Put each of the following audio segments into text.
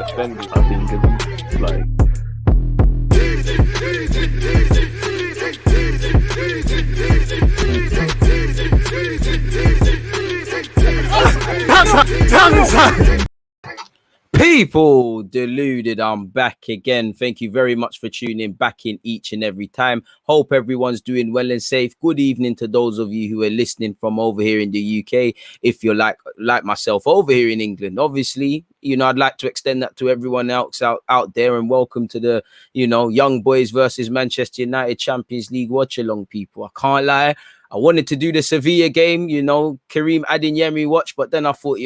suspended, I think, it's like. People, Deluded, I'm back again. Thank you very much for tuning back in each and every time. Hope everyone's doing well and safe. Good evening to those of you who are listening from over here in the UK. If you're like myself over here in England, obviously, I'd like to extend that to everyone else out there, and welcome to the, Young Boys versus Manchester United Champions League Watchalong, people. I can't lie. I wanted to do the Sevilla game, Kareem Adeyemi watch, but then I thought,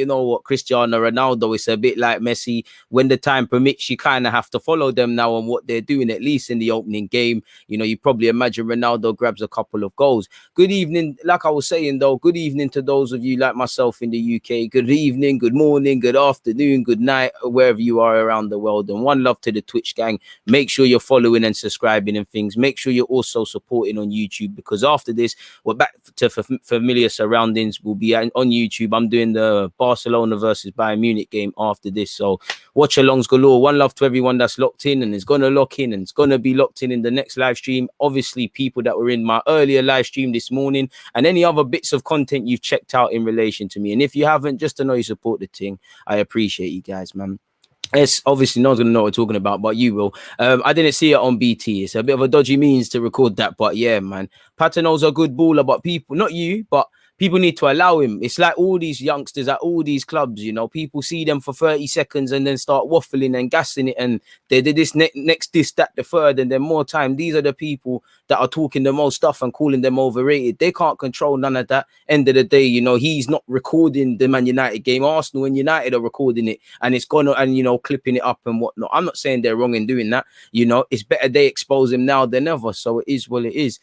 Cristiano Ronaldo is a bit like Messi. When the time permits, you kind of have to follow them now on what they're doing, at least in the opening game. You probably imagine Ronaldo grabs a couple of goals. Good evening. Like I was saying, though, good evening to those of you like myself in the UK. Good evening, good morning, good afternoon, good night, wherever you are around the world. And one love to the Twitch gang. Make sure you're following and subscribing and things. Make sure you're also supporting on YouTube, because after this, we're back to familiar surroundings. We'll be on YouTube. I'm doing the Barcelona versus Bayern Munich game after this. So watch alongs galore. One love to everyone that's locked in and is going to lock in and is going to be locked in the next live stream. Obviously, people that were in my earlier live stream this morning and any other bits of content you've checked out in relation to me. And if you haven't, just to know you support the thing, I appreciate you guys, man. It's obviously no one's going to know what we're talking about, but you will. I didn't see it on BT. It's a bit of a dodgy means to record that, but yeah, man. Patino's a good baller, but people, not you, but people need to allow him. It's like all these youngsters at all these clubs, people see them for 30 seconds and then start waffling and gassing it, and they did this next, this, that, the third, and then more time. These are the people that are talking the most stuff and calling them overrated. They can't control none of that. End of the day, he's not recording the Man United game. Arsenal and United are recording it, and it's gonna, and clipping it up and whatnot. I'm not saying they're wrong in doing that. It's better they expose him now than ever. So it is what it is.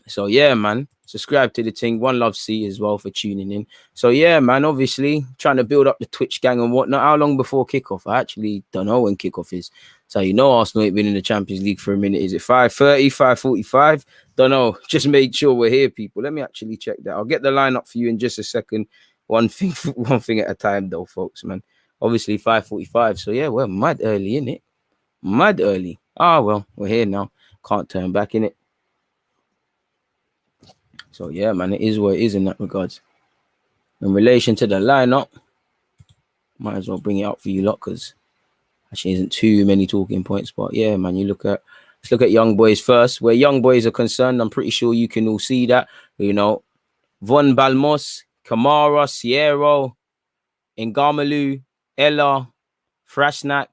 So yeah, man. Subscribe to the thing. One love C as well for tuning in. So yeah, man, obviously trying to build up the Twitch gang and whatnot. How long before kickoff? I actually don't know when kickoff is. So Arsenal ain't been in the Champions League for a minute. Is it 5:30, 5:45? Don't know. Just make sure we're here, people. Let me actually check that. I'll get the lineup for you in just a second. One thing at a time though, folks, man. Obviously 5:45. So yeah, we're mad early, innit? Mad early. Well, we're here now. Can't turn back, innit? So yeah, man, it is what it is in that regards. In relation to the lineup, might as well bring it up for you lot, because actually isn't too many talking points. But yeah, man, let's look at Young Boys first. Where Young Boys are concerned, I'm pretty sure you can all see that. Von Balmos, Kamara, Sierra, Ngamalu, Ella, Frasnak,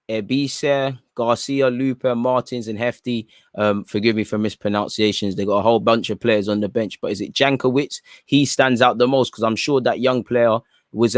Ebise, Garcia, Luper, Martins, and Hefty. Forgive me for mispronunciations. They got a whole bunch of players on the bench, but is it Jankowicz? He stands out the most, because I'm sure that young player was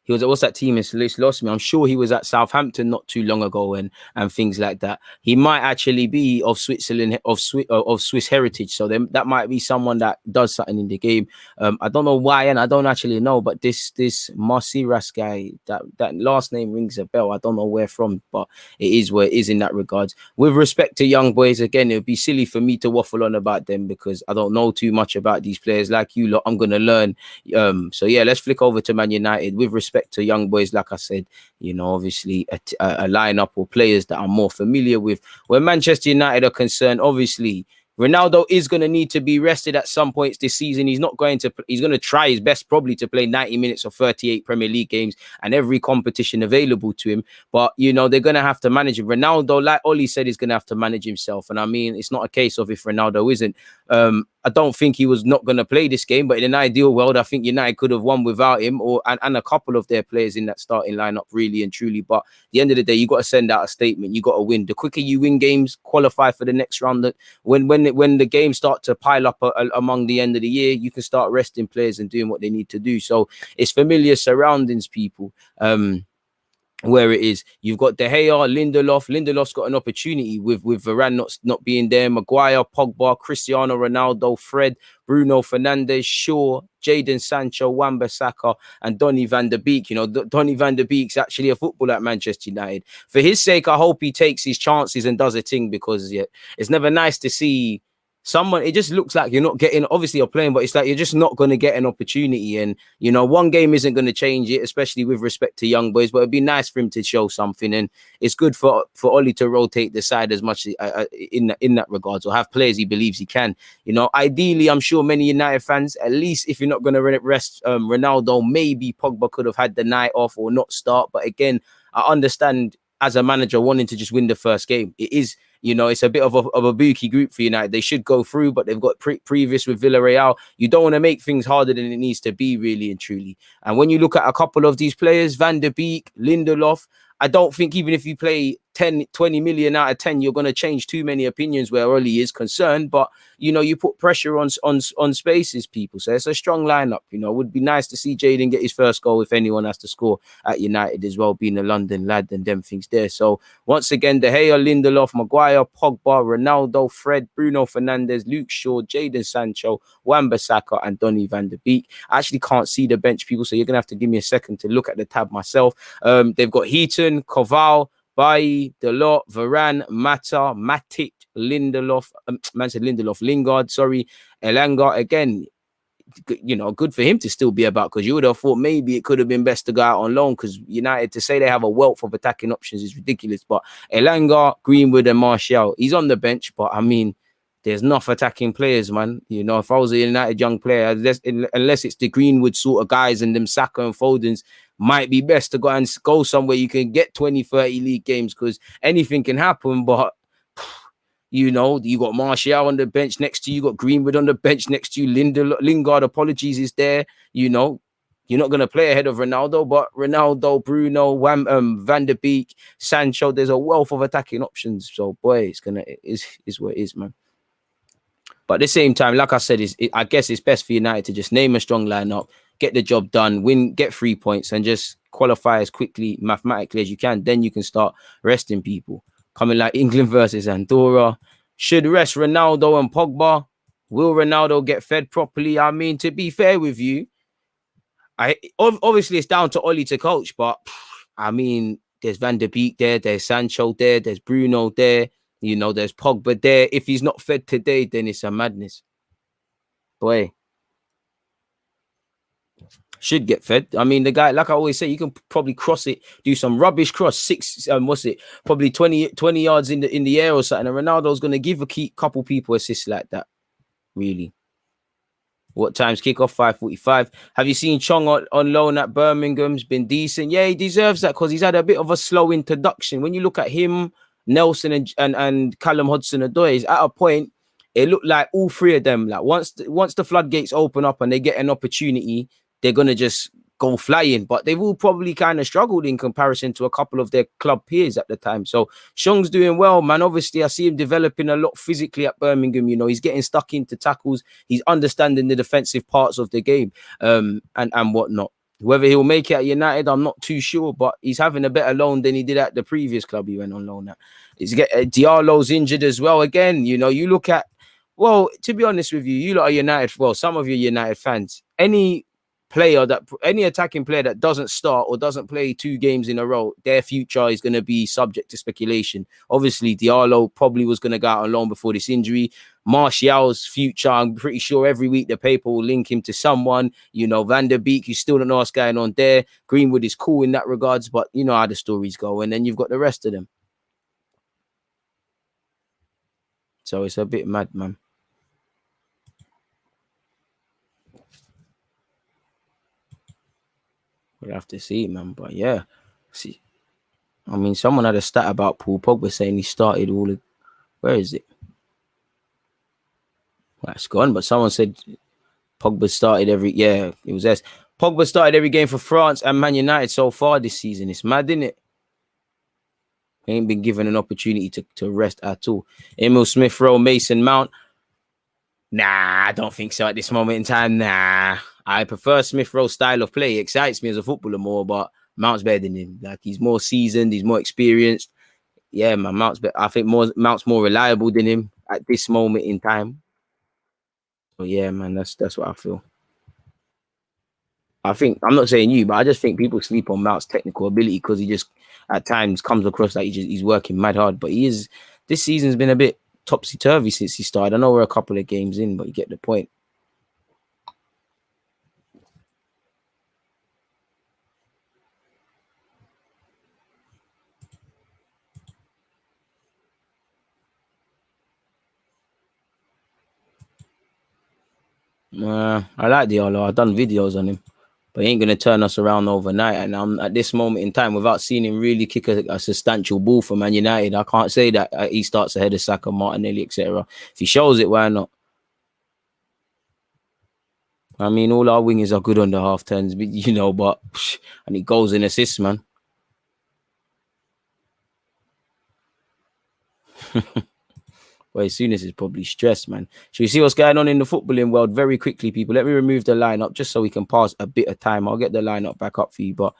he was at, what's that team? It's lost me. I'm sure he was at Southampton not too long ago and things like that. He might actually be of Switzerland, of Swiss heritage. So that might be someone that does something in the game. I don't know why, and I don't actually know, but this Marciras guy, that last name rings a bell. I don't know where from, but it is where it is in that regards. With respect to Young Boys, again, it would be silly for me to waffle on about them, because I don't know too much about these players. Like you lot, I'm going to learn. So yeah, let's flick over to Man United. With respect to Young Boys, like I said, obviously a lineup or players that I'm more familiar with. Where Manchester United are concerned, obviously Ronaldo is going to need to be rested at some points this season. He's going to try his best probably to play 90 minutes of 38 Premier League games and every competition available to him. But, they're going to have to manage him. Ronaldo, like Oli said, is going to have to manage himself. And I mean, it's not a case of if Ronaldo isn't. I don't think he was not going to play this game, but in an ideal world, I think United could have won without him and a couple of their players in that starting lineup, really and truly. But at the end of the day, you got to send out a statement. You got to win. The quicker you win games, qualify for the next round. When the games start to pile up among the end of the year, you can start resting players and doing what they need to do. So it's familiar surroundings, people. Where it is, you've got De Gea, Lindelof's got an opportunity with Varane not being there. Maguire, Pogba, Cristiano Ronaldo, Fred, Bruno Fernandes, Shaw, Jadon Sancho, Wan-Bissaka, and Donny van der Beek. Donny van der Beek's actually a footballer at Manchester United. For his sake, I hope he takes his chances and does a thing, because it's never nice to see someone, it just looks like you're not getting, obviously you're playing, but it's like you're just not going to get an opportunity. And, you know, one game isn't going to change it, especially with respect to young boys, but it'd be nice for him to show something. And it's good for Ollie to rotate the side as much in that regards, or have players he believes he can. You know, ideally, I'm sure many United fans, at least if you're not going to rest Ronaldo, maybe Pogba could have had the night off or not start. But again, I understand as a manager wanting to just win the first game. It is, you know, it's a bit of a bookie group for United. They should go through, but they've got previous with Villarreal. You don't want to make things harder than it needs to be, really and truly. And when you look at a couple of these players, Van der Beek, Lindelof, I don't think even if you play 10, 20 million out of 10, you're going to change too many opinions where Oli is concerned. But, you know, you put pressure on spaces, people. So it's a strong lineup. You know, it would be nice to see Jadon get his first goal if anyone has to score at United as well, being a London lad and them things there. So once again, De Gea, Lindelof, Maguire, Pogba, Ronaldo, Fred, Bruno Fernandes, Luke Shaw, Jadon Sancho, Wan-Bissaka and Donny van der Beek. I actually can't see the bench, people, so you're going to have to give me a second to look at the tab myself. They've got Heaton, Koval, Bailly, Delort, Varane, Mata, Matic, Lindelof, Lingard, Elanga. Again, you know, good for him to still be about, because you would have thought maybe it could have been best to go out on loan, because United, to say they have a wealth of attacking options is ridiculous. But Elanga, Greenwood and Martial, he's on the bench, but I mean, there's enough attacking players, man. You know, if I was a United young player, unless it's the Greenwood sort of guys and them Saka and Fodens, might be best to go somewhere you can get 20, 30 league games, because anything can happen. But, you know, you got Martial on the bench next to you, got Greenwood on the bench next to you, Lingard, apologies, is there. You know, you're not going to play ahead of Ronaldo, but Ronaldo, Bruno, Van der Beek, Sancho, there's a wealth of attacking options. So, boy, is what it is, man. But at the same time, like I said, I guess it's best for United to just name a strong lineup, get the job done, win, get 3 points, and just qualify as quickly mathematically as you can. Then you can start resting people. Coming like England versus Andorra. Should rest Ronaldo and Pogba. Will Ronaldo get fed properly? I mean, to be fair with you, obviously it's down to Oli to coach, but I mean, there's Van der Beek there, there's Sancho there, there's Bruno there. You know, there's Pogba there. If he's not fed today, then it's a madness. Boy. Should get fed. I mean, the guy, like I always say, you can probably cross it, do some rubbish cross, probably 20 yards in the air or something. And Ronaldo's going to give a couple people assists like that, really. What time's kickoff? 5:45. Have you seen Chong on loan at Birmingham's? Been decent. Yeah, he deserves that because he's had a bit of a slow introduction. When you look at him, Nelson and Callum Hudson-Odoi, at a point, it looked like all three of them, like once the floodgates open up and they get an opportunity, they're going to just go flying. But they've all probably kind of struggled in comparison to a couple of their club peers at the time. So Shong's doing well, man. Obviously, I see him developing a lot physically at Birmingham. You know, he's getting stuck into tackles. He's understanding the defensive parts of the game and whatnot. Whether he'll make it at United, I'm not too sure, but he's having a better loan than he did at the previous club he went on loan at. Diallo's injured as well. Again, you know, you look at, well, to be honest with you, you lot are United, well, some of you United fans, any attacking player that doesn't start or doesn't play 2 games in a row, their future is going to be subject to speculation. Obviously, Diallo probably was going to go out on loan before this injury. Martial's future, I'm pretty sure every week the paper will link him to someone. You know, Van der Beek, you still don't know what's going on there. Greenwood is cool in that regards, but you know how the stories go. And then you've got the rest of them. So it's a bit mad, man. We'll have to see, man. But yeah, see, I mean, someone had a stat about Paul Pogba saying he started all of, where is it? Well, it's gone, but someone said Pogba started it was S. Pogba started every game for France and Man United so far this season. It's mad, isn't it? He ain't been given an opportunity to rest at all. Emil Smith-Rowe, Mason Mount. Nah, I don't think so at this moment in time. Nah, I prefer Smith-Rowe's style of play. It excites me as a footballer more, but Mount's better than him. Like, he's more seasoned, he's more experienced. Yeah, man, Mount's better. I think Mount's more reliable than him at this moment in time. So yeah, man, that's what I feel. I think, I'm not saying you, but I just think people sleep on Mount's technical ability because he just at times comes across like he's working mad hard. But this season's been a bit topsy-turvy since he started. I know we're a couple of games in, but you get the point. I like Diallo. I've done videos on him, but he ain't going to turn us around overnight. And I'm at this moment in time, without seeing him really kick a substantial ball for Man United, I can't say that he starts ahead of Saka, Martinelli, etc. If he shows it, why not? I mean, all our wingers are good on the half turns, but and he goals and assists, man. Well, as soon as it's probably stressed, man. Should we see what's going on in the footballing world very quickly, people? Let me remove the lineup just so we can pass a bit of time. I'll get the lineup back up for you, but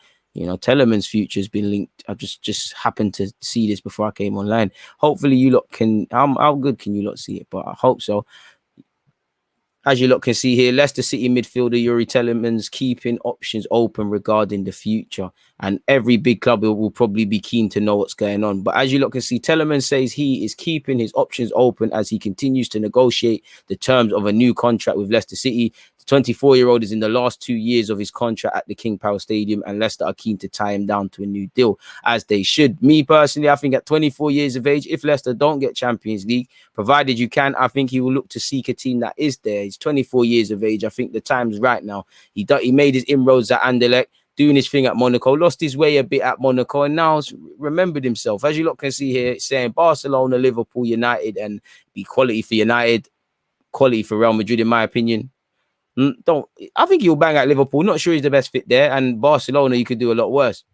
Teleman's future's been linked. I just happened to see this before I came online. Hopefully, you lot can. How good can you lot see it? But I hope so. As you lot can see here, Leicester City midfielder Yuri Telemans keeping options open regarding the future. And every big club will probably be keen to know what's going on. But as you lot can see, Telemans says he is keeping his options open as he continues to negotiate the terms of a new contract with Leicester City. The 24-year-old is in the last 2 years of his contract at the King Power Stadium, and Leicester are keen to tie him down to a new deal, as they should. Me personally, I think at 24 years of age, if Leicester don't get Champions League, provided you can, I think he will look to seek a team that is there. He's 24 years of age. I think the time's right now. He made his inroads at Anderlecht, doing his thing at Monaco, lost his way a bit at Monaco, and now remembered himself. As you lot can see here, it's saying Barcelona, Liverpool, United, and be quality for United, quality for Real Madrid, in my opinion. I think he'll bang at Liverpool. Not sure he's the best fit there, and Barcelona, you could do a lot worse.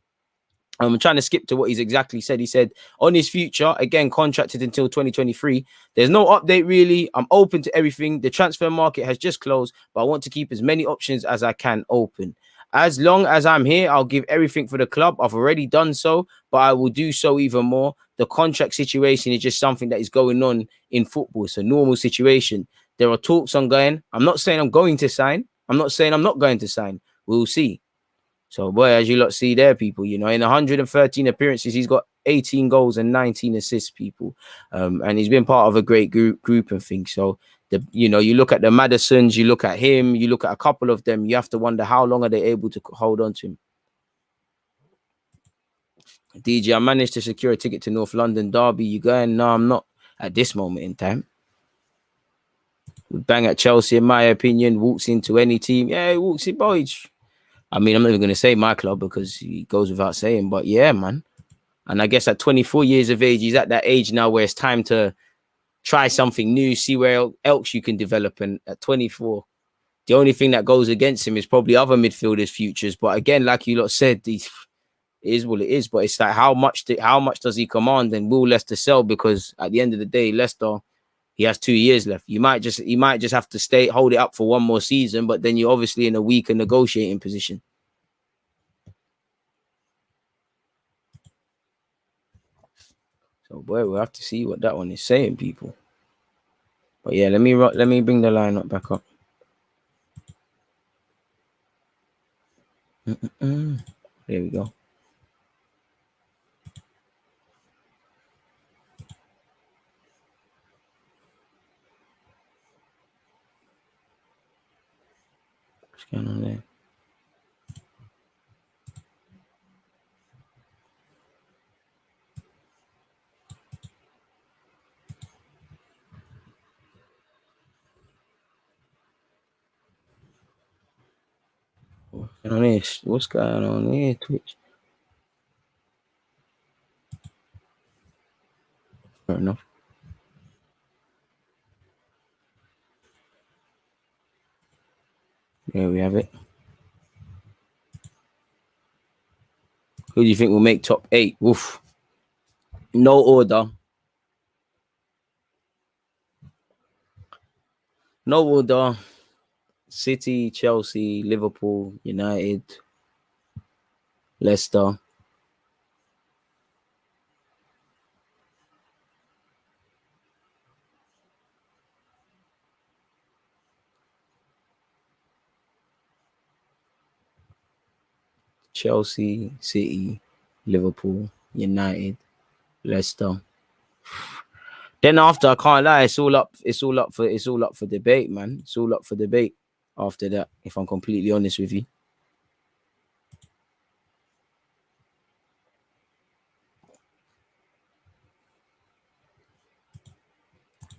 I'm trying to skip to what he's exactly said. He said on his future, again, contracted until 2023. There's no update really. I'm open to everything. The transfer market has just closed, but I want to keep as many options as I can open. As long as I'm here, I'll give everything for the club. I've already done so, but I will do so even more. The contract situation is just something that is going on in football. It's a normal situation. There are talks ongoing. I'm not saying I'm going to sign. I'm not saying I'm not going to sign. We'll see. So, boy, as you lot see there, people, in 113 appearances, he's got 18 goals and 19 assists, people. And he's been part of a great group and things. So, you look at the Madisons, you look at him, you look at a couple of them, you have to wonder how long are they able to hold on to him. DJ, I managed to secure a ticket to North London Derby. You going? No, I'm not at this moment in time. Would bang at Chelsea, in my opinion. Walks into any team. Yeah, he walks in, boy. I mean, I'm not even going to say my club because he goes without saying, but yeah, man. And I guess at 24 years of age, he's at that age now where it's time to try something new, see where else you can develop. And at 24, the only thing that goes against him is probably other midfielders' futures. But again, like you lot said, it is what it is. But it's like how much does he command, and will Leicester sell? Because at the end of the day, Leicester, he has 2 years left. You might just have to hold it up for one more season, but then you're obviously in a weaker negotiating position. So, boy, we'll have to see what that one is saying, people. But yeah, let me bring the lineup back up. There we go. What's going on there? What's going on here, Twitch? Fair enough. There we have it. Who do you think will make top 8? Woof. No order. No order. City, Chelsea, Liverpool, United, Leicester. Chelsea, City, Liverpool, United, Leicester. Then after, I can't lie, it's all up for debate, man. It's all up for debate after that, if I'm completely honest with you.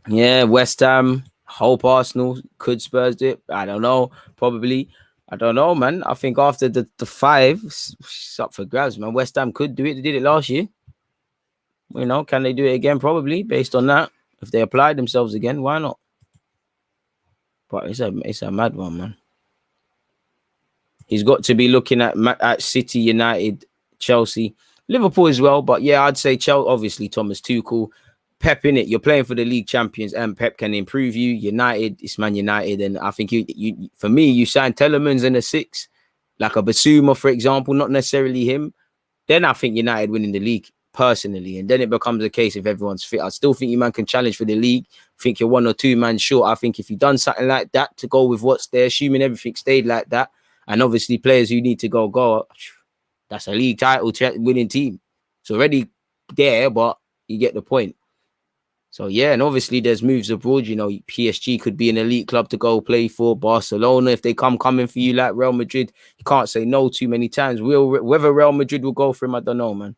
Yeah, West Ham, hope Arsenal, could Spurs do it? I don't know. Probably. I don't know, man. I think after the five, it's up for grabs, man. West Ham could do it. They did it last year. You know, can they do it again? Probably, based on that. If they apply themselves again, why not? But it's a mad one, man. He's got to be looking at City, United, Chelsea, Liverpool as well. But yeah, I'd say Chelsea. Obviously, Thomas Tuchel, Pep in it. You're playing for the league champions, and Pep can improve you. United, it's Man United, and I think you for me, you sign Telemans in a 6, like a Basuma, for example, not necessarily him. Then I think United winning the league personally, and then it becomes a case if everyone's fit. I still think you man can challenge for the league. I think you're 1 or 2 man short. I think if you've done something like that to go with what's there, assuming everything stayed like that, and obviously players who need to go, that's a league title winning team. It's already there, but you get the point. So yeah, and obviously there's moves abroad. You know, PSG could be an elite club to go play for. Barcelona, if they coming for you like Real Madrid, you can't say no too many times. Whether Real Madrid will go for him, I don't know, man.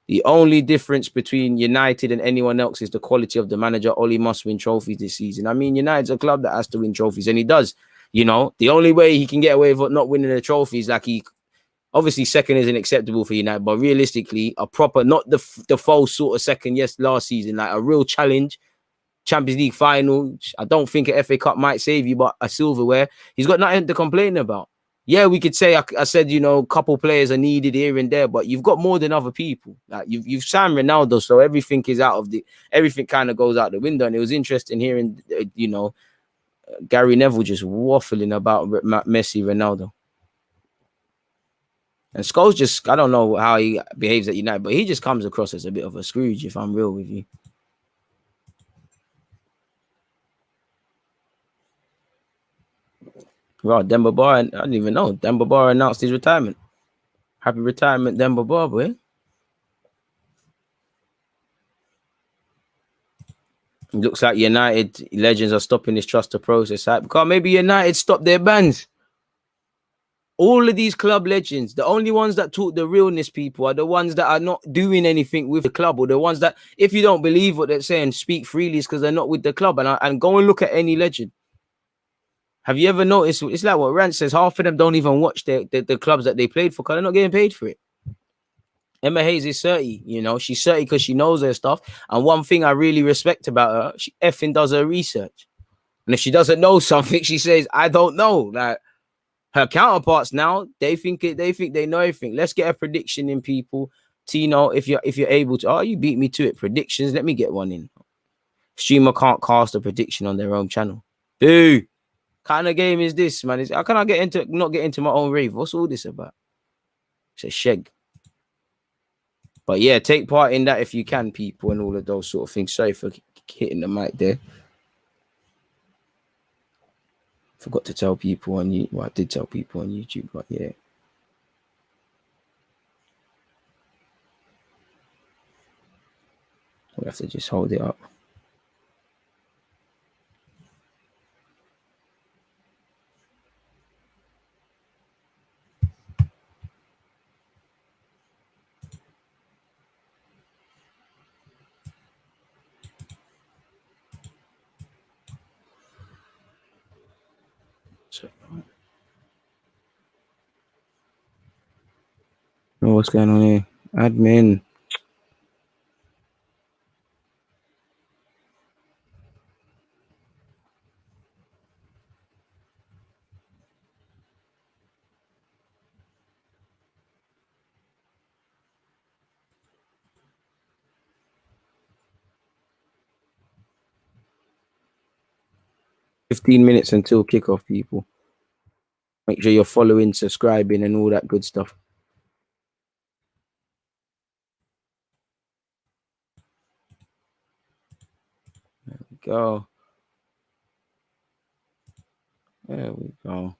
The only difference between United and anyone else is the quality of the manager. Oli must win trophies this season. I mean, United's a club that has to win trophies, and he does. You know, the only way he can get away with not winning the trophies, like he obviously second isn't acceptable for United, but realistically, a proper, not the false sort of second, yes, last season, like a real challenge, Champions League final. I don't think an FA Cup might save you, but a silverware, he's got nothing to complain about. Yeah, we could say I said, you know, a couple players are needed here and there, but you've got more than other people. Like you've signed Ronaldo, so everything kind of goes out the window. And it was interesting hearing, you know, Gary Neville just waffling about Messi, Ronaldo. And Scholes just, I don't know how he behaves at United, but he just comes across as a bit of a Scrooge, if I'm real with you. Right, Demba Ba, I didn't even know. Demba Ba announced his retirement. Happy retirement, Demba Ba, boy. It looks like United legends are stopping this trust to process hype. Because maybe United stop their bans. All of these club legends, the only ones that talk the realness, people, are the ones that are not doing anything with the club, or the ones that, if you don't believe what they're saying, speak freely, is because they're not with the club. And go and look at any legend. Have you ever noticed? It's like what Rand says. Half of them don't even watch the clubs that they played for because they're not getting paid for it. Emma Hayes is 30, you know, she's 30 because she knows her stuff. And one thing I really respect about her, she effing does her research. And if she doesn't know something, she says, I don't know. Like her counterparts now, they think they know everything. Let's get a prediction in, people. Tino, if you're able to, you beat me to it. Predictions, let me get one in. Streamer can't cast a prediction on their own channel. Boo! Kind of game is this, man? How can I not get into my own rave? What's all this about? It's a sheg. But yeah, take part in that if you can, people, and all of those sort of things. Sorry for hitting the mic there. Forgot to tell people on you. Well, I did tell people on YouTube, but yeah. We have to just hold it up. Oh, what's going on here? Admin. $15 until kickoff, people. Make sure you're following, subscribing, and all that good stuff. There we go. There we go.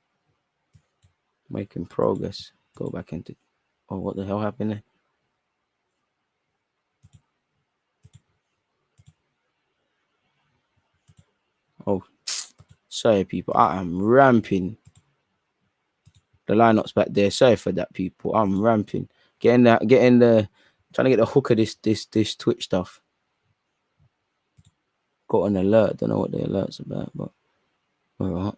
Making progress. Go back into. Oh, what the hell happened there? Oh, sorry, people. I am ramping. The lineup's back there. Sorry for that, people. I'm ramping. Trying to get the hook of this Twitch stuff. Got an alert. Don't know what the alert's about, but all right.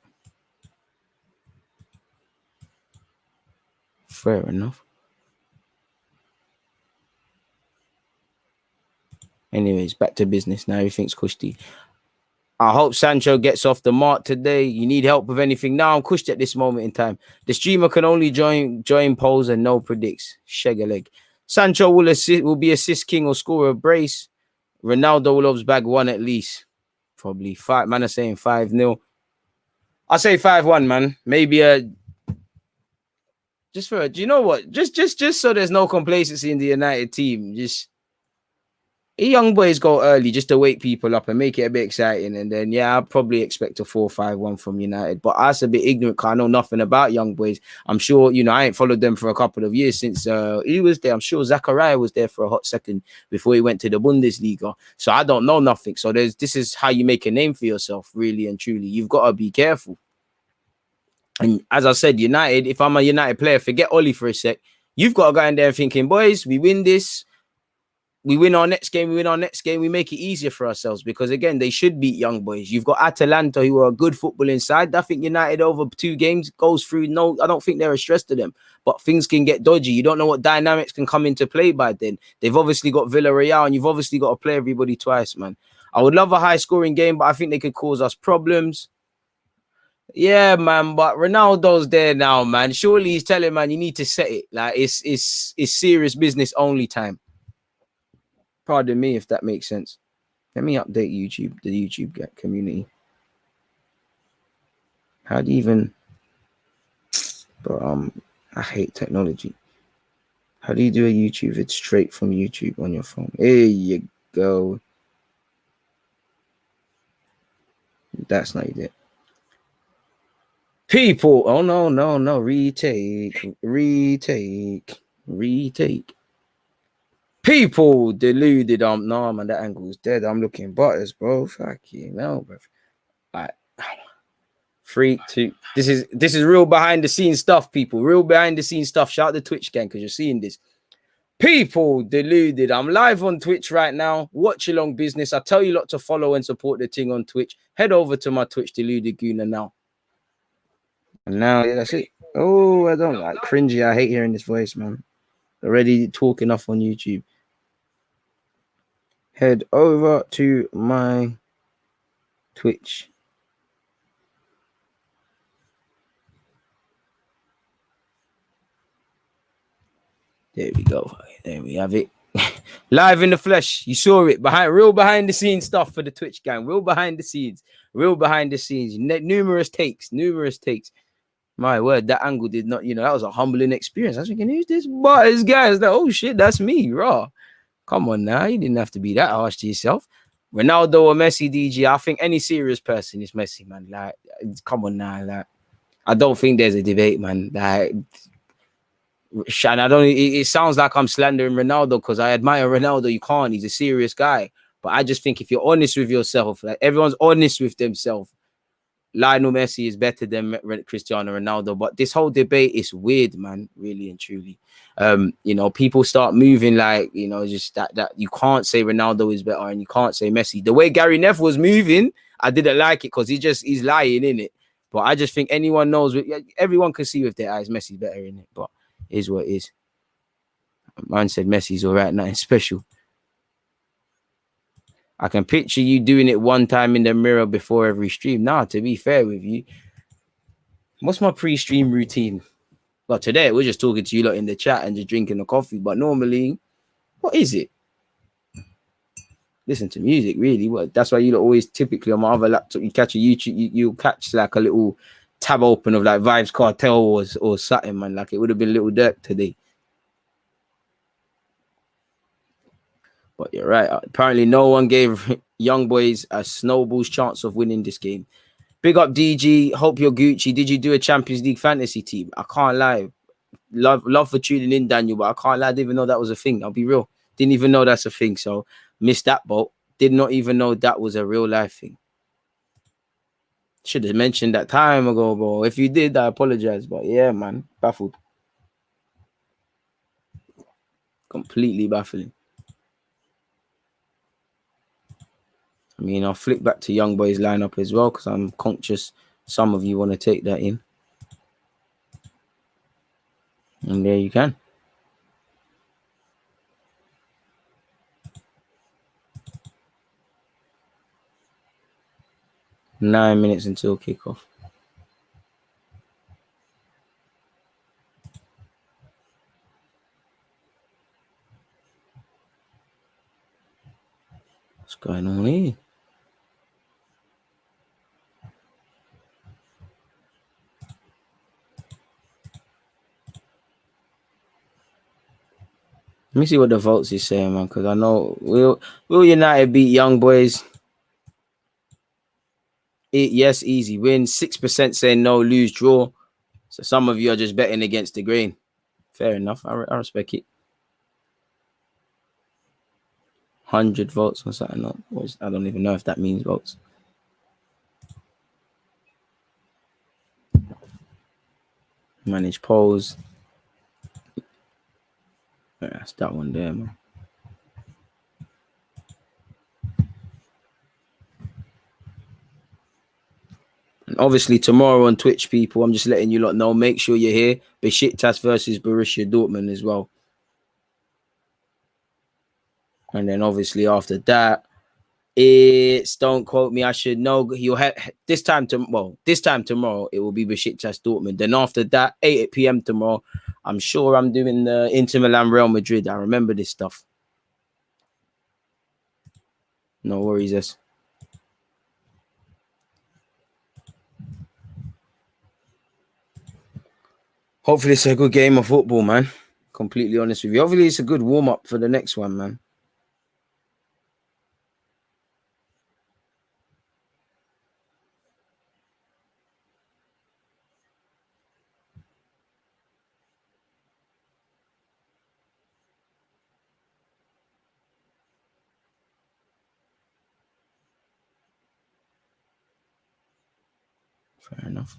Fair enough. Anyways, back to business now. Everything's cushy. I hope Sancho gets off the mark today. You need help with anything? Now I'm cushed at this moment in time. The streamer can only join polls and no predicts. Shag a leg. Sancho will be assist king or score a brace. Ronaldo loves bag one at least. Probably 5. Man are saying 5-0. I say 5-1, man. Maybe just for do you know what? Just so there's no complacency in the United team. Just young boys go early just to wake people up and make it a bit exciting. And then, yeah, I'll probably expect a 4-5-1 from United. But that's a bit ignorant because I know nothing about young boys. I'm sure, I ain't followed them for a couple of years since he was there. I'm sure Zachariah was there for a hot second before he went to the Bundesliga. So I don't know nothing. So this is how you make a name for yourself, really and truly. You've got to be careful. And as I said, United, if I'm a United player, forget Oli for a sec. You've got to go in there thinking, boys, we win this. We win our next game. We make it easier for ourselves because, again, they should beat young boys. You've got Atalanta, who are a good footballing side. I think United over 2 games goes through. No, I don't think they're a stress to them. But things can get dodgy. You don't know what dynamics can come into play by then. They've obviously got Villarreal, and you've obviously got to play everybody twice, man. I would love a high-scoring game, but I think they could cause us problems. Yeah, man, but Ronaldo's there now, man. Surely he's telling, man, you need to set it. Like, it's serious business only time. Pardon me if that makes sense. Let me update the YouTube community. How do you even... But I hate technology. How do you do a YouTube? It's straight from YouTube on your phone. There you go. That's not it. People, oh no, retake. People deluded. No, man, that angle is dead. I'm looking butters, bro. Fucking hell, bro. Like 3, 2. This is real behind the scenes stuff, people. Real behind the scenes stuff. Shout out the Twitch gang because you're seeing this. People deluded. I'm live on Twitch right now. Watchalong business. I tell you lot to follow and support the thing on Twitch. Head over to my Twitch, Deluded Gooner now. And now, yeah, that's it. Oh, I don't like cringy. I hate hearing this voice, man. Already talking off on YouTube. Head over to my Twitch. There we go. There we have it. Live in the flesh. You saw it. Real behind the scenes stuff for the Twitch gang. Real behind the scenes. Numerous takes. My word, that angle did not, that was a humbling experience. I was thinking, who's this butters guy? Like, oh shit, that's me, raw. Come on now, you didn't have to be that harsh to yourself. Ronaldo or Messi, DG, I think any serious person is Messi, man. Like, come on now, like, I don't think there's a debate, man. Like, and I don't. It sounds like I'm slandering Ronaldo because I admire Ronaldo. You can't. He's a serious guy. But I just think if you're honest with yourself, like everyone's honest with themselves, Lionel Messi is better than Cristiano Ronaldo. But this whole debate is weird, man, really and truly. People start moving like, just that you can't say Ronaldo is better and you can't say Messi. The way Gary Neville was moving, I didn't like it because he's lying in it. But I just think anyone knows, everyone can see with their eyes Messi's better in it. But it is what it is. Man said Messi's all right, nothing special. I can picture you doing it one time in the mirror before every stream. Nah, to be fair with you, what's my pre-stream routine? Well, today we're just talking to you lot in the chat and just drinking a coffee. But normally, what is it? Listen to music, really. What? That's why you lot always typically on my other laptop, you catch a YouTube, you'll catch like a little tab open of like Vibes Cartel or something, man. Like it would have been Little Dirk today. But you're right. Apparently, no one gave young boys a snowball's chance of winning this game. Big up DG. Hope you're Gucci. Did you do a Champions League fantasy team? I can't lie. Love for tuning in, Daniel, but I can't lie. I didn't even know that was a thing. I'll be real. Didn't even know that's a thing. So missed that boat. Did not even know that was a real life thing. Should have mentioned that time ago, bro. If you did, I apologize. But yeah, man, baffled. Completely baffling. I mean, I'll flick back to Young Boys lineup as well because I'm conscious some of you want to take that in. And there you can. Nine minutes until kickoff. What's going on here? Let me see what the votes is saying, man, because I know will United beat Young Boys? Yes, easy win. 6% saying no, lose, draw. So some of you are just betting against the grain. Fair enough. I respect it. 100 votes or something. I don't even know if that means votes. Manage polls. Yeah, that's that one there, man. And obviously tomorrow on Twitch, people, I'm just letting you lot know. Make sure you're here. Besiktas versus Borussia Dortmund as well. And then obviously after that, it's don't quote me. I should know. You'll have this time tomorrow it will be Besiktas Dortmund. Then after that, 8 p.m. tomorrow, I'm sure I'm doing the Inter Milan Real Madrid. I remember this stuff. No worries, yes. Hopefully it's a good game of football, man. Completely honest with you. Hopefully it's a good warm up for the next one, man. Fair enough.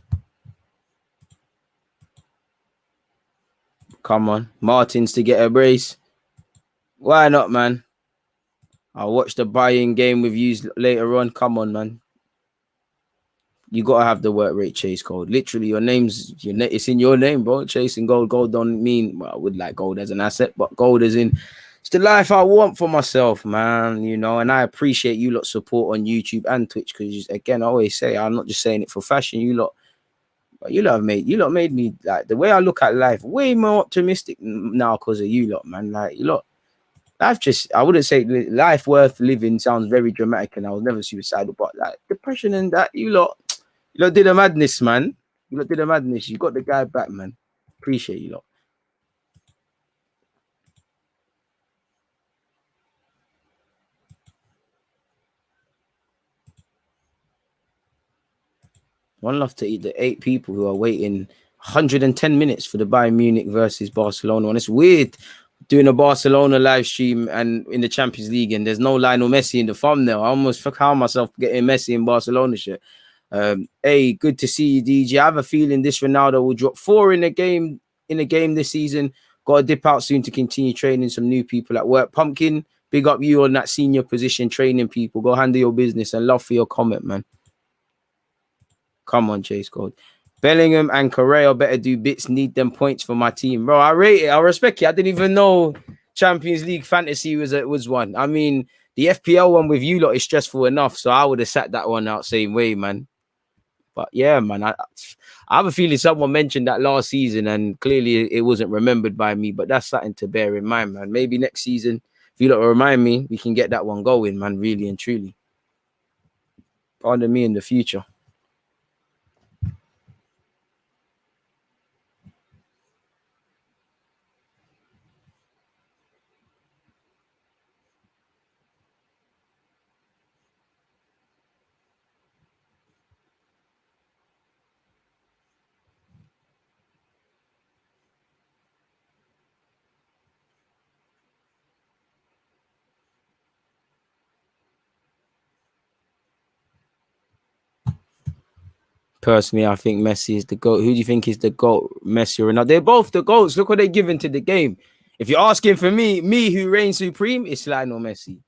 Come on. Martins to get a brace. Why not, man? I'll watch the buy-in game with you later on. Come on, man. You gotta have the work rate chase code. Literally, it's in your name, bro. Chasing gold. Gold don't mean, well, I would like gold as an asset, but gold is in. It's the life I want for myself, man. You know, and I appreciate you lot support on YouTube and Twitch because, again, I always say I'm not just saying it for fashion. You lot made me like the way I look at life way more optimistic now because of you lot, man. Like you lot, I wouldn't say life worth living sounds very dramatic, and I was never suicidal, but like depression and that, you lot did a madness, man. You lot did a madness. You got the guy back, man. Appreciate you lot. One love to eat the 8 people who are waiting 110 minutes for the Bayern Munich versus Barcelona. And it's weird doing a Barcelona live stream and in the Champions League, and there's no Lionel Messi in the thumbnail. I almost found myself getting Messi in Barcelona shit. Hey, good to see you, DJ. I have a feeling this Ronaldo will drop 4 in a game this season. Got to dip out soon to continue training some new people at work. Pumpkin, big up you on that senior position, training people. Go handle your business, and love for your comment, man. Come on, Chase Gold. Bellingham and Correa better do bits. Need them points for my team, bro. I rate it. I respect it. I didn't even know Champions League fantasy was one. I mean, the FPL one with you lot is stressful enough, so I would have sat that one out same way, man. But yeah, man, I have a feeling someone mentioned that last season, and clearly it wasn't remembered by me. But that's something to bear in mind, man. Maybe next season, if you lot remind me, we can get that one going, man. Really and truly. Pardon me in the future. Personally, I think Messi is the GOAT. Who do you think is the GOAT? Messi or Ronaldo? They're both the GOATs. Look what they're giving to the game. If you're asking for me who reigns supreme, it's Lionel Messi.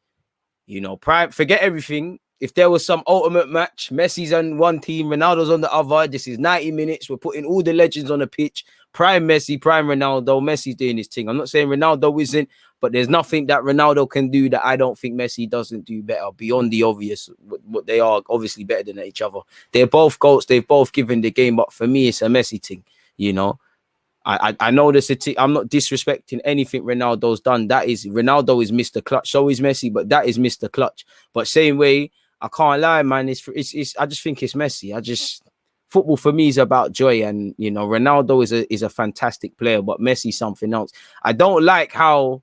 You know, prime, forget everything. If there was some ultimate match, Messi's on one team, Ronaldo's on the other. This is 90 minutes. We're putting all the legends on the pitch. Prime Messi, prime Ronaldo. Messi's doing his thing. I'm not saying Ronaldo isn't, but there's nothing that Ronaldo can do that I don't think Messi doesn't do better beyond the obvious. What they are obviously better than each other. They're both GOATs. They've both given the game, but for me, it's a Messi thing, you know. I know this. I'm not disrespecting anything Ronaldo's done. That is, Ronaldo is Mr. Clutch. So is Messi, but that is Mr. Clutch. But same way, I can't lie, man. It's I just think it's Messi. Football for me is about joy, and you know, Ronaldo is a fantastic player, but Messi something else. I don't like how.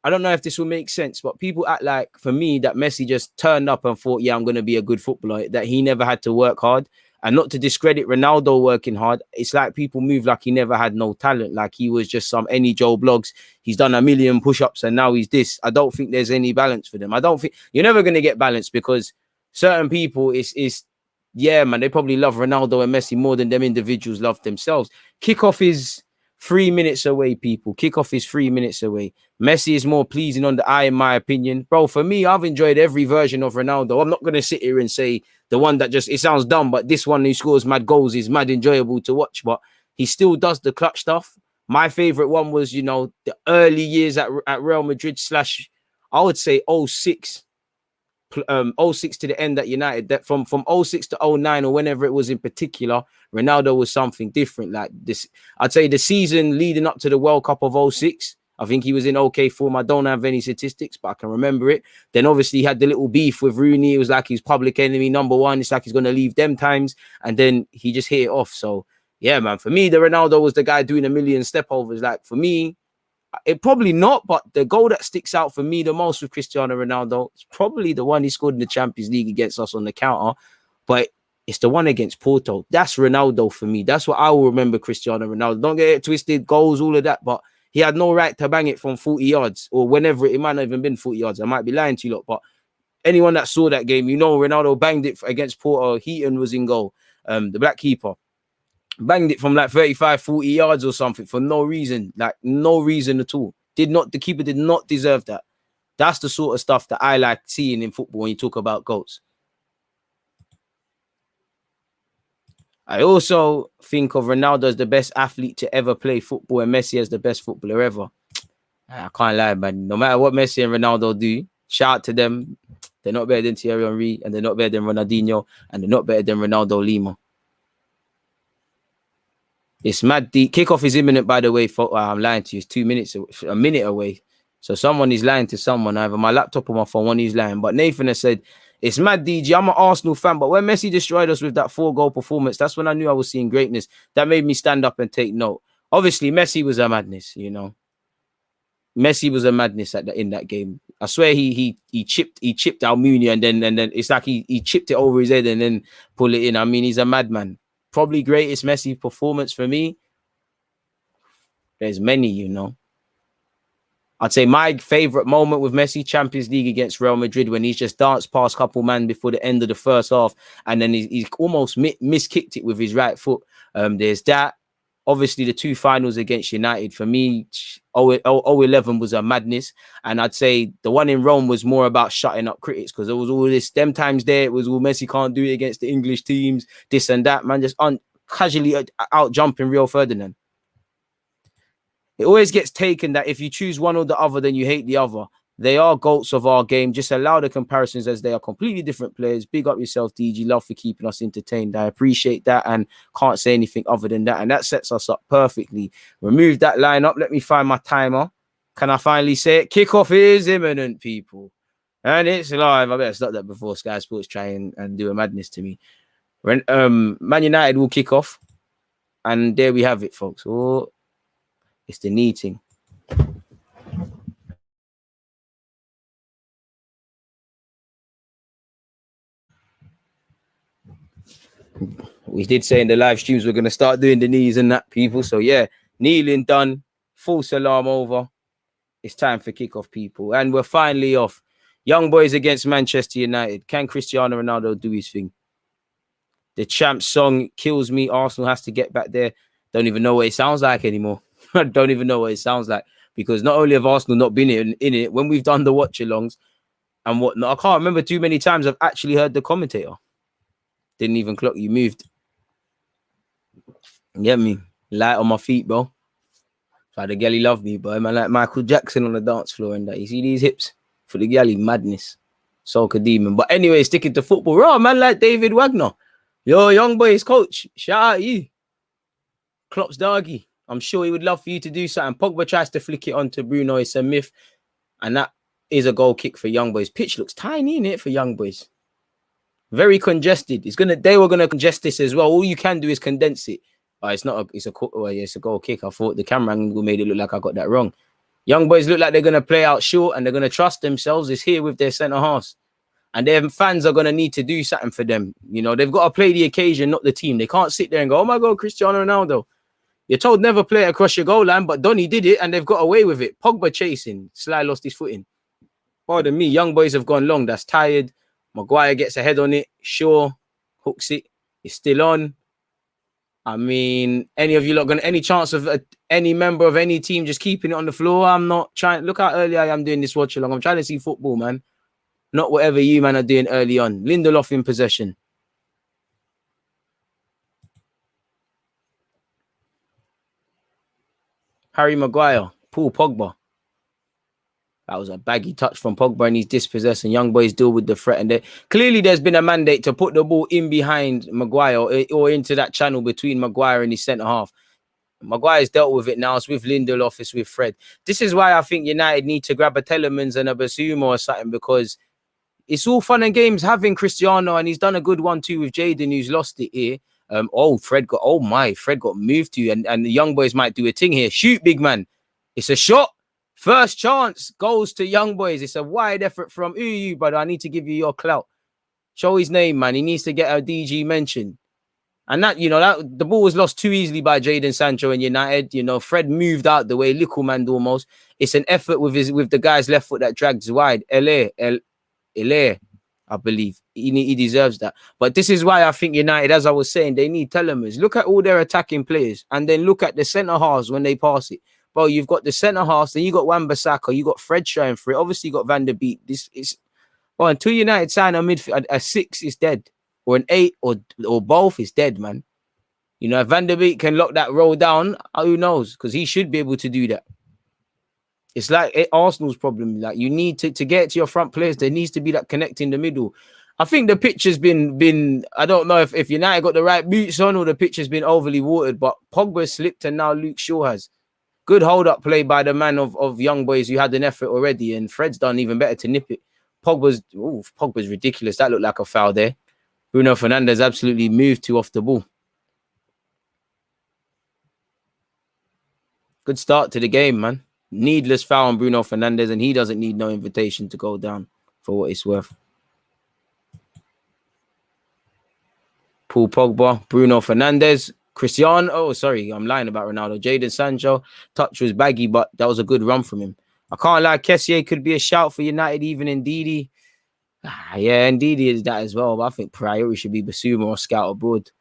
I don't know if this will make sense, but people act like, for me, that Messi just turned up and thought, yeah, I'm going to be a good footballer, that he never had to work hard. And not to discredit Ronaldo working hard, it's like people move like he never had no talent, like he was just some any Joe Blogs. He's done 1 million push-ups and now he's this. I don't think there's any balance for them. I don't think you're never going to get balance, because certain people yeah, man, they probably love Ronaldo and Messi more than them individuals love themselves. Kickoff is 3 minutes away, people. Kickoff is 3 minutes away. Messi is more pleasing on the eye, in my opinion. Bro, for me, I've enjoyed every version of Ronaldo. I'm not going to sit here and say the one that just, it sounds dumb, but this one who scores mad goals is mad enjoyable to watch, but he still does the clutch stuff. My favorite one was, you know, the early years at Real Madrid / I would say 06. 06 to the end at United, that from 06 to 09 or whenever it was in particular, Ronaldo was something different. Like this, I'd say the season leading up to the World Cup of 06, I think he was in okay form. I don't have any statistics, but I can remember it. Then obviously he had the little beef with Rooney. It was like his public enemy #1. It's like he's going to leave them times. And then he just hit it off. So yeah, man, for me, the Ronaldo was the guy doing 1 million step overs. Like for me, it probably not, but the goal that sticks out for me the most with Cristiano Ronaldo is probably the one he scored in the Champions League against us on the counter, but it's the one against Porto. That's Ronaldo for me. That's what I will remember Cristiano Ronaldo. Don't get it twisted, goals, all of that, but he had no right to bang it from 40 yards or whenever. It might not even been 40 yards. I might be lying to you lot, but anyone that saw that game, you know, Ronaldo banged it against Porto. Heaton was in goal, the black keeper. Banged it from like 35, 40 yards or something for no reason, like no reason at all. The keeper did not deserve that. That's the sort of stuff that I like seeing in football when you talk about goals. I also think of Ronaldo as the best athlete to ever play football and Messi as the best footballer ever. I can't lie, man. No matter what Messi and Ronaldo do, shout out to them. They're not better than Thierry Henry, and they're not better than Ronaldinho, and they're not better than Ronaldo Lima. It's mad. The kickoff is imminent, by the way. I'm lying to you. It's 2 minutes, a minute away. So someone is lying to someone, either my laptop or my phone. One is lying. But Nathan has said, it's mad, DG. I'm an Arsenal fan, but when Messi destroyed us with that 4-goal performance, that's when I knew I was seeing greatness. That made me stand up and take note. Obviously, Messi was a madness, you know. Messi was a madness in that game. I swear he chipped Almunia and then it's like he chipped it over his head and then pull it in. I mean, he's a madman. Probably greatest Messi performance for me. There's many, you know. I'd say my favorite moment with Messi, Champions League against Real Madrid, when he's just danced past a couple man before the end of the first half, and then he's almost miskicked it with his right foot. There's that. Obviously, the 2 finals against United, for me, 0-11 was a madness. And I'd say the one in Rome was more about shutting up critics, because there was all this, them times there, it was all Messi can't do it against the English teams, this and that, man, just casually out jumping Rio Ferdinand. It always gets taken that if you choose one or the other, then you hate the other. They are GOATs of our game. Just allow the comparisons, as they are completely different players. Big up yourself, DG. Love for keeping us entertained. I appreciate that and can't say anything other than that. And that sets us up perfectly. Remove that lineup. Let me find my timer. Can I finally say it? Kickoff is imminent, people. And it's live. I better stop that before Sky Sports try and do a madness to me. Man United will kick off. And there we have it, folks. Oh, it's the knee-ting. We did say in the live streams we're going to start doing the knees and that, people. So, yeah, kneeling done. False alarm over. It's time for kickoff, people. And we're finally off. Young boys against Manchester United. Can Cristiano Ronaldo do his thing? The champ song kills me. Arsenal has to get back there. Don't even know what it sounds like anymore. I don't even know what it sounds like, because not only have Arsenal not been in it, when we've done the watch-alongs and whatnot, I can't remember too many times I've actually heard the commentator. Didn't even clock you moved. Get me? Light on my feet, bro. So the galley love me, boy. Man, like Michael Jackson on the dance floor and that. You see these hips? For the galley, madness. Soca demon. But anyway, sticking to football. Raw, man, like David Wagner. Yo, young boys coach. Shout out you. Klopp's doggy. I'm sure he would love for you to do something. Pogba tries to flick it on to Bruno. It's a myth. And that is a goal kick for young boys. Pitch looks tiny in it for young boys. Very congested. They were gonna congest this as well. All you can do is condense it. It's a goal kick. I thought the camera angle made it look like I got that wrong. Young boys look like they're gonna play out short and they're gonna trust themselves. It's here with their centre halves. And their fans are going to need to do something for them. You know, they've got to play the occasion, not the team. They can't sit there and go, oh my God, Cristiano Ronaldo. You're told never play it across your goal line, but Donny did it and they've got away with it. Pogba chasing. Sly lost his footing. Pardon me, young boys have gone long. That's tired. Maguire gets a head on it. Shaw hooks it. It's still on. I mean, any of you lot got any chance of any member of any team just keeping it on the floor? I'm not trying. Look how early I am doing this watch along. I'm trying to see football, man. Not whatever you, man, are doing early on. Lindelof in possession. Harry Maguire. Paul Pogba. That was a baggy touch from Pogba and he's dispossessed and young boys deal with the threat. And clearly there's been a mandate to put the ball in behind Maguire or into that channel between Maguire and his centre-half. Maguire's dealt with it now. It's with Lindelof. It's with Fred. This is why I think United need to grab a Telemans and a Basuma or something, because it's all fun and games having Cristiano, and he's done a good one too with Jaden, who's lost it here. Fred got moved to, and the young boys might do a thing here. Shoot, big man. It's a shot. First chance goes to young boys. It's a wide effort from Uyu, but I need to give you your clout. Show his name, man. He needs to get a DG mention. And that, that the ball was lost too easily by Jadon Sancho and United. Fred moved out the way, little man almost. It's an effort with the guy's left foot that drags wide. Ele, I believe. He deserves that. But this is why I think United, as I was saying, they need Telemans. Look at all their attacking players and then look at the centre halves when they pass it. Bro, you've got the centre halves, then you got Wan-Bissaka, you got Fred showing for it. Obviously, you got Van der Beek. This is until United sign a midfield, a 6 is dead, or an 8, or both is dead, man. If Van der Beek can lock that roll down, who knows? Because he should be able to do that. It's like Arsenal's problem. Like, you need to get to your front players. There needs to be that connect in the middle. I think the pitch has been. I don't know if United got the right boots on or the pitch has been overly watered. But Pogba slipped and now Luke Shaw has. Good hold-up play by the man of young boys who had an effort already, and Fred's done even better to nip it. Pogba's ridiculous. That looked like a foul there. Bruno Fernandes absolutely moved too off the ball. Good start to the game, man. Needless foul on Bruno Fernandes, and he doesn't need no invitation to go down for what it's worth. Paul Pogba, Bruno Fernandes, Cristiano. Oh, sorry, I'm lying about Ronaldo. Jadon Sancho, touch was baggy, but that was a good run from him. I can't lie, Kessié could be a shout for United, even in Ndidi. Yeah, Ndidi is that as well, but I think priority should be Basuma or Scout abroad.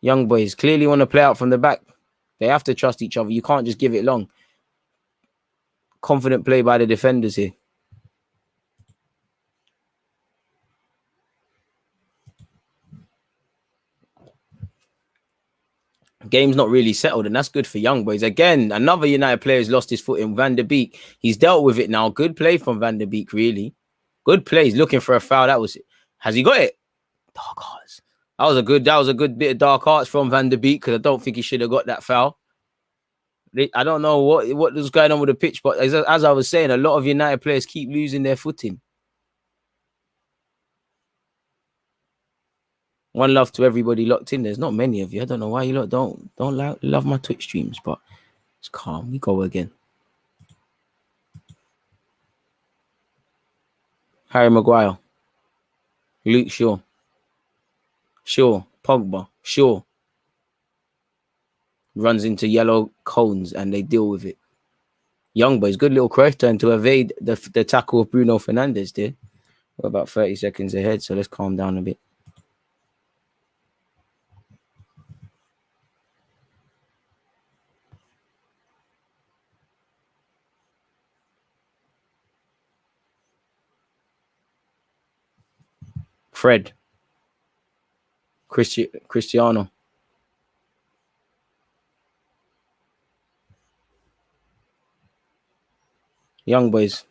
Young boys clearly want to play out from the back. They have to trust each other. You can't just give it long. Confident play by the defenders here. Game's not really settled, and that's good for young boys. Again, another United player has lost his foot in Van der Beek. He's dealt with it now. Good play from Van der Beek, really. Good play. He's looking for a foul. That was it. Has he got it? Dark arts. That was a good bit of dark arts from Van der Beek, because I don't think he should have got that foul. I don't know what was going on with the pitch, but as I was saying, a lot of United players keep losing their footing. One love to everybody locked in. There's not many of you. I don't know why you lot don't love my Twitch streams, but it's calm. We go again. Harry Maguire. Luke Shaw. Pogba. Shaw. Runs into yellow cones and they deal with it. Young boys, good little cross turn to evade the tackle of Bruno Fernandes there. We're about 30 seconds ahead, so let's calm down a bit. Fred. Cristiano. Young boys.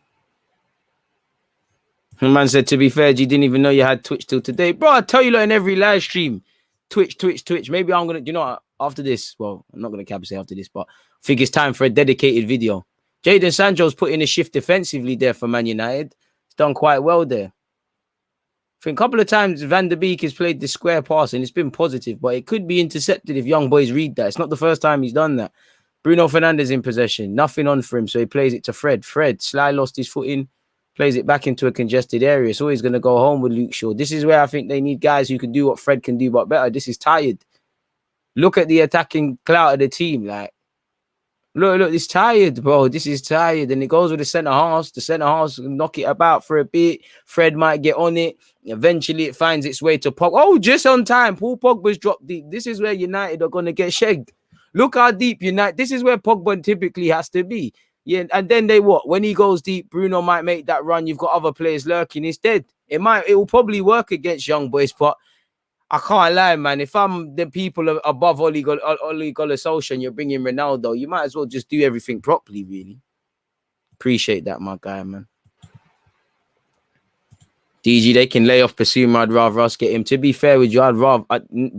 Man said, to be fair, you didn't even know you had Twitch till today. Bro, I tell you lot in every live stream. Twitch. Maybe I'm going to, you know what, after this, well, I'm not going to cap say after this, but I think it's time for a dedicated video. Jadon Sancho's put in a shift defensively there for Man United. He's done quite well there. I think a couple of times Van der Beek has played the square pass and it's been positive, but it could be intercepted if young boys read that. It's not the first time he's done that. Bruno Fernandes in possession. Nothing on for him, so he plays it to Fred. Sly lost his footing. Plays it back into a congested area. So he's going to go home with Luke Shaw. This is where I think they need guys who can do what Fred can do, but better. This is tired. Look at the attacking clout of the team. Like, look, it's tired, bro. This is tired. And it goes with the centre halves. The centre halves knock it about for a bit. Fred might get on it. Eventually, it finds its way to Pogba. Oh, just on time. Paul Pogba's dropped deep. This is where United are going to get shagged. Look how deep United. This is where Pogba typically has to be. Yeah, and then they what? When he goes deep, Bruno might make that run. You've got other players lurking. Instead, it will probably work against young boys, but I can't lie, man. If I'm the people above Ole Gunnar Solskjaer and you're bringing Ronaldo, you might as well just do everything properly, really. Appreciate that, my guy, man. DG, they can lay off Basuma. I'd rather us get him. To be fair with you, I'd rather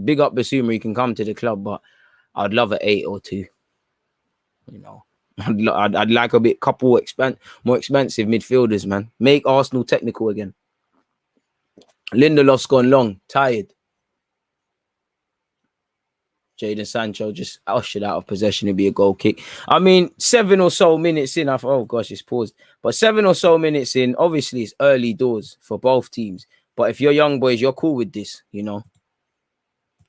big up Basuma. He can come to the club, but I'd love an 8 or 2. You know. I'd like a bit couple more expensive midfielders, man. Make Arsenal technical again. Lindelof's gone long, tired. Jadon Sancho just ushered out of possession. It'd be a goal kick. I mean, 7 or so minutes in, I thought, oh gosh, it's paused. But 7 or so minutes in, obviously it's early doors for both teams. But if you're young boys, you're cool with this, you know.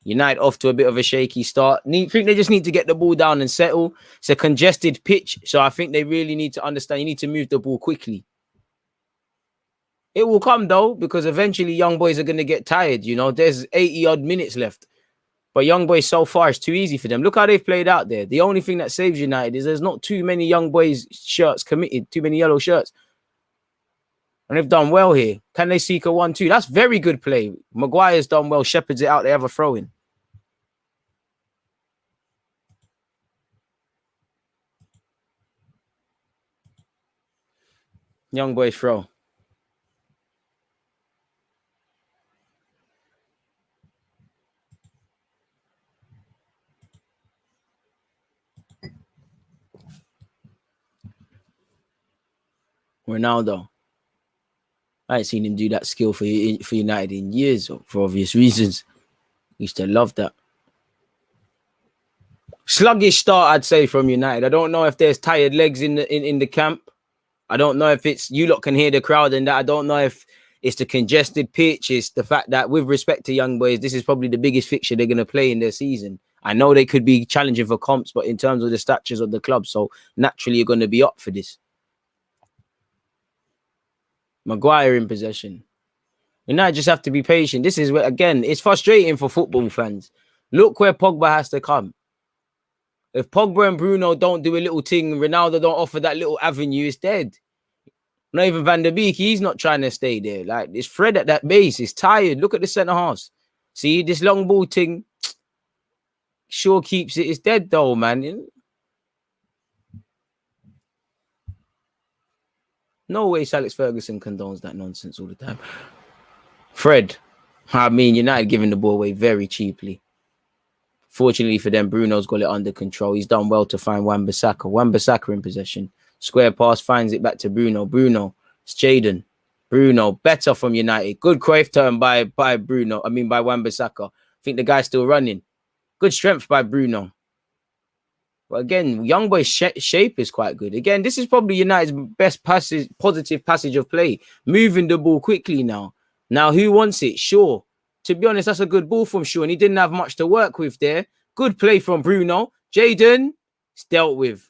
United off to a bit of a shaky start. I think they just need to get the ball down and settle. It's a congested pitch, so I think they really need to understand you need to move the ball quickly. It will come, though, because eventually young boys are going to get tired, you know. There's 80-odd minutes left. But young boys so far, it's too easy for them. Look how they've played out there. The only thing that saves United is there's not too many young boys' shirts committed, too many yellow shirts. And they've done well here. Can they seek a 1-2? That's very good play. Maguire's done well. Shepherds it out. They have a throw-in. Young boys throw. Ronaldo. I ain't seen him do that skill for United in years, for obvious reasons. Used to love that. Sluggish start, I'd say, from United. I don't know if there's tired legs in the camp. I don't know if it's you lot can hear the crowd and that. I don't know if it's the congested pitch. It's the fact that, with respect to young boys, this is probably the biggest fixture they're going to play in their season. I know they could be challenging for comps, but in terms of the statures of the club, so naturally you're going to be up for this. Maguire in possession. And now just have to be patient. This is where, again, it's frustrating for football fans. Look where Pogba has to come. If Pogba and Bruno don't do a little thing, Ronaldo don't offer that little avenue, it's dead. Not even Van der Beek, he's not trying to stay there. Like, it's Fred at that base. He's tired. Look at the centre halves. See, this long ball thing, sure keeps it. It's dead though, man. No way Alex Ferguson condones that nonsense all the time. Fred, I mean, United giving the ball away very cheaply. Fortunately for them, Bruno's got it under control. He's done well to find Wan-Bissaka. Wan-Bissaka in possession. Square pass finds it back to Bruno. Bruno, it's Jadon. Bruno, better from United. Good Cruyff turn by Bruno. I mean, by Wan-Bissaka. I think the guy's still running. Good strength by Bruno. But again, young boy's shape is quite good. Again, this is probably United's best positive passage of play. Moving the ball quickly now. Now, who wants it? Shaw. To be honest, that's a good ball from Shaw, and he didn't have much to work with there. Good play from Bruno. Jadon, it's dealt with.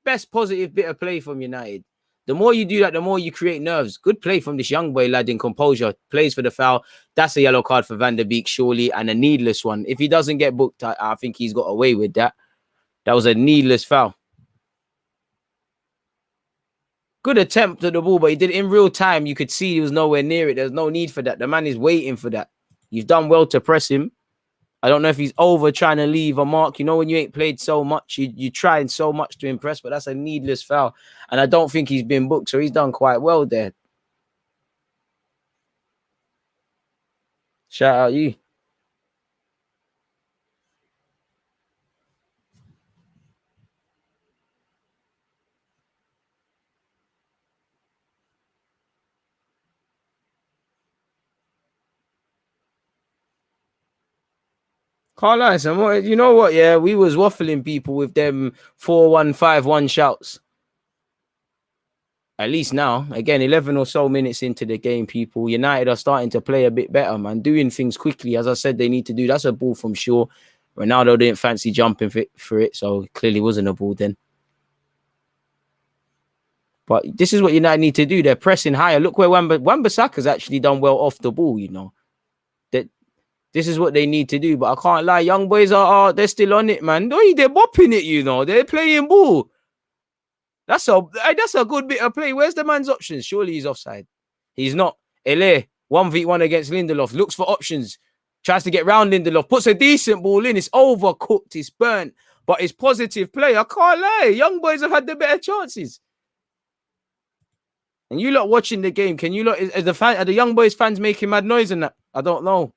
Best positive bit of play from United. The more you do that, the more you create nerves. Good play from this young boy, lad, in composure. Plays for the foul. That's a yellow card for Van der Beek, surely, and a needless one. If he doesn't get booked, I think he's got away with that. That was a needless foul. Good attempt at the ball, but he did it in real time. You could see he was nowhere near it. There's no need for that. The man is waiting for that. You've done well to press him. I don't know if he's over trying to leave a mark. You know, when you ain't played so much, you're trying so much to impress, but that's a needless foul. And I don't think he's been booked, so he's done quite well there. Shout out you. Can't lie, son. You know what? Yeah, we was waffling people with them 4-1-5-1 shouts. At least now, again, 11 or so minutes into the game, people, United are starting to play a bit better, man. Doing things quickly, as I said, they need to do. That's a ball from Shaw. Ronaldo didn't fancy jumping for it, so it clearly wasn't a ball then. But this is what United need to do. They're pressing higher. Look where Wan-Bissaka's actually done well off the ball, you know. This is what they need to do. But I can't lie, young boys they're still on it, man. They're bopping it, you know. They're playing ball. That's a good bit of play. Where's the man's options? Surely he's offside. He's not. Ele, 1v1 against Lindelof. Looks for options. Tries to get round Lindelof. Puts a decent ball in. It's overcooked. It's burnt. But it's positive play. I can't lie. Young boys have had the better chances. And you lot watching the game, can you lot, are the young boys fans making mad noise in that? I don't know.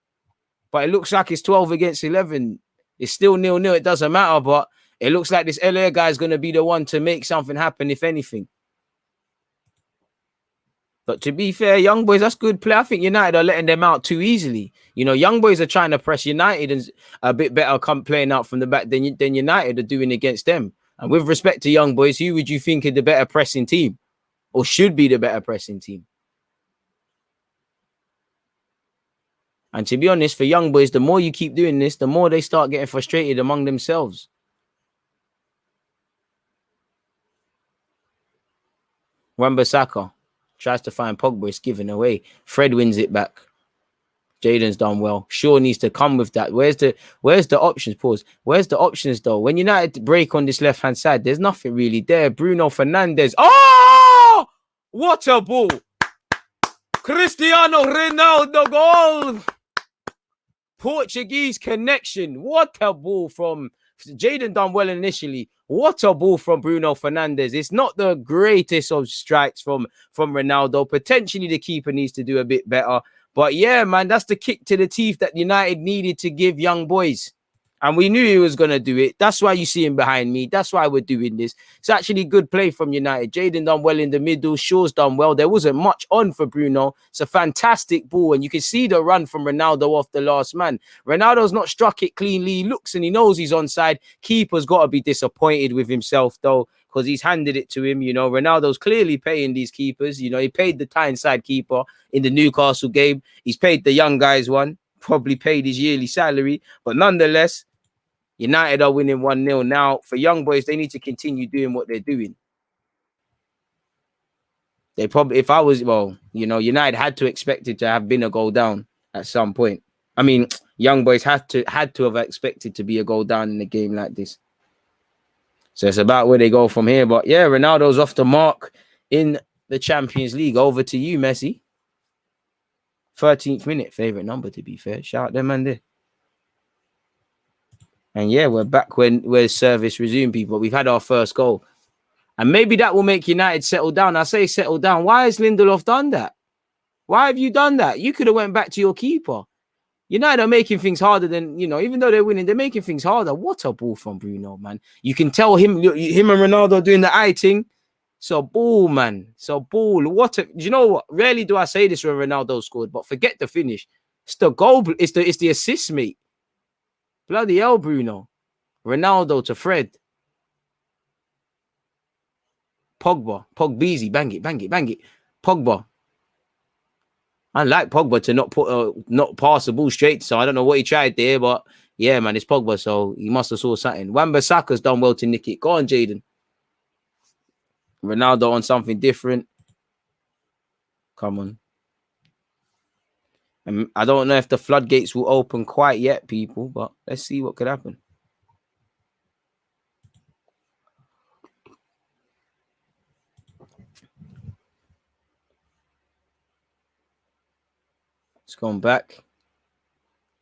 But it looks like it's 12 against 11. It's still 0-0. It doesn't matter. But it looks like this LA guy is going to be the one to make something happen, if anything. But to be fair, young boys, that's good play. I think United are letting them out too easily. You know, young boys are trying to press United and a bit better playing out from the back than United are doing against them. And with respect to young boys, who would you think is the better pressing team? Or should be the better pressing team? And to be honest, for young boys, the more you keep doing this, the more they start getting frustrated among themselves. Wan-Bissaka tries to find Pogba. It's given away. Fred wins it back. Jaden's done well. Shaw needs to come with that. Where's the options? Pause. Where's the options, though? When United break on this left-hand side, there's nothing really there. Bruno Fernandes. Oh! What a ball! Cristiano Ronaldo goal! Portuguese connection. What a ball from Jaden done well initially. What a ball from Bruno Fernandes. It's not the greatest of strikes from Ronaldo. Potentially the keeper needs to do a bit better. But yeah, man, that's the kick to the teeth that United needed to give young boys. And we knew he was going to do it. That's why you see him behind me. That's why we're doing this. It's actually good play from United. Jaden done well in the middle. Shaw's done well. There wasn't much on for Bruno. It's a fantastic ball. And you can see the run from Ronaldo off the last man. Ronaldo's not struck it cleanly. He looks and he knows he's onside. Keeper's got to be disappointed with himself, though, because he's handed it to him. You know, Ronaldo's clearly paying these keepers. You know, he paid the Tyneside keeper in the Newcastle game. He's paid the young guys one. Probably paid his yearly salary. But nonetheless, United are winning 1-0 now. For young boys, they need to continue doing what they're doing. They probably, if I was, well, you know, United had to expect it to have been a goal down at some point. I mean, young boys had to have expected to be a goal down in a game like this. So it's about where they go from here. But yeah, Ronaldo's off the mark in the Champions League. Over to you, Messi. 13th minute, favorite number, to be fair. Shout out them, man, there. And yeah, we're back where service resumed, people. We've had our first goal. And maybe that will make United settle down. I say settle down. Why has Lindelof done that? Why have you done that? You could have went back to your keeper. United are making things harder than, you know, even though they're winning, they're making things harder. What a ball from Bruno, man. You can tell him and Ronaldo doing the eye thing. So ball, man. So ball. You know what? Rarely do I say this when Ronaldo scored, but forget the finish. It's the goal. It's the assist, mate. Bloody hell, Bruno. Ronaldo to Fred. Pogbeezy. Bang it. Pogba. I like Pogba to not pass the ball straight. So I don't know what he tried there, but yeah, man, it's Pogba. So he must have saw something. Wan-Bissaka's done well to nick it. Go on, Jaden. Ronaldo on something different. Come on. And I don't know if the floodgates will open quite yet, people, but let's see what could happen. It's gone back.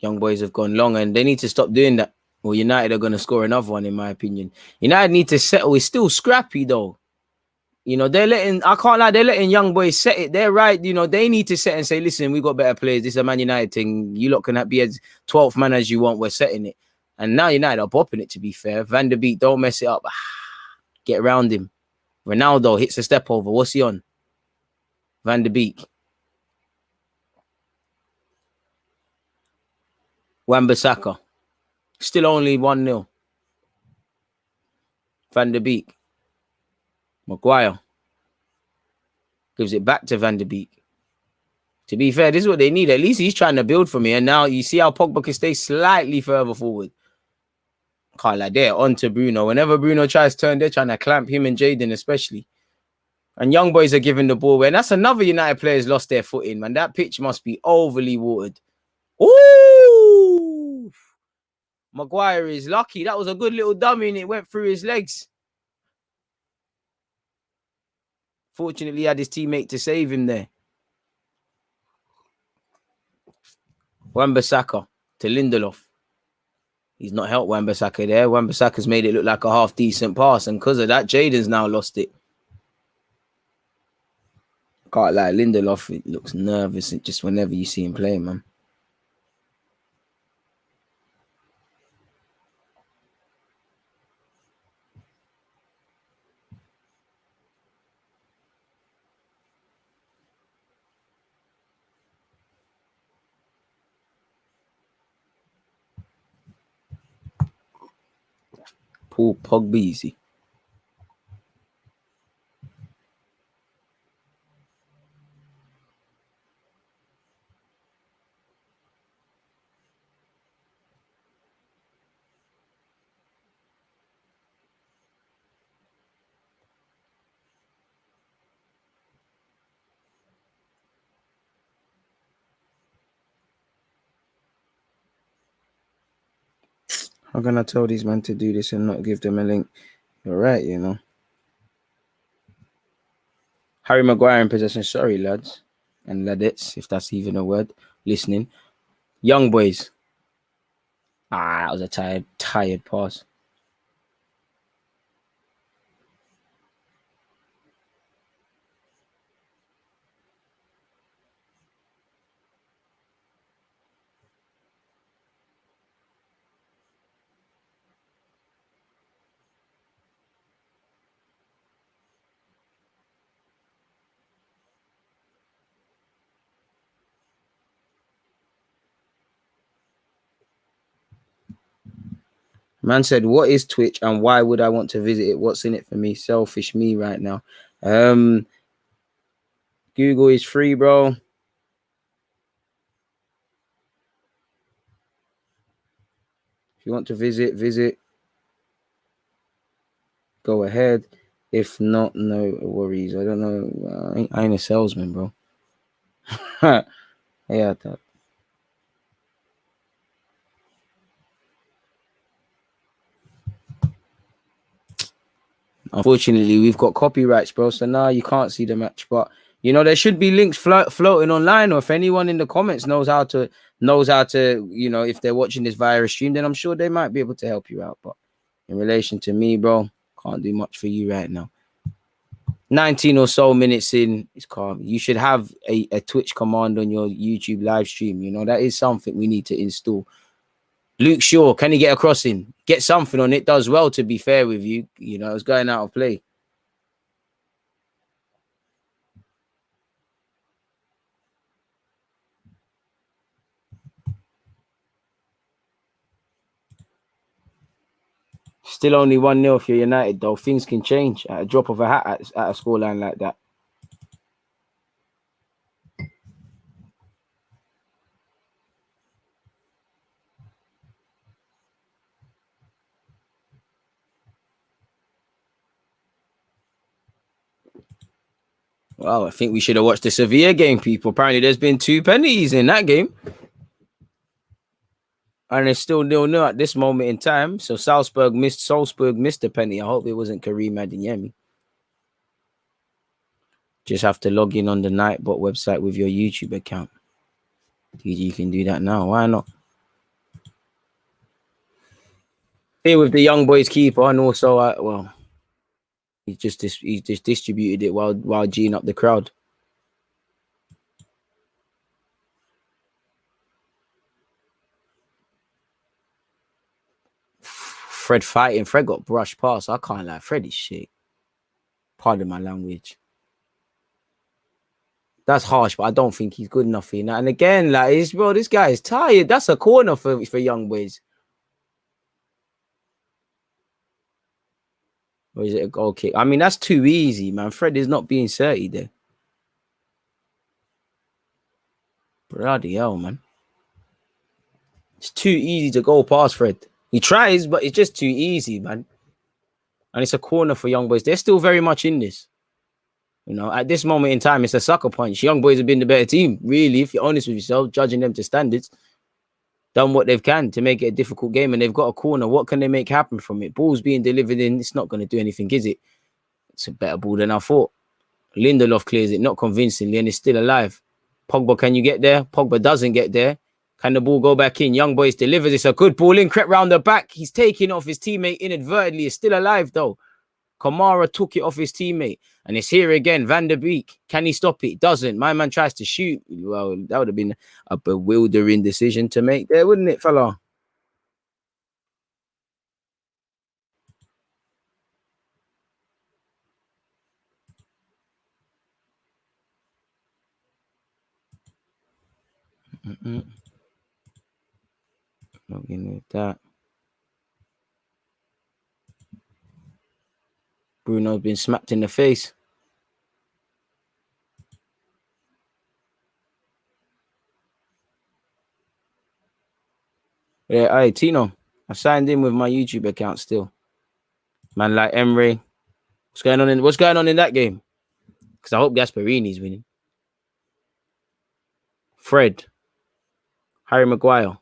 Young boys have gone long, and they need to stop doing that. Well, United are going to score another one, in my opinion. United need to settle. It's still scrappy, though. You know, they're letting, I can't lie, they're letting young boys set it. They're right. You know, they need to set and say, listen, we got better players. This is a Man United thing. You lot can be as 12th man as you want. We're setting it. And now United are bopping it, to be fair. Van der Beek, don't mess it up. Get around him. Ronaldo hits a step over. What's he on? Van der Beek. Wan-Bissaka. Still only 1-0. Van der Beek. Maguire. Gives it back to Van der Beek. To be fair, this is what they need. At least he's trying to build for me. And now you see how Pogba can stay slightly further forward. Can't like they're on to Bruno. Whenever Bruno tries to turn, they're trying to clamp him and Jaden especially. And young boys are giving the ball away. And that's another United player's lost their footing, man. That pitch must be overly watered. Ooh! Maguire is lucky. That was a good little dummy and it went through his legs. Fortunately, he had his teammate to save him there. Wan-Bissaka to Lindelof. He's not helped Wan-Bissaka there. Wan-Bissaka's made it look like a half-decent pass. And because of that, Jaden's now lost it. Can't lie, Lindelof, it looks nervous just whenever you see him play, man. Paul Pogba easy. How can I tell these men to do this and not give them a link? You're right, you know. Harry Maguire in possession. Sorry, lads and ladettes, if that's even a word. Listening. Young boys. That was a tired pass. Man said, what is Twitch and why would I want to visit it? What's in it for me? Selfish me right now. Google is free, bro. If you want to visit. Go ahead. If not, no worries. I don't know. I ain't a salesman, bro. Yeah, that. Unfortunately, we've got copyrights, bro. So now you can't see the match. But you know, there should be links floating online. Or if anyone in the comments knows how to, you know, if they're watching this via a stream, then I'm sure they might be able to help you out. But in relation to me, bro, can't do much for you right now. 19 or so minutes in, it's calm. You should have a Twitch command on your YouTube live stream. You know, that is something we need to install. Luke Shaw, can he get a crossing? Get something on it. Does well, to be fair with you. You know, it's going out of play. Still only 1-0 if you're United, though. Things can change at a drop of a hat at a scoreline like that. Well, I think we should have watched the Sevilla game, people. Apparently, there's been 2 penalties in that game. And it's still 0-0 at this moment in time. So Salzburg missed the penalty. I hope it wasn't Karim Adeyemi. Just have to log in on the Nightbot website with your YouTube account. You can do that now. Why not? Here with the young boys keeper, and also, well, he just distributed it while G'ing up the crowd. Fred fighting. Fred got brushed past. I can't lie. Fred is shit. Pardon my language. That's harsh, but I don't think he's good enough for that. And again, like, this guy is tired. That's a corner for young boys. Or is it a goal kick? I mean, that's too easy, man. Fred is not being 30 there. Bloody hell, man. It's too easy to go past Fred. He tries, but it's just too easy, man. And it's a corner for young boys. They're still very much in this. You know, at this moment in time, it's a sucker punch. Young boys have been the better team, really, if you're honest with yourself, judging them to standards. Done what they've can to make it a difficult game, and they've got a corner. What can they make happen from it? Ball's being delivered in. It's not going to do anything, is it? It's a better ball than I thought. Lindelof clears it, not convincingly, and it's still alive. Pogba, can you get there? Pogba doesn't get there. Can the ball go back in? Young boys delivers. It's a good ball in, crept round the back. He's taking off his teammate inadvertently. It's still alive, though. Kamara took it off his teammate. And it's here again. Van der Beek. Can he stop it? Doesn't. My man tries to shoot. Well, that would have been a bewildering decision to make there, wouldn't it, fella? Log in with that. Bruno's been smacked in the face. Yeah, hey, Tino. I signed in with my YouTube account still. Man like Emre. What's going on in that game? Because I hope Gasparini's winning. Fred. Harry Maguire.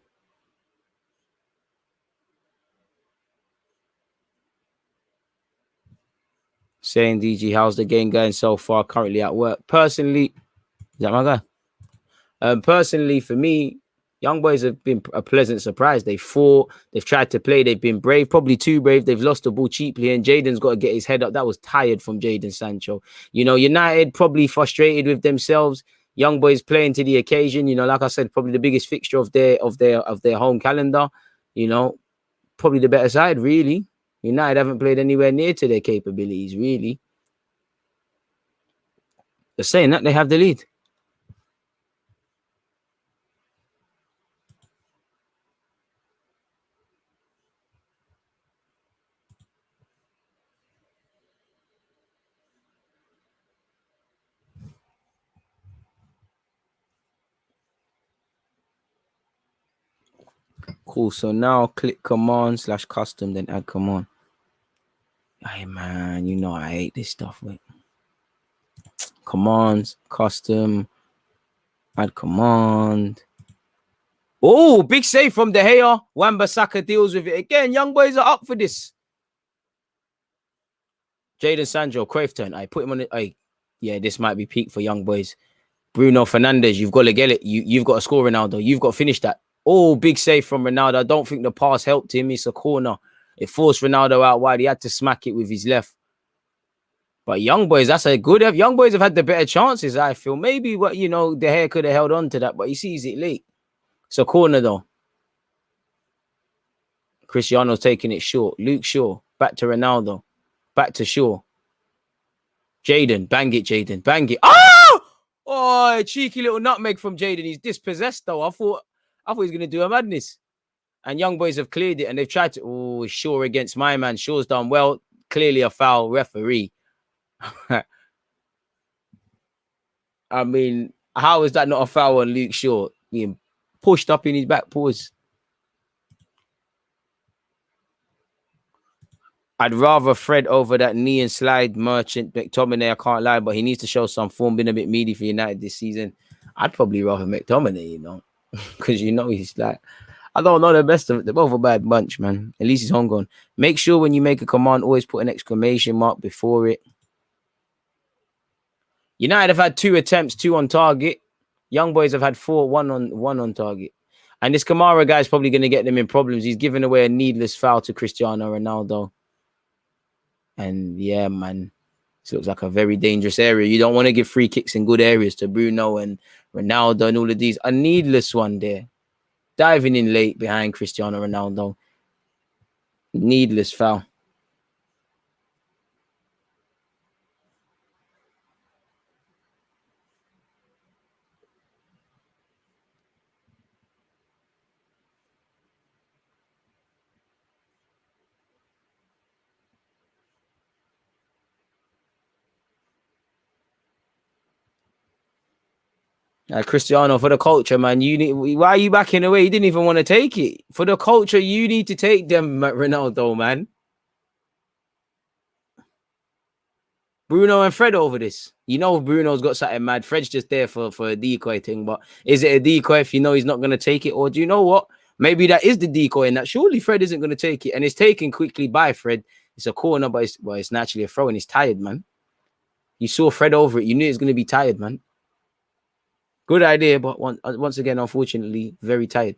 Saying DG, how's the game going so far? Currently at work. Personally, is that my guy? Personally, for me, young boys have been a pleasant surprise. They fought, they've tried to play, they've been brave, probably too brave. They've lost the ball cheaply, and Jaden's got to get his head up. That was tired from Jaden Sancho. You know, United probably frustrated with themselves. Young boys playing to the occasion. You know, like I said, probably the biggest fixture of their home calendar. You know, probably the better side, really. United haven't played anywhere near to their capabilities, really. They're saying that they have the lead. Cool. So now click command / custom, then add command. Hey man, you know I hate this stuff. Wait. Commands, custom, add command. Oh, big save from De Gea. Wan-Bissaka deals with it again. Young boys are up for this. Jaden Sancho, Cruyff turn. I put him on it. Yeah, this might be peak for young boys. Bruno Fernandes, you've got to get it. You've got to score, Ronaldo. You've got to finish that. Oh, big save from Ronaldo. I don't think the pass helped him. It's a corner. It forced Ronaldo out wide. He had to smack it with his left. But young boys, that's a good. Young boys have had the better chances, I feel. Maybe what De Gea could have held on to that, but he sees it late. It's a corner though. Cristiano's taking it short. Luke Shaw back to Ronaldo, back to Shaw. Jaden, bang it, Jaden, bang it. Oh, cheeky little nutmeg from Jaden. He's dispossessed though. I thought he was gonna do a madness. And young boys have cleared it, and they've tried to. Oh, Shaw against my man. Shaw's done well. Clearly a foul. Referee. I mean, how is that not a foul on Luke Shaw being pushed up in his back paws? I'd rather Fred over that knee and slide merchant McTominay. I can't lie, but he needs to show some form. Been a bit meaty for United this season. I'd probably rather McTominay, you know, because you know he's like, I don't know the best of it. They're both a bad bunch, man. At least he's homegrown. Make sure when you make a command, always put an exclamation mark before it. United have had 2 attempts, 2 on target. Young boys have had 4, 1 on target. And this Kamara guy is probably going to get them in problems. He's given away a needless foul to Cristiano Ronaldo. And yeah, man, this looks like a very dangerous area. You don't want to give free kicks in good areas to Bruno and Ronaldo and all of these. A needless one there. Diving in late behind Cristiano Ronaldo. Needless foul. Cristiano, for the culture, man. You need. Why are you backing away? You didn't even want to take it. For the culture, you need to take them, Ronaldo, man. Bruno and Fred over this. You know Bruno's got something mad. Fred's just there for a decoy thing. But is it a decoy if you know he's not going to take it? Or do you know what? Maybe that is the decoy and that surely Fred isn't going to take it. And it's taken quickly by Fred. It's a corner, but it's naturally a throw and he's tired, man. You saw Fred over it. You knew he was going to be tired, man. Good idea, but once again, unfortunately, very tired.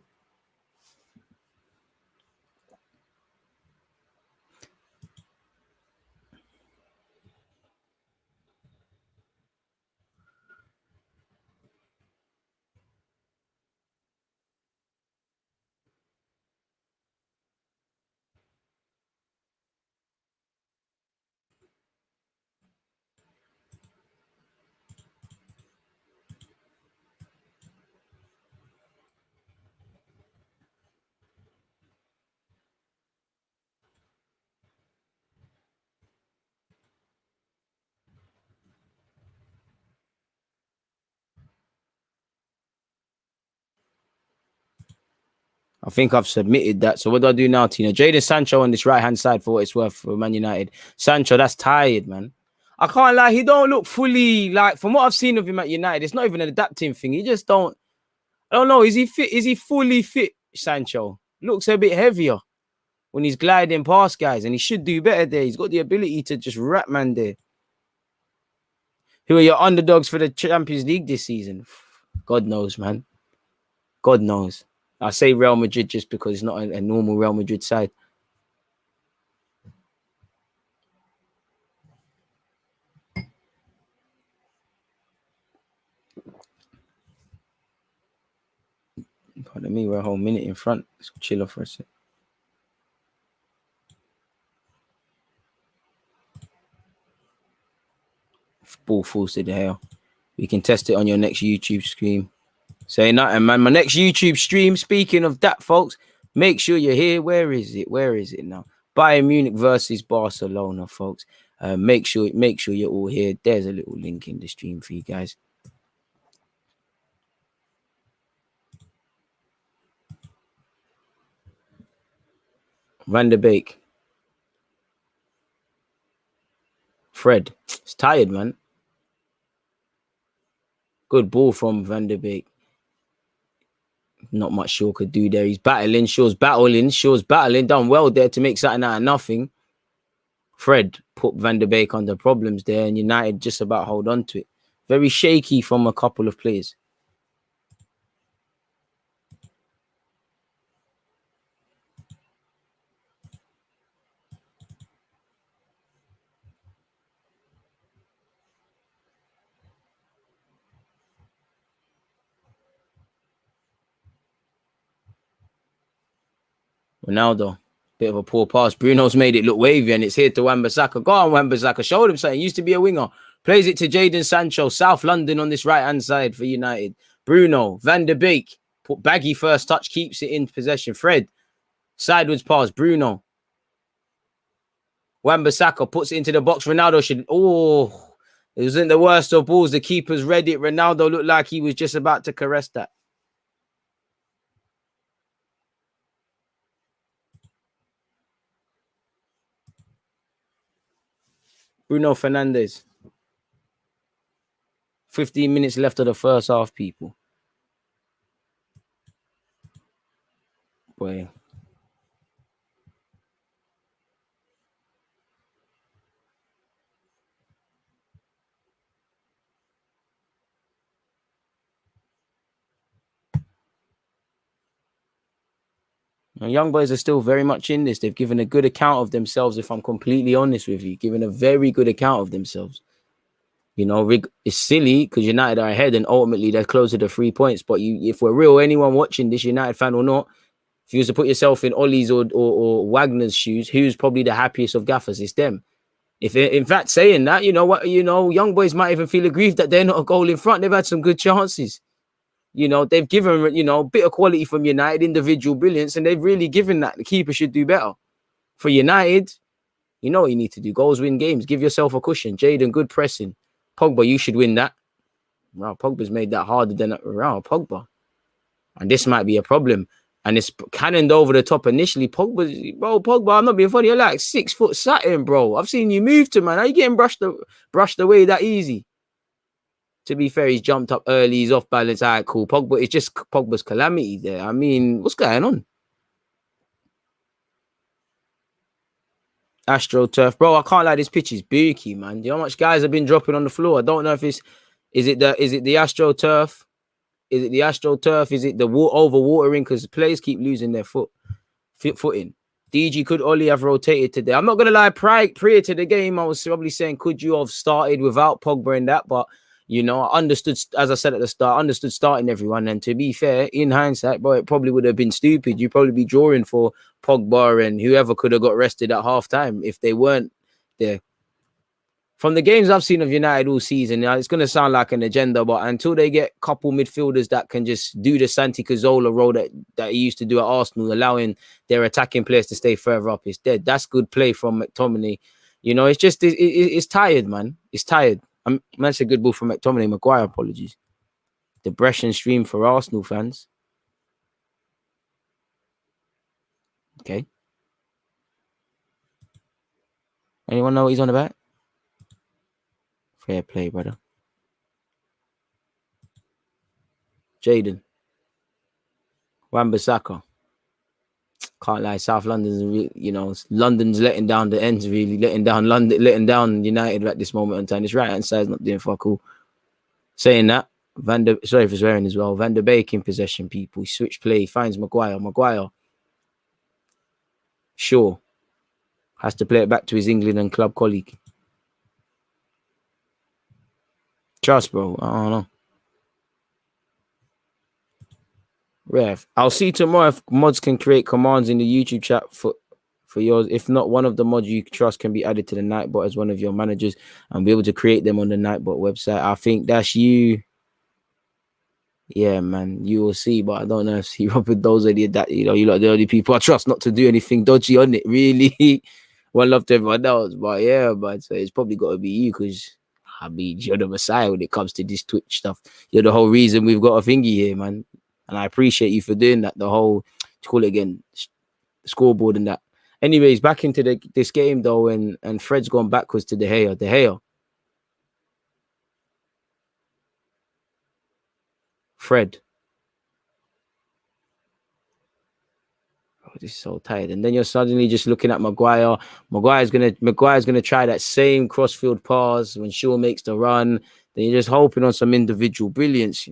I think I've submitted that. So what do I do now, Tina? Jadon Sancho on this right-hand side for what it's worth for Man United. Sancho, that's tired, man. I can't lie. He don't look fully, like, from what I've seen of him at United, it's not even an adapting thing. He just don't, I don't know. Is he fit? Is he fully fit, Sancho? Looks a bit heavier when he's gliding past guys, and he should do better there. He's got the ability to just rat man there. Who are your underdogs for the Champions League this season? God knows, man. God knows. I say Real Madrid just because it's not a normal Real Madrid side. Pardon me, we're a whole minute in front. Let's chill off for a sec. Ball falls to the hell. We can test it on your next YouTube stream. Say nothing, man. My next YouTube stream, speaking of that, folks, make sure you're here. Where is it? Where is it now? Bayern Munich versus Barcelona, folks. Make sure you're all here. There's a little link in the stream for you guys. Van der Beek. Fred. It's tired, man. Good ball from Van der Beek. Not much Shaw could do there. He's battling. Shaw's battling. Done well there to make something out of nothing. Fred put Van der Beek under problems there, and United just about hold on to it. Very shaky from a couple of players. Ronaldo, bit of a poor pass. Bruno's made it look wavy, and it's here to Wan-Bissaka. Go on, Wan-Bissaka. Showed him something. Used to be a winger. Plays it to Jadon Sancho. South London on this right-hand side for United. Bruno, Van der Beek. Put baggy first touch. Keeps it in possession. Fred. Sideways pass. Bruno. Wan-Bissaka puts it into the box. Ronaldo should... Oh, it wasn't the worst of balls. The keeper's read it. Ronaldo looked like he was just about to caress that. Bruno Fernandes. 15 minutes left of the first half, people. Boy. Young boys are still very much in this. They've given a good account of themselves, if I'm completely honest with you. Given a very good account of themselves. You know, it's silly because United are ahead and ultimately they're closer to 3 points. But if we're real, anyone watching this, United fan or not, if you was to put yourself in Ollie's or Wagner's shoes, who's probably the happiest of gaffers? It's them. If in fact saying that, you know what, young boys might even feel aggrieved that they're not a goal in front. They've had some good chances. You know, they've given, a bit of quality from United, individual brilliance, and they've really given that. The keeper should do better. For United, you know what you need to do. Goals win games. Give yourself a cushion. Jadon, good pressing. Pogba, you should win that. Wow, Pogba's made that harder than Pogba. And this might be a problem. And it's cannoned over the top initially. Pogba, I'm not being funny. You're like 6 foot satin, bro. I've seen you move to, man. How you getting brushed away that easy? To be fair, he's jumped up early. He's off balance. All right, cool. Pogba, it's just Pogba's calamity there. I mean, what's going on? AstroTurf. Bro, I can't lie. This pitch is booky, man. Do you know how much guys have been dropping on the floor? I don't know if is it the AstroTurf? Is it the AstroTurf? Is it the overwatering? Because players keep losing their footing. DG, could Ollie have rotated today? I'm not going to lie. Prior to the game, I was probably saying, could you have started without Pogba in that? But, I understood, as I said at the start, understood starting everyone. And to be fair, in hindsight, bro, it probably would have been stupid. You'd probably be drawing for Pogba and whoever could have got rested at halftime if they weren't there. From the games I've seen of United all season, it's going to sound like an agenda, but until they get a couple midfielders that can just do the Santi Cazorla role that he used to do at Arsenal, allowing their attacking players to stay further up, it's dead. That's good play from McTominay. It's just, it's tired, man. It's tired. That's a good ball from McTominay. Maguire, apologies. The Brescian stream for Arsenal fans. Okay. Anyone know what he's on about? Fair play, brother. Jadon. Wan-Bissaka. Can't lie, South London's, London's letting down the ends, really letting down London, letting down United at this moment in time. This right hand side's not doing fuck all. Saying that, sorry for swearing as well. Van der Beek in possession, people. He switch play, finds Maguire. Sure. Has to play it back to his England and club colleague. Trust, bro. I don't know. Rev, I'll see tomorrow if mods can create commands in the YouTube chat for yours. If not, one of the mods you trust can be added to the Nightbot as one of your managers and be able to create them on the Nightbot website. I think that's you. Yeah, man, you will see, but I don't know if he Robert those are that you like the only people I trust not to do anything dodgy on it. Really, well, love to everyone else, but yeah, but it's probably got to be you because I mean you're the messiah when it comes to this Twitch stuff. You're the whole reason we've got a thingy here, man. And I appreciate you for doing that. The whole, call it again, scoreboard and that. Anyways, back into this game though, and Fred's gone backwards to De Gea. Fred. Oh, this is so tired. And then you're suddenly just looking at Maguire. Maguire's gonna try that same crossfield pass when Shaw makes the run. Then you're just hoping on some individual brilliance.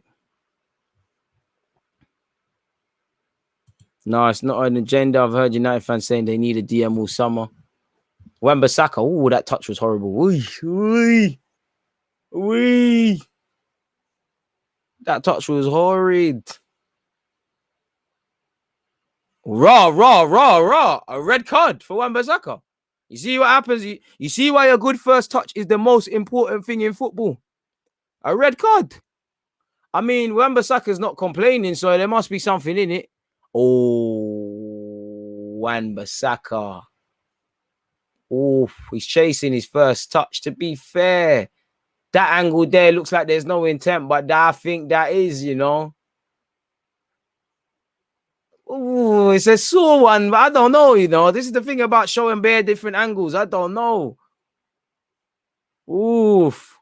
No, it's not an agenda. I've heard United fans saying they need a DM all summer. Wan-Bissaka. Oh, that touch was horrible. Wee. That touch was horrid. Raw. A red card for Wan-Bissaka. You see what happens? You see why a good first touch is the most important thing in football? A red card. I mean, Wan-Bissaka's not complaining, so there must be something in it. Oh, Wan-Bissaka. Oh, he's chasing his first touch. To be fair, that angle there looks like there's no intent, but I think that is, Oh, it's a sore one, but I don't know, This is the thing about showing bare different angles. I don't know. Oof.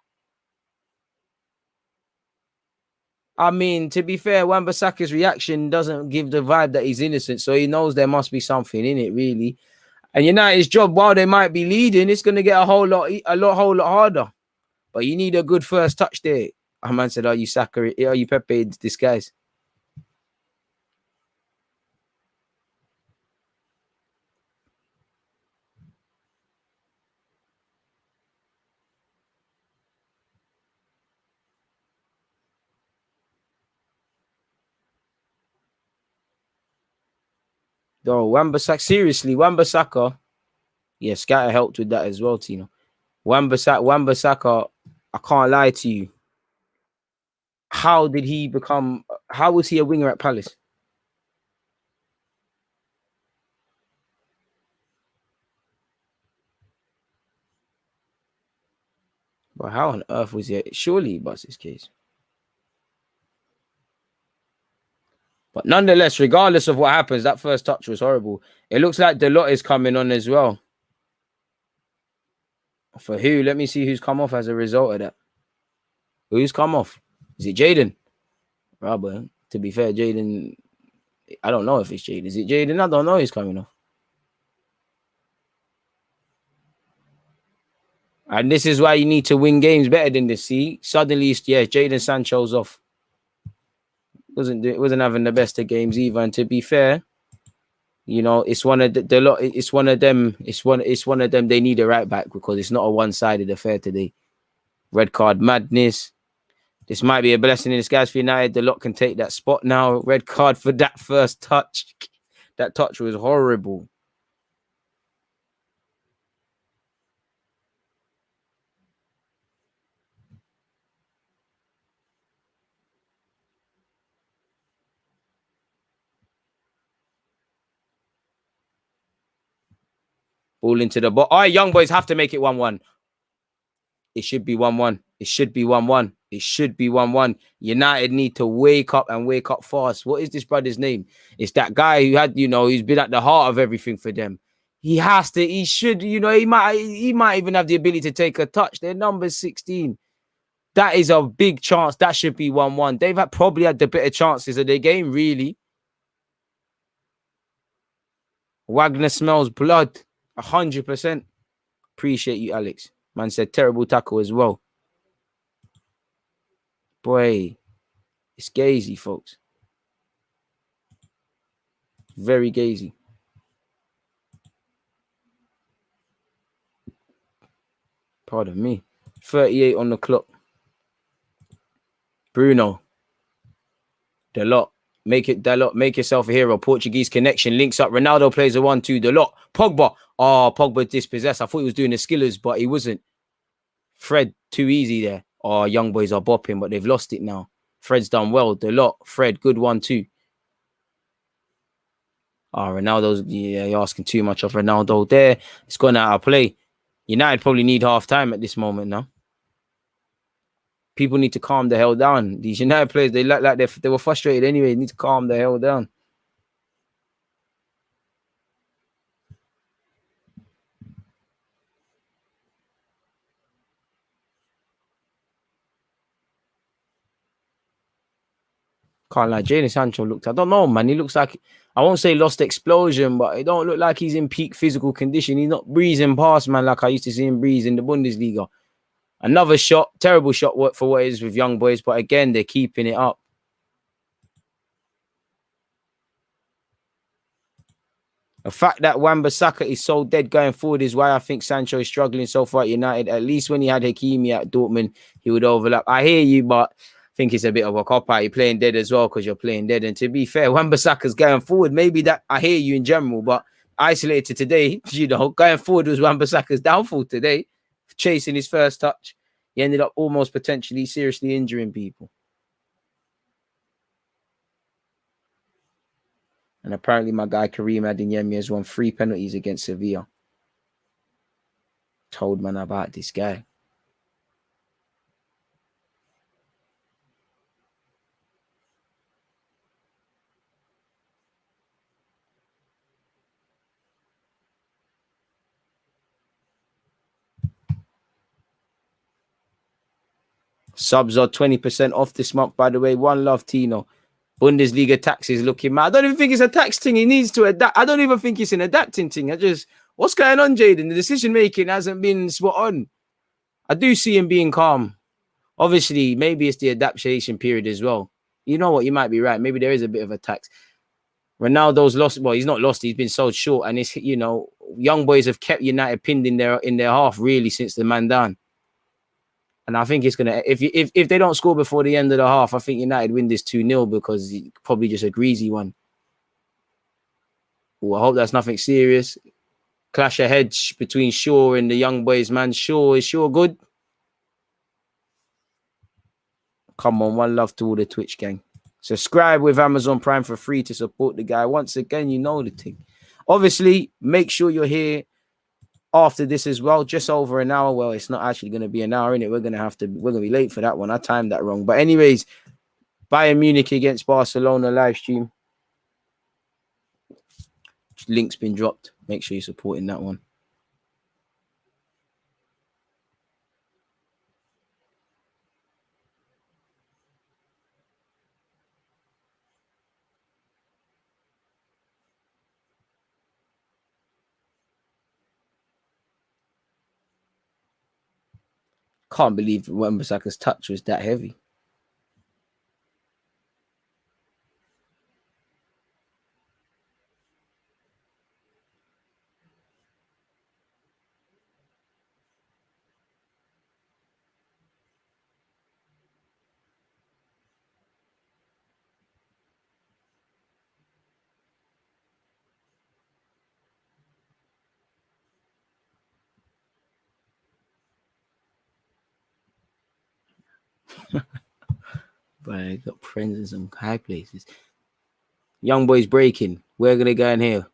I mean, to be fair, Wan-Bissaka's reaction doesn't give the vibe that he's innocent, so he knows there must be something in it, really. And United's job, while they might be leading, it's going to get a whole lot harder. But you need a good first touch there. A man said, "Are you Saka? Are you Pepe in disguise?" Though Wan-Bissaka, seriously, Wan-Bissaka, yeah, Scatter helped with that as well, Tino. Wan-Bissaka, I can't lie to you. How did he become? How was he a winger at Palace? But how on earth was he? Surely he was his case. But nonetheless, regardless of what happens, that first touch was horrible. It looks like Deluded is coming on as well. For who? Let me see who's come off as a result of that. Who's come off? Is it Jaden? Rather, to be fair, Jaden, I don't know if it's Jaden. Is it Jaden? I don't know who's coming off. And this is why you need to win games better than this. See, suddenly, yeah, Jaden Sancho's off. Wasn't having the best of games either. And to be fair, you know, it's one of the lot. It's one of them. It's one of them. They need a right back because it's not a one-sided affair today. Red card madness. This might be a blessing in disguise for United. The lot can take that spot now. Red card for that first touch. That touch was horrible. Ball into the ball. All right, young boys have to make it 1-1. It should be 1-1. It should be 1-1. It should be 1-1. United need to wake up and wake up fast. What is this brother's name? It's that guy who had, who's been at the heart of everything for them. He has to, he should, he might even have the ability to take a touch. They're number 16. That is a big chance. That should be 1-1. They've probably had the better chances of their game, really. Wagner smells blood. 100%. Appreciate you, Alex. Man said terrible tackle as well. Boy, it's gazy, folks. Very gazy. Pardon me. 38 on the clock. Bruno. Deluded. Make yourself a hero. Portuguese connection. Links up. Ronaldo plays a 1-2. Deluded. Pogba. Oh, Pogba dispossessed. I thought he was doing the skillers, but he wasn't. Fred, too easy there. Oh, young boys are bopping, but they've lost it now. Fred's done well. Deluded. Fred, good 1-2. Ronaldo's, yeah, you're asking too much of Ronaldo there. It's gone out of play. United probably need half time at this moment now. People need to calm the hell down. These United players, they look like they were frustrated anyway. They need to calm the hell down. Can't lie. Jadon Sancho looked, I don't know, man. He looks like, I won't say lost explosion, but it don't look like he's in peak physical condition. He's not breezing past, man, like I used to see him breeze in the Bundesliga. Another shot, terrible shot for what it is with young boys, but again, they're keeping it up. The fact that Wan-Bissaka is so dead going forward is why I think Sancho is struggling so far at United. At least when he had Hakimi at Dortmund, he would overlap. I hear you, but I think it's a bit of a cop-out. You're playing dead as well because you're playing dead. And to be fair, Wan-Bissaka's going forward. Maybe that, I hear you in general, but isolated to today, going forward was Wan-Bissaka's downfall today. Chasing his first touch. He ended up almost potentially seriously injuring people. And apparently my guy Kareem Adeyemi has won 3 penalties against Sevilla. Told man about this guy. Subs are 20% off this month, by the way. One love, Tino. Bundesliga tax is looking mad. I don't even think it's a tax thing. He needs to adapt. I don't even think it's an adapting thing. What's going on, Jaden? The decision making hasn't been spot on. I do see him being calm. Obviously, maybe it's the adaptation period as well. You know what? You might be right. Maybe there is a bit of a tax. Ronaldo's lost. Well, he's not lost. He's been sold short, and it's young boys have kept United pinned in their half really since the man down. And I think it's gonna if they don't score before the end of the half, I think United win this 2-0 because it's probably just a greasy one. Well, I hope that's nothing serious. Clash ahead between Shaw and the young boys, man. Is Shaw good? Come on, one love to all the Twitch gang. Subscribe with Amazon Prime for free to support the guy. Once again, you know the thing. Obviously, make sure you're here after this as well. Just over an hour. Well, it's not actually going to be an hour, innit? We're going to be late for that one. I timed that wrong. But anyways, Bayern Munich against Barcelona live stream. Link's been dropped. Make sure you're supporting that one. Can't believe Wan-Bissaka's touch was that heavy. But I got friends in some high places. Young boys breaking. We're going to go in here.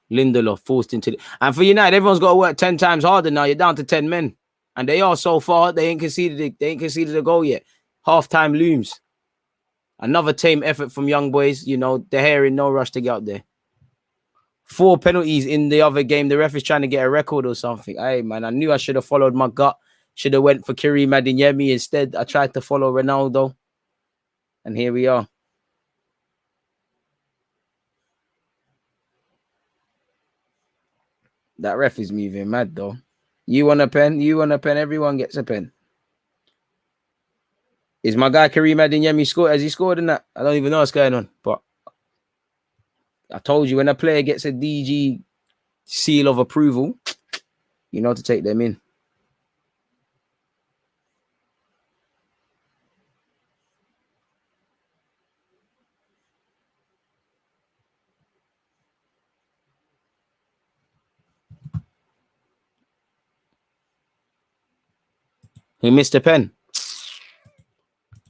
Lindelof forced into and for United, everyone's got to work 10 times harder now. You're down to 10 men. And they are so far. They ain't conceded a goal yet. Half-time looms. Another tame effort from young boys. They're here in no rush to get up there. 4 penalties in the other game. The ref is trying to get a record or something. Hey, man, I knew I should have followed my gut. Should have went for Karim Adeyemi instead. I tried to follow Ronaldo. And here we are. That ref is moving mad, though. You want a pen? Everyone gets a pen. Is my guy Karim Adeyemi scored? Has he scored in that? I don't even know what's going on. But I told you, when a player gets a DG seal of approval, you know to take them in. He missed a pen.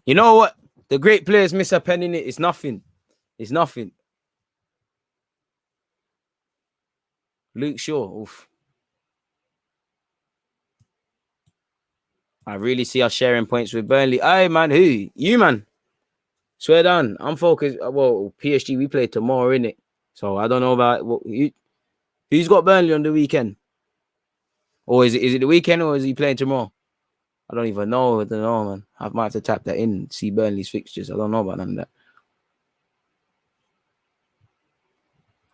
You know what? The great players miss a pen in it. It's nothing. It's nothing. Luke Shaw. Oof. I really see us sharing points with Burnley. Hey, man, who? You, man. Swear down. I'm focused. Well, PSG, we play tomorrow, innit? So I don't know about who's got Burnley on the weekend. Or is it the weekend or is he playing tomorrow? I don't even know. I don't know, man. I might have to tap that in, see Burnley's fixtures. I don't know about none of that.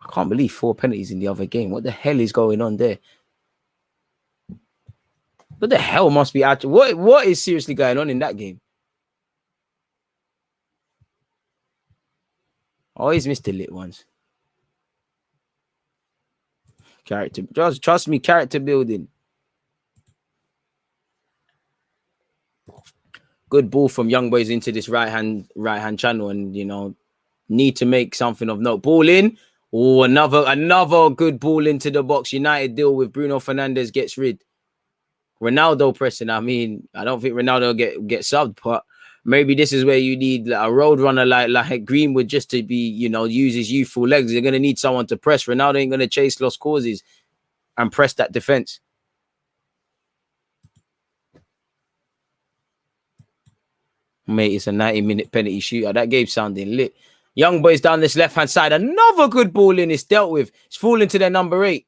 I can't believe 4 penalties in the other game. What the hell is going on there? What the hell must be actually? What is seriously going on in that game? Oh, he's missed the lit ones. Character. Just trust me, character building. Good ball from young boys into this right hand channel, and need to make something of note. Ball in. Oh, another good ball into the box. United deal with Bruno Fernandes gets rid. Ronaldo pressing. I mean, I don't think Ronaldo get subbed, but maybe this is where you need a road runner like Greenwood just to be, use his youthful legs. They're gonna need someone to press. Ronaldo ain't gonna chase lost causes and press that defense. Mate, it's a 90-minute penalty shooter. That game's sounding lit. Young boys down this left-hand side. Another good ball in. It's dealt with. It's falling to their number 8.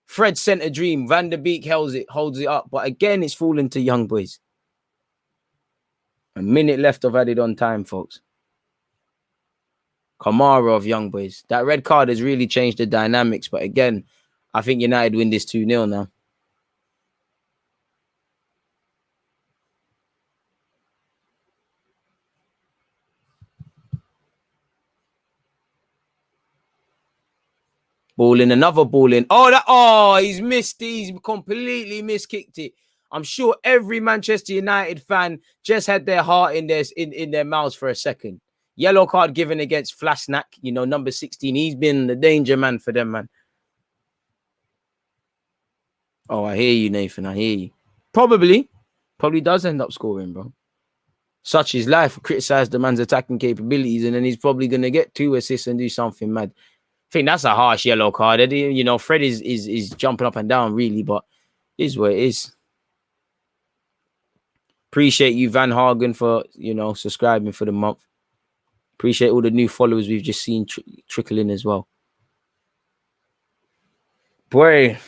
Fred sent a dream. Van der Beek holds it up. But again, it's falling to young boys. A minute left of added on time, folks. Kamara of Young Boys. That red card has really changed the dynamics. But again, I think United win this 2-0 now. Ball in, another ball in. He's missed. He's completely miskicked it. I'm sure every Manchester United fan just had their heart in their mouths for a second. Yellow card given against Flasnak, number 16. He's been the danger man for them, man. Oh, I hear you, Nathan. I hear you. Probably does end up scoring, bro. Such is life. Criticize the man's attacking capabilities, and then he's probably going to get 2 assists and do something mad. I think that's a harsh yellow card. Fred is jumping up and down, really, but it is what it is. Appreciate you, Van Hagen, for, subscribing for the month. Appreciate all the new followers we've just seen trickle in as well. Boy,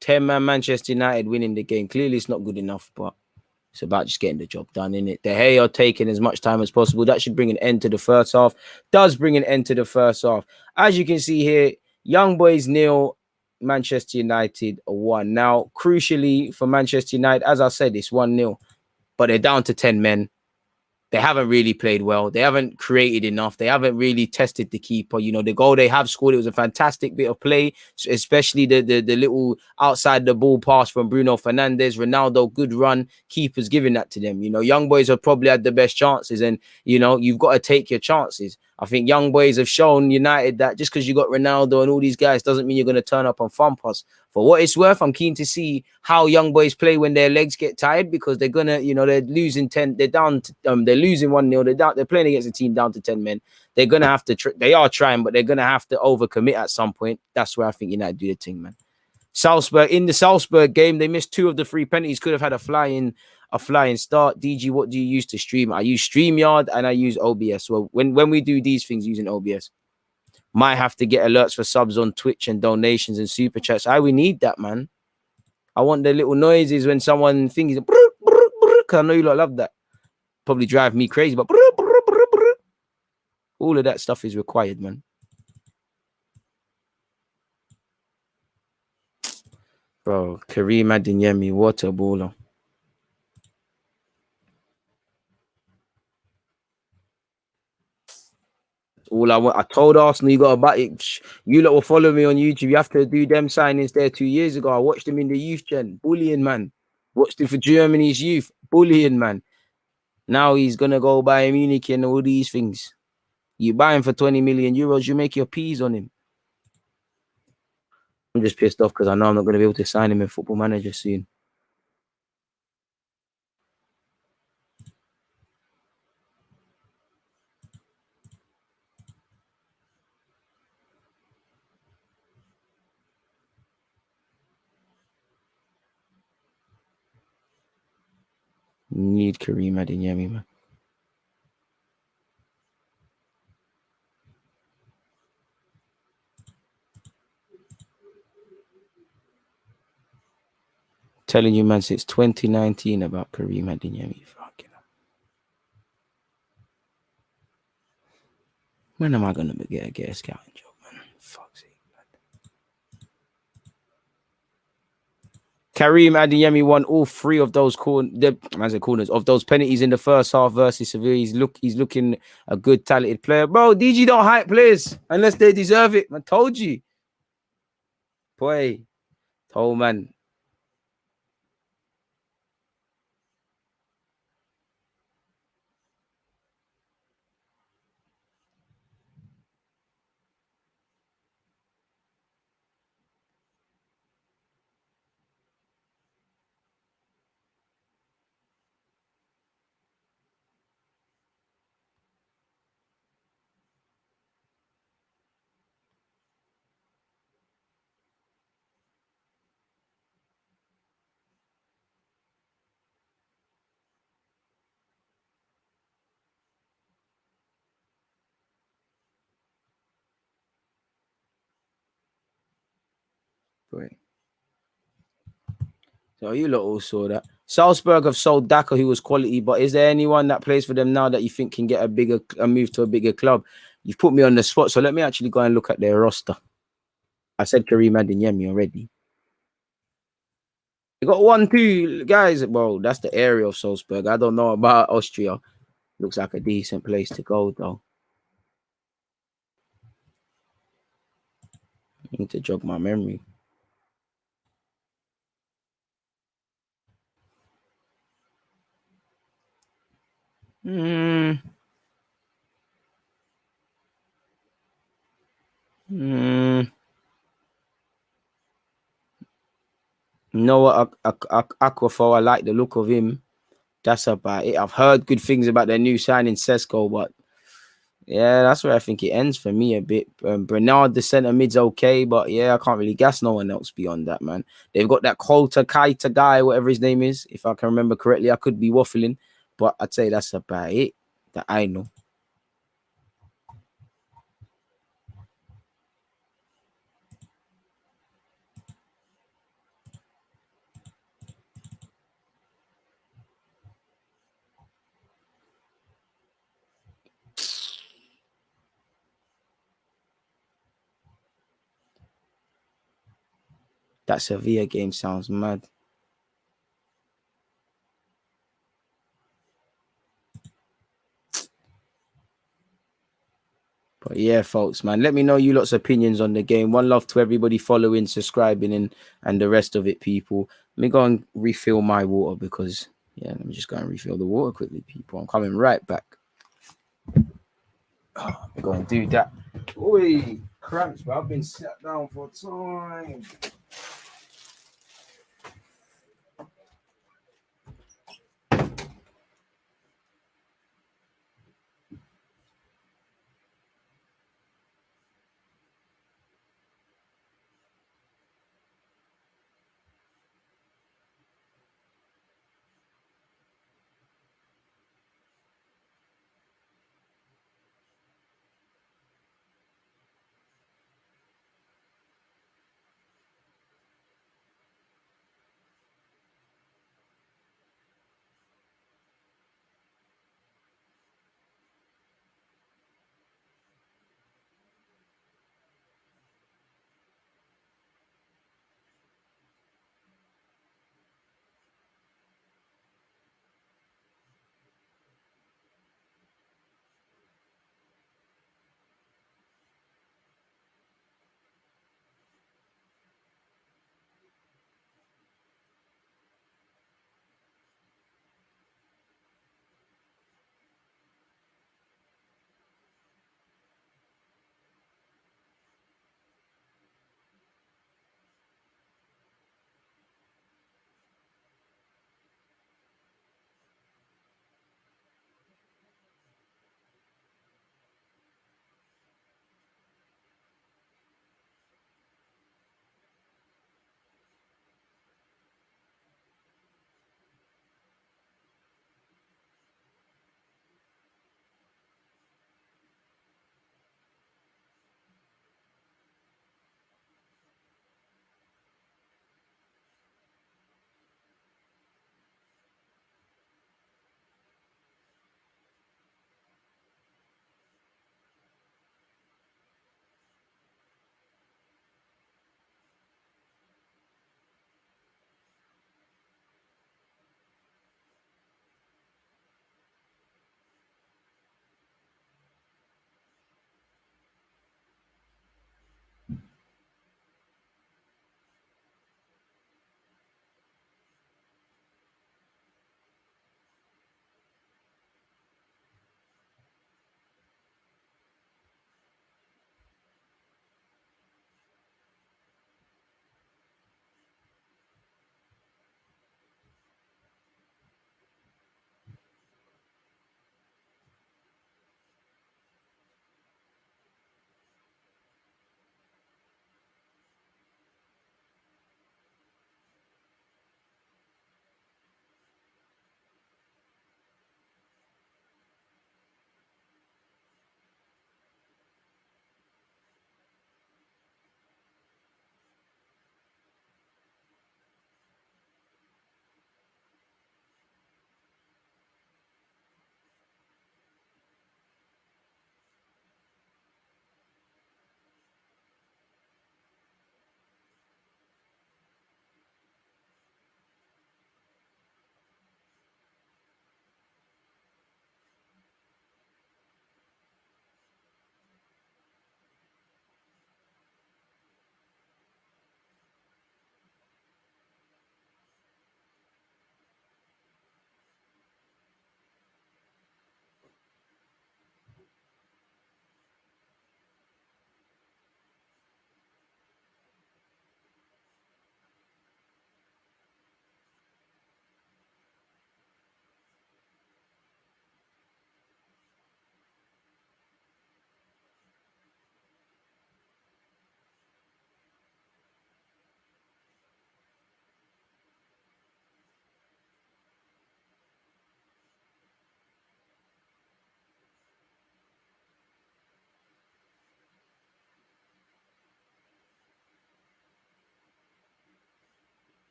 10-man Manchester United winning the game. Clearly, it's not good enough, but it's about just getting the job done, innit? De Gea taking as much time as possible. That should bring an end to the first half. Does bring an end to the first half. As you can see here, Young Boys 0, Manchester United 1. Now, crucially for Manchester United, as I said, it's 1-0, but they're down to 10 men. They haven't really played well. They haven't created enough. They haven't really tested the keeper. The goal they have scored, it was a fantastic bit of play, especially the little outside the ball pass from Bruno Fernandes. Ronaldo, good run. Keeper's giving that to them. Young Boys have probably had the best chances, and, you've got to take your chances. I think Young Boys have shown United that just because you got Ronaldo and all these guys doesn't mean you're going to turn up and thump us. For what it's worth, I'm keen to see how Young Boys play when their legs get tired, because they're gonna, they're losing 10. They're down. They're losing 1-0. They're down. They're playing against a team down to 10 men. They're gonna have to. They are trying, but they're gonna have to overcommit at some point. That's where I think United do the thing, man. Salzburg, in the Salzburg game, they missed 2 of the 3 penalties. Could have had a flying start. DG, what do you use to stream? I use StreamYard and I use OBS. Well, when we do these things using OBS, might have to get alerts for subs on Twitch and donations and super chats. We need that, man. I want the little noises when someone thinks. I know you lot love that. Probably drive me crazy, but all of that stuff is required, man. Bro, Kareem Adeyemi, what a baller. All I want, I told Arsenal, you got to buy it. You lot will follow me on YouTube. You have to do them signings there 2 years ago. I watched them in the youth gen. Bullying, man. Watched him for Germany's youth. Bullying, man. Now he's going to go Bayern Munich and all these things. You buy him for 20 million euros, you make your peas on him. I'm just pissed off because I know I'm not going to be able to sign him in Football Manager soon. Need Kareem Adeyemi, man. Telling you, man, since 2019 about Kareem Adeyemi. Fucking hell. When am I going to get a scouting job, man? Fuck's sake, man. Kareem Adeyemi won all 3 of those corners of those penalties in the first half versus Sevilla. He's looking a good talented player. Bro, DG don't hype players unless they deserve it. I told you. Boy. Oh, man. Boy. So you lot all saw that. Salzburg have sold Daka, who was quality, but is there anyone that plays for them now that you think can get a move to a bigger club? You've put me on the spot, so let me actually go and look at their roster. I said Kareem Adeyemi already. They got 1-2 guys. Well, that's the area of Salzburg. I don't know about Austria. Looks like a decent place to go, though. I need to jog my memory. You know what? Aquafo, I like the look of him. That's about it. I've heard good things about their new signing, Sesko, but yeah, that's where I think it ends for me a bit. Bernard, the centre mid's okay, but yeah, I can't really gas no one else beyond that, man. They've got that Kolta Kaita guy, whatever his name is, if I can remember correctly. I could be waffling, but I'd say that's about it that I know. That Sevilla game sounds mad. But yeah, folks, man, let me know you lots' opinions on the game. One love to everybody following, subscribing, and the rest of it, people. Let me go and refill my water because, yeah, let me just go and refill the water quickly, people. I'm coming right back. I'm going to do that. Oi, cramps, but I've been sat down for time.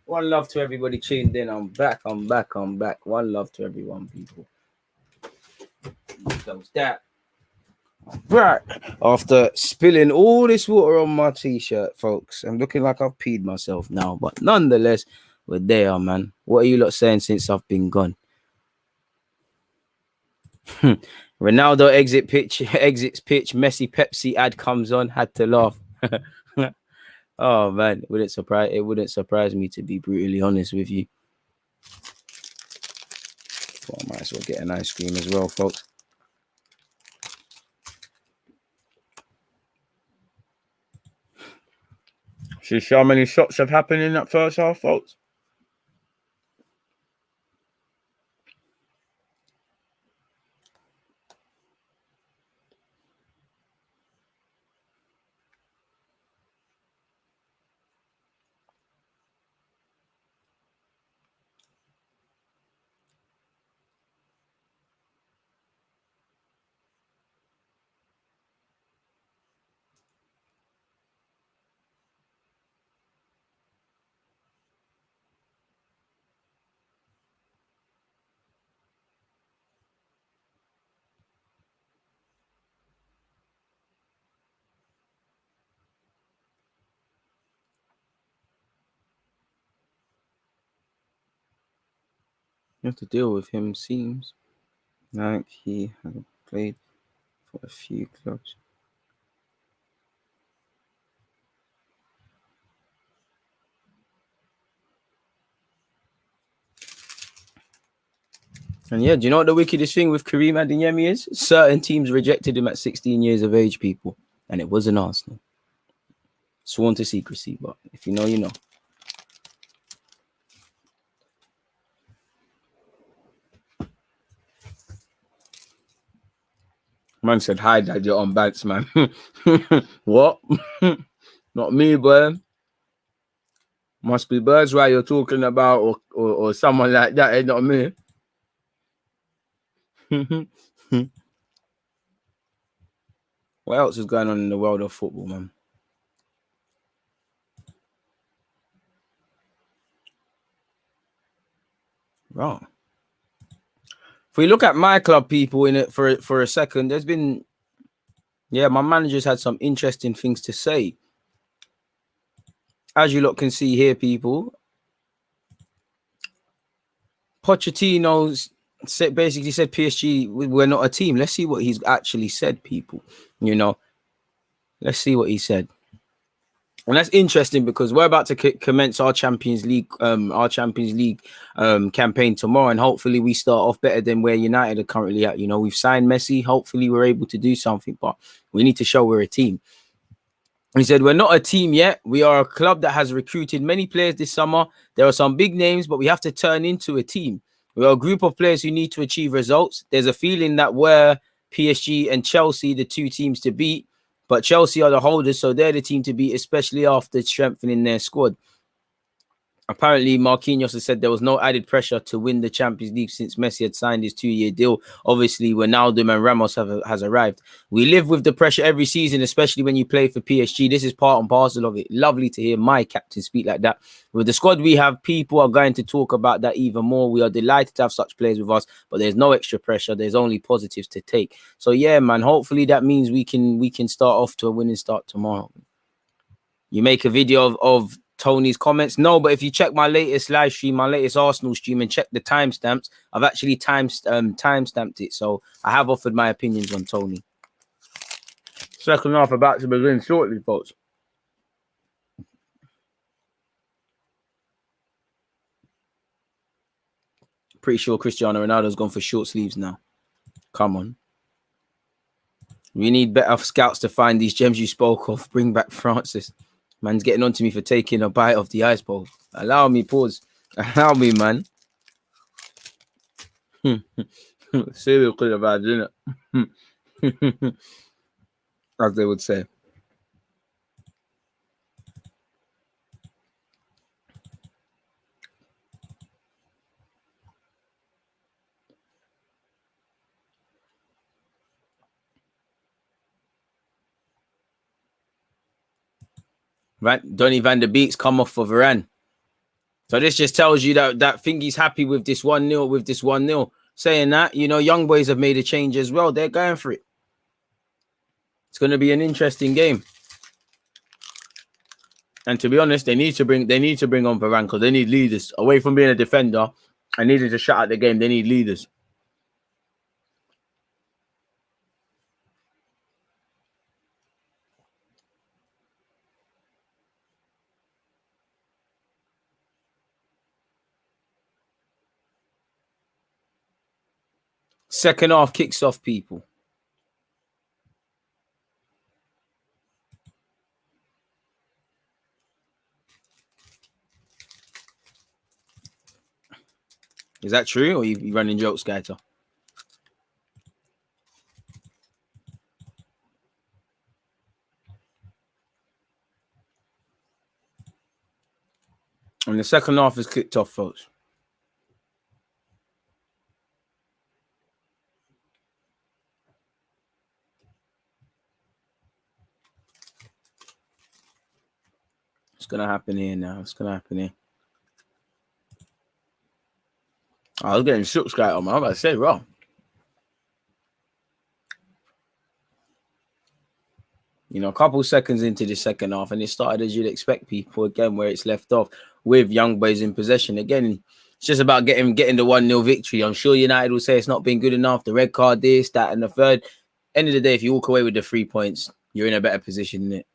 One love to everybody tuned in. I'm back. One love to everyone, people. Goes that. Right. After spilling all this water on my t-shirt, folks, I'm looking like I've peed myself now. But nonetheless, we're there, man. What are you lot saying since I've been gone? Ronaldo exits pitch. Messi Pepsi ad comes on. Had to laugh. Oh man, it wouldn't surprise me, to be brutally honest with you. Well, I might as well get an ice cream as well, folks. See how many shots have happened in that first half, folks. You have to deal with him, seems like he has played for a few clubs. And yeah, do you know what the wickedest thing with Kareem Adeyemi is? Certain teams rejected him at 16 years of age, people. And it wasn't Arsenal. Sworn to secrecy, but if you know, you know. Man said, hi, Dad, you're on Bants, man. What? Not me, boy. Must be Birds right you're talking about, or someone like that, eh? Not me. What else is going on in the world of football, man? Right. If we look at my club, people, in it for a second, there's been, my manager's had some interesting things to say. As you lot can see here, people, Pochettino's basically said PSG, we're not a team. Let's see what he's actually said, people. You know, let's see what he said. And that's interesting because we're about to commence our Champions League campaign tomorrow, and hopefully we start off better than where United are currently at. You know, we've signed Messi. Hopefully we're able to do something, but we need to show we're a team. He said, we're not a team yet. We are a club that has recruited many players this summer. There are some big names, but we have to turn into a team. We're a group of players who need to achieve results. There's a feeling that we're PSG and Chelsea, the two teams to beat, but Chelsea are the holders, so they're the team to beat, especially after strengthening their squad. Apparently, Marquinhos has said there was no added pressure to win the Champions League since Messi had signed his 2-year deal. Obviously, Ronaldo and Ramos has arrived. We live with the pressure every season, especially when you play for PSG. This is part and parcel of it. Lovely to hear my captain speak like that. With the squad we have, people are going to talk about that even more. We are delighted to have such players with us, but there's no extra pressure. There's only positives to take. So yeah, man, hopefully that means we can start off to a winning start tomorrow. You make a video of Tony's comments? No, but if you check my latest live stream, my latest Arsenal stream, and check the timestamps, I've actually timestamped it. So I have offered my opinions on Tony. Second half about to begin shortly, folks. Pretty sure Cristiano Ronaldo's gone for short sleeves now. Come on. We need better scouts to find these gems you spoke of. Bring back Francis. Man's getting on to me for taking a bite of the ice bowl. Allow me, pause. Allow me, man. Serial killer vibes, innit? As they would say. Right? Donny van der Beek's come off for Varane. So this just tells you that Thingy's happy with this 1-0, with this 1-0. Saying that, you know, young boys have made a change as well. They're going for it. It's going to be an interesting game. And to be honest, they need to bring on Varane because they need leaders. Away from being a defender, I needed to shut out the game. They need leaders. Second half kicks off, people. Is that true, or you running jokes, Gaita? And the second half is kicked off, folks. What's going to happen here now? What's going to happen here? I was getting shook, Gaita, man. I'm about to say, wrong. You know, a couple seconds into the second half, and it started as you'd expect, people, again, where it's left off with young boys in possession. Again, it's just about getting the 1-0 victory. I'm sure United will say it's not been good enough. The red card, this, that, and the third. End of the day, if you walk away with the 3 points, you're in a better position, isn't it?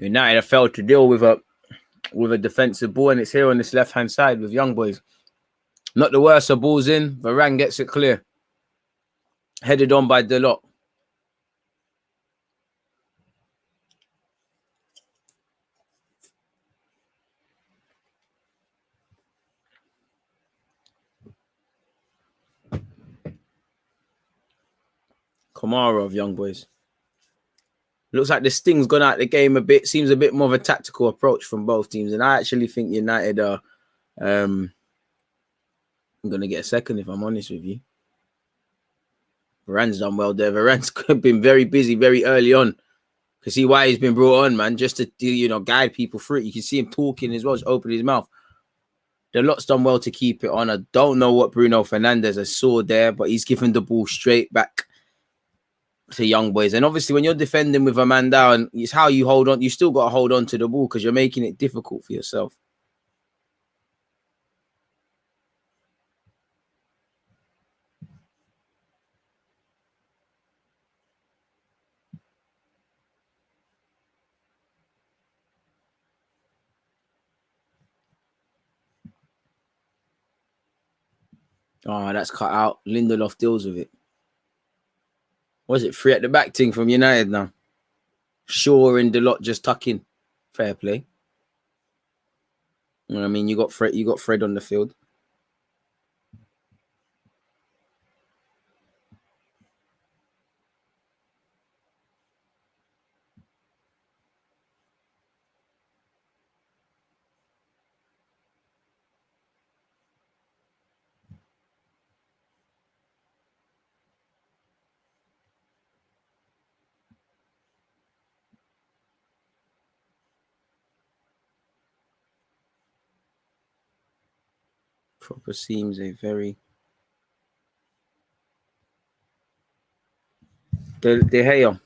United have failed to deal with a defensive ball, and it's here on this left-hand side with young boys. Not the worst of balls in. Varane gets it clear. Headed on by Deluded. Kamara of young boys. Looks like the sting's gone out the game a bit. Seems a bit more of a tactical approach from both teams. And I actually think United are I'm going to get a second, if I'm honest with you. Varane's done well there. Varane's been very busy very early on. Can see why he's been brought on, man, just to, you know, guide people through it. You can see him talking as well, just opening his mouth. The lot's done well to keep it on. I don't know what Bruno Fernandes has saw there, but he's given the ball straight back to young boys. And obviously, when you're defending with a man down, it's how you hold on. You still got to hold on to the ball because you're making it difficult for yourself. Oh, that's cut out. Lindelof deals with it. Was it free at the back thing from United now? Shaw and Deluded just tucking. Fair play. You know what I mean? You got Fred on the field. Proper seems a very De Gea.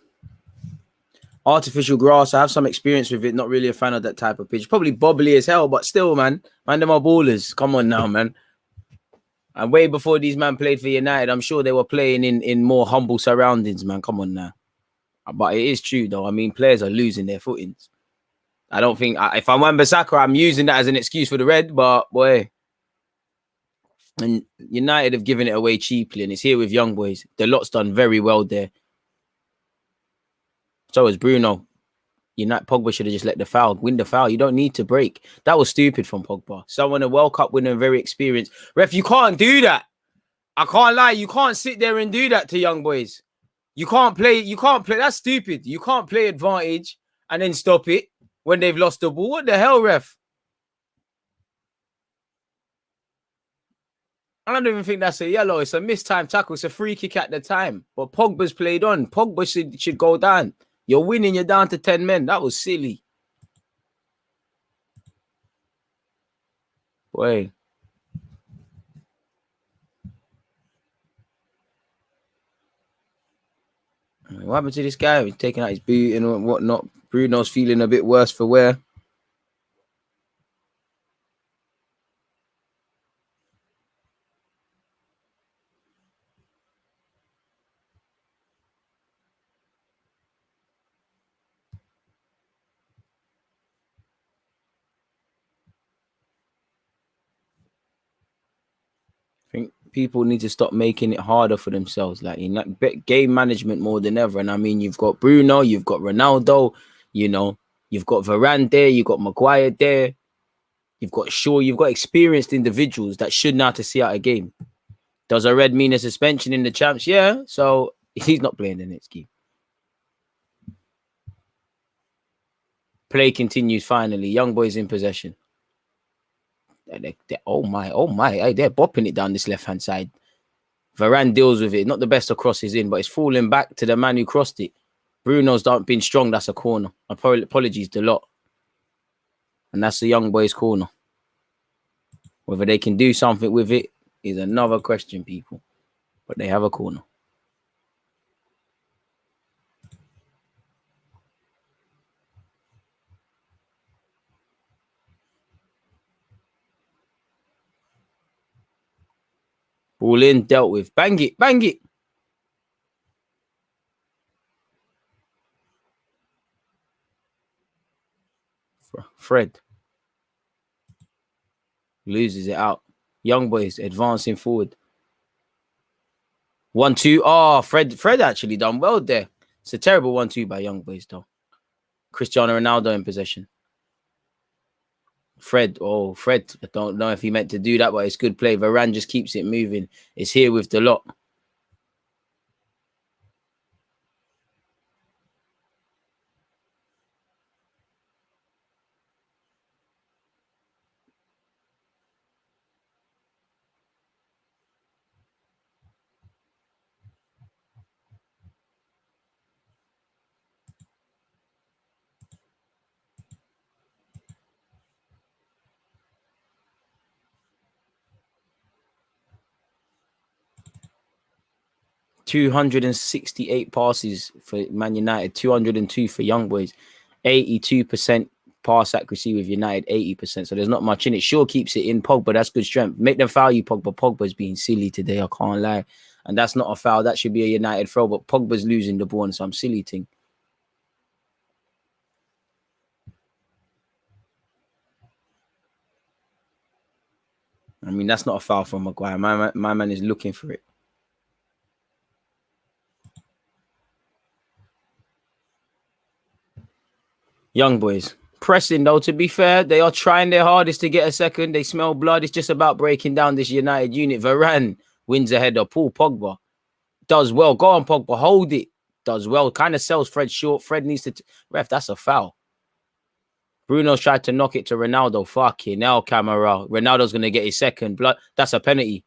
Artificial grass. I have some experience with it. Not really a fan of that type of pitch. Probably bobbly as hell, but still, man. Man, them are ballers. Come on now, man. And way before these men played for United, I'm sure they were playing in more humble surroundings, man. Come on now. But it is true, though. I mean, players are losing their footings. I don't think... if I'm Wan-Bissaka, I'm using that as an excuse for the red, but, boy... And United have given it away cheaply, and it's here with young boys. The lot's done very well there. So has Bruno. United Pogba should have just let the foul win the foul. You don't need to break. That was stupid from Pogba. Someone a World Cup winner, very experienced. Ref, you can't do that. I can't lie. You can't sit there and do that to young boys. You can't play. You can't play. That's stupid. You can't play advantage and then stop it when they've lost the ball. What the hell, ref? I don't even think that's a yellow. It's a mistimed tackle. It's a free kick at the time. But Pogba's played on. Pogba should go down. You're winning. You're down to 10 men. That was silly. Boy. What happened to this guy? He's taking out his boot and whatnot. Bruno's feeling a bit worse for wear. I think people need to stop making it harder for themselves. Like in that game management more than ever. And I mean, you've got Bruno, you've got Ronaldo, you know, you've got Varane there, you've got Maguire there, you've got Shaw, you've got experienced individuals that should know how to see out a game. Does a red mean a suspension in the champs? Yeah. So he's not playing the next game. Play continues finally. Young boys in possession. Oh my. Hey, they're bopping it down this left-hand side. Varane deals with it. Not the best of crosses in, but it's falling back to the man who crossed it. Bruno's not been strong. That's a corner. Apologies to lot. And that's the young boys' corner. Whether they can do something with it is another question, people. But they have a corner. Ball in, dealt with. Bang it, bang it. Fred loses it out. Young boys advancing forward. 1-2. Oh, Fred actually done well there. It's a terrible 1-2 by young boys, though. Cristiano Ronaldo in possession. Fred, I don't know if he meant to do that, but it's good play. Varane just keeps it moving. It's here with the lot. $268 passes for Man United, 202 for Young Boys, 82% pass accuracy with United, 80%. So there's not much in it. Sure keeps it in Pogba. That's good strength. Make them foul you, Pogba. Pogba's being silly today. I can't lie. And that's not a foul. That should be a United throw. But Pogba's losing the ball on some silly thing. I mean, that's not a foul from Maguire. My man is looking for it. Young Boys. Pressing, though, to be fair, they are trying their hardest to get a second. They smell blood. It's just about breaking down this United unit. Varane wins a header. Paul Pogba does well. Go on, Pogba. Hold it. Does well. Kind of sells Fred short. Fred needs to... Ref, that's a foul. Bruno's tried to knock it to Ronaldo. Fucking hell, camera. Ronaldo's going to get his second. Blood. That's a penalty.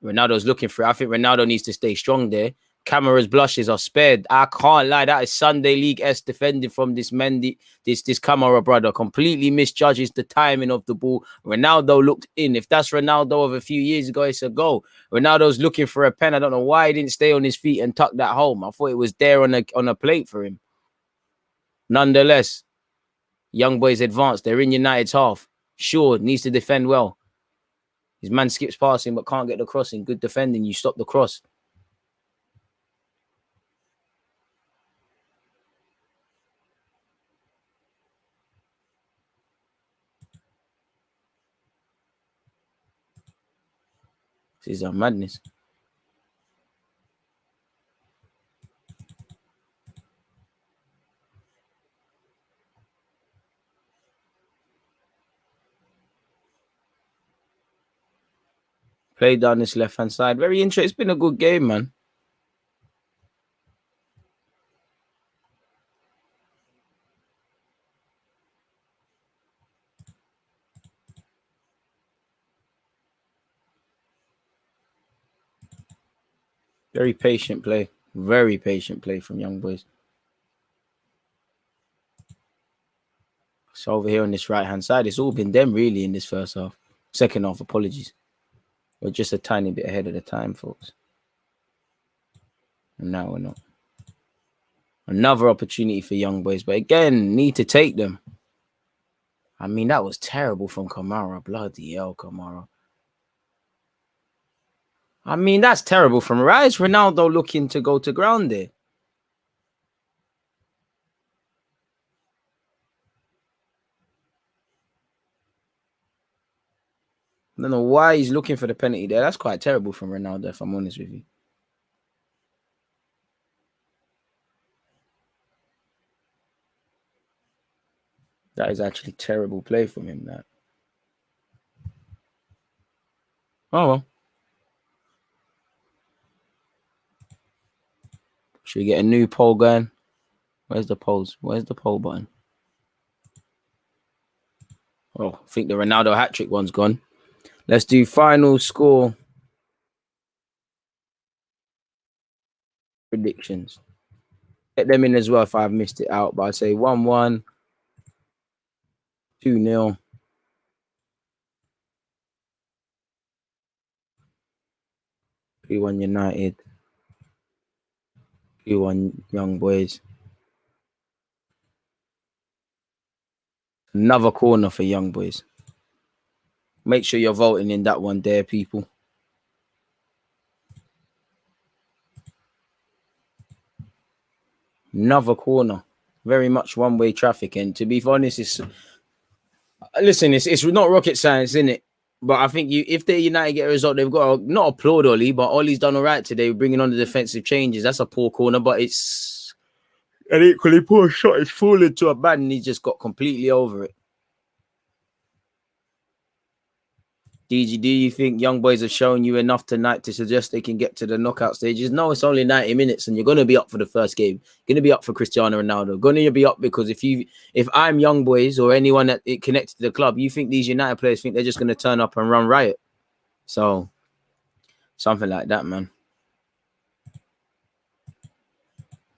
Ronaldo's looking for it. I think Ronaldo needs to stay strong there. Camera's blushes are spared. I can't lie. That is Sunday League S defending from this Mendy, this Camera brother. Completely misjudges the timing of the ball. Ronaldo looked in. If that's Ronaldo of a few years ago, it's a goal. Ronaldo's looking for a pen. I don't know why he didn't stay on his feet and tuck that home. I thought it was there on a plate for him. Nonetheless, young boys advanced. They're in United's half. Sure, needs to defend well. His man skips past him but can't get the crossing. Good defending. You stop the cross. This is a madness. Play down this left-hand side. Very interesting. It's been a good game, man. Very patient play. Very patient play from young boys. So over here on this right-hand side, it's all been them really in this first half. Second half, apologies. We're just a tiny bit ahead of the time, folks. And now we're not. Another opportunity for young boys, but again, need to take them. I mean, that was terrible from Kamara. Bloody hell, Kamara. I mean, that's terrible from Rise. Ronaldo looking to go to ground there. I don't know why he's looking for the penalty there. That's quite terrible from Ronaldo, if I'm honest with you. That is actually terrible play from him, that. Oh, well. Should we get a new poll going? Where's the polls? Where's the poll button? Oh, I think the Ronaldo hat-trick one's gone. Let's do final score predictions. Get them in as well if I've missed it out. But I'd say 1-1, 2-0. 3-1 United. 2-1 Young Boys. Another corner for Young Boys. Make sure you're voting in that one there, people. Another corner. Very much one-way traffic. And to be honest, it's not rocket science, isn't it? But I think if the United get a result, they've got to not applaud Oli, but Oli's done all right today, bringing on the defensive changes. That's a poor corner, but it's an equally poor shot. It's fallen to a bad, and he just got completely over it. DG, do you think Young Boys have shown you enough tonight to suggest they can get to the knockout stages? No, it's only 90 minutes, and you're going to be up for the first game. You're going to be up for Cristiano Ronaldo. Going to be up because if I'm Young Boys or anyone that it connected to the club, you think these United players think they're just going to turn up and run riot? So something like that, man.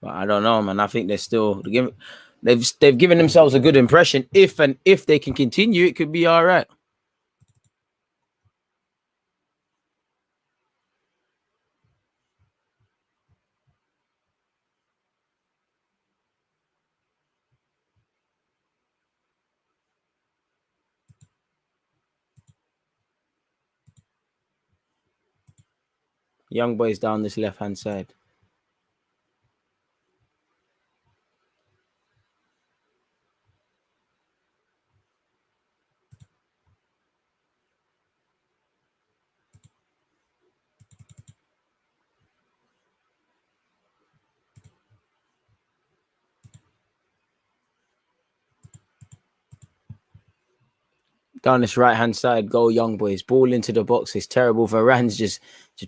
But I don't know, man. I think they've given themselves a good impression. If they can continue, it could be all right. Young Boys down this left-hand side. Down this right-hand side, go Young Boys. Ball into the box. It's terrible. Varane's just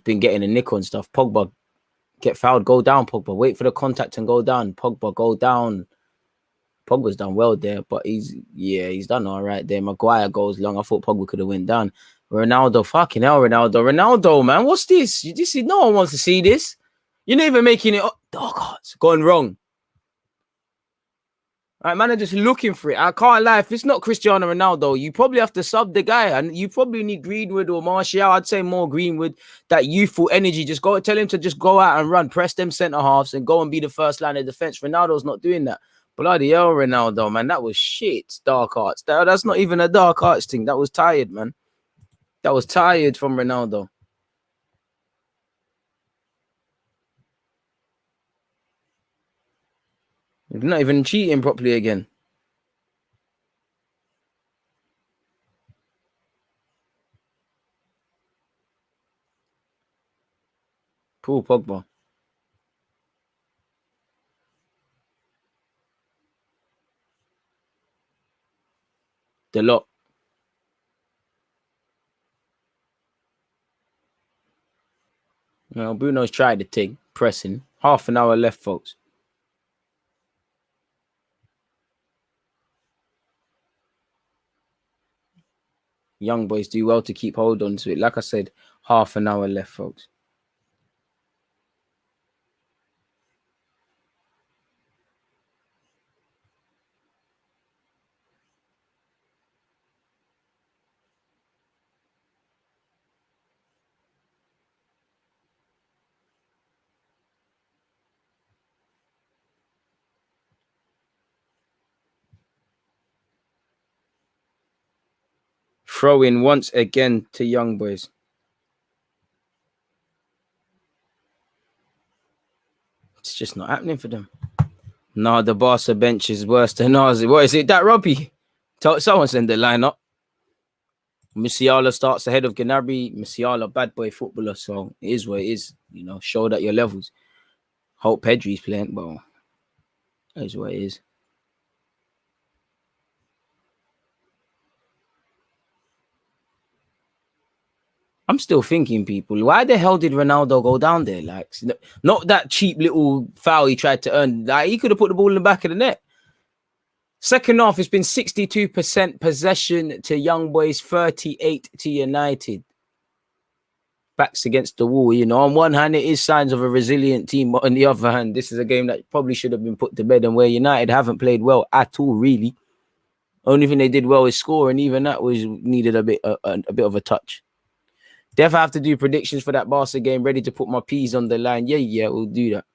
been getting a nick on stuff. Pogba, get fouled. Go down, Pogba. Wait for the contact and go down. Pogba, go down. Pogba's done well there, but he's done all right there. Maguire goes long. I thought Pogba could have went down. Ronaldo, fucking hell, Ronaldo, man. What's this? No one wants to see this. You're not even making it. Oh, God, it's gone wrong. All right, man, are just looking for it. I can't lie. If it's not Cristiano Ronaldo, you probably have to sub the guy, and you probably need Greenwood or Martial. I'd say more Greenwood. That youthful energy. Just go tell him to just go out and run, press them centre halves, and go and be the first line of defense. Ronaldo's not doing that. Bloody hell, Ronaldo, man, that was shit. Dark arts. That's not even a dark arts thing. That was tired, man. That was tired from Ronaldo. He's not even cheating properly again. Poor Pogba. The lot. You know, Bruno's tried the thing, pressing. Half an hour left, folks. Young Boys do well to keep hold on to it. Like I said, half an hour left, folks. Throw in once again to Young Boys. It's just not happening for them. No, the Barca bench is worse than ours. What is it? That Robbie? Someone send the lineup. Musiala starts ahead of Gnabry. Musiala, bad boy footballer, so it is what it is. You know, show that your levels. Hope Pedri's playing, but it is what it is. I'm still thinking, people, why the hell did Ronaldo go down there? Like, not that cheap little foul he tried to earn. Like, he could have put the ball in the back of the net. Second half, it's been 62% possession to Young Boys, 38 to United. Backs against the wall, you know. On one hand, it is signs of a resilient team, but on the other hand, this is a game that probably should have been put to bed, and where United haven't played well at all, really. Only thing they did well is score, and even that was needed a bit of a touch. Def I have to do predictions for that Barca game, ready to put my P's on the line. Yeah, we'll do that.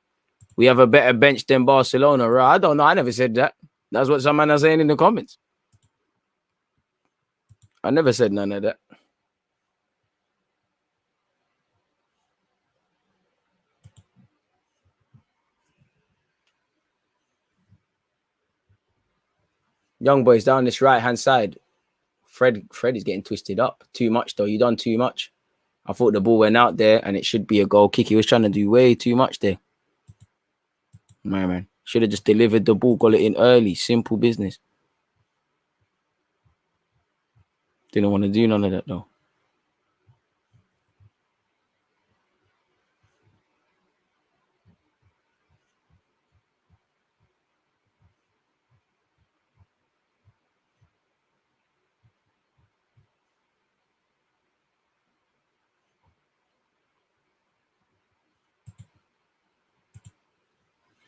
We have a better bench than Barcelona, right? I don't know. I never said that. That's what some man are saying in the comments. I never said none of that. Young Boys down this right-hand side. Fred is getting twisted up. Too much, though. You done too much. I thought the ball went out there and it should be a goal kick. He was trying to do way too much there. My man. Should have just delivered the ball, got it in early. Simple business. Didn't want to do none of that, though.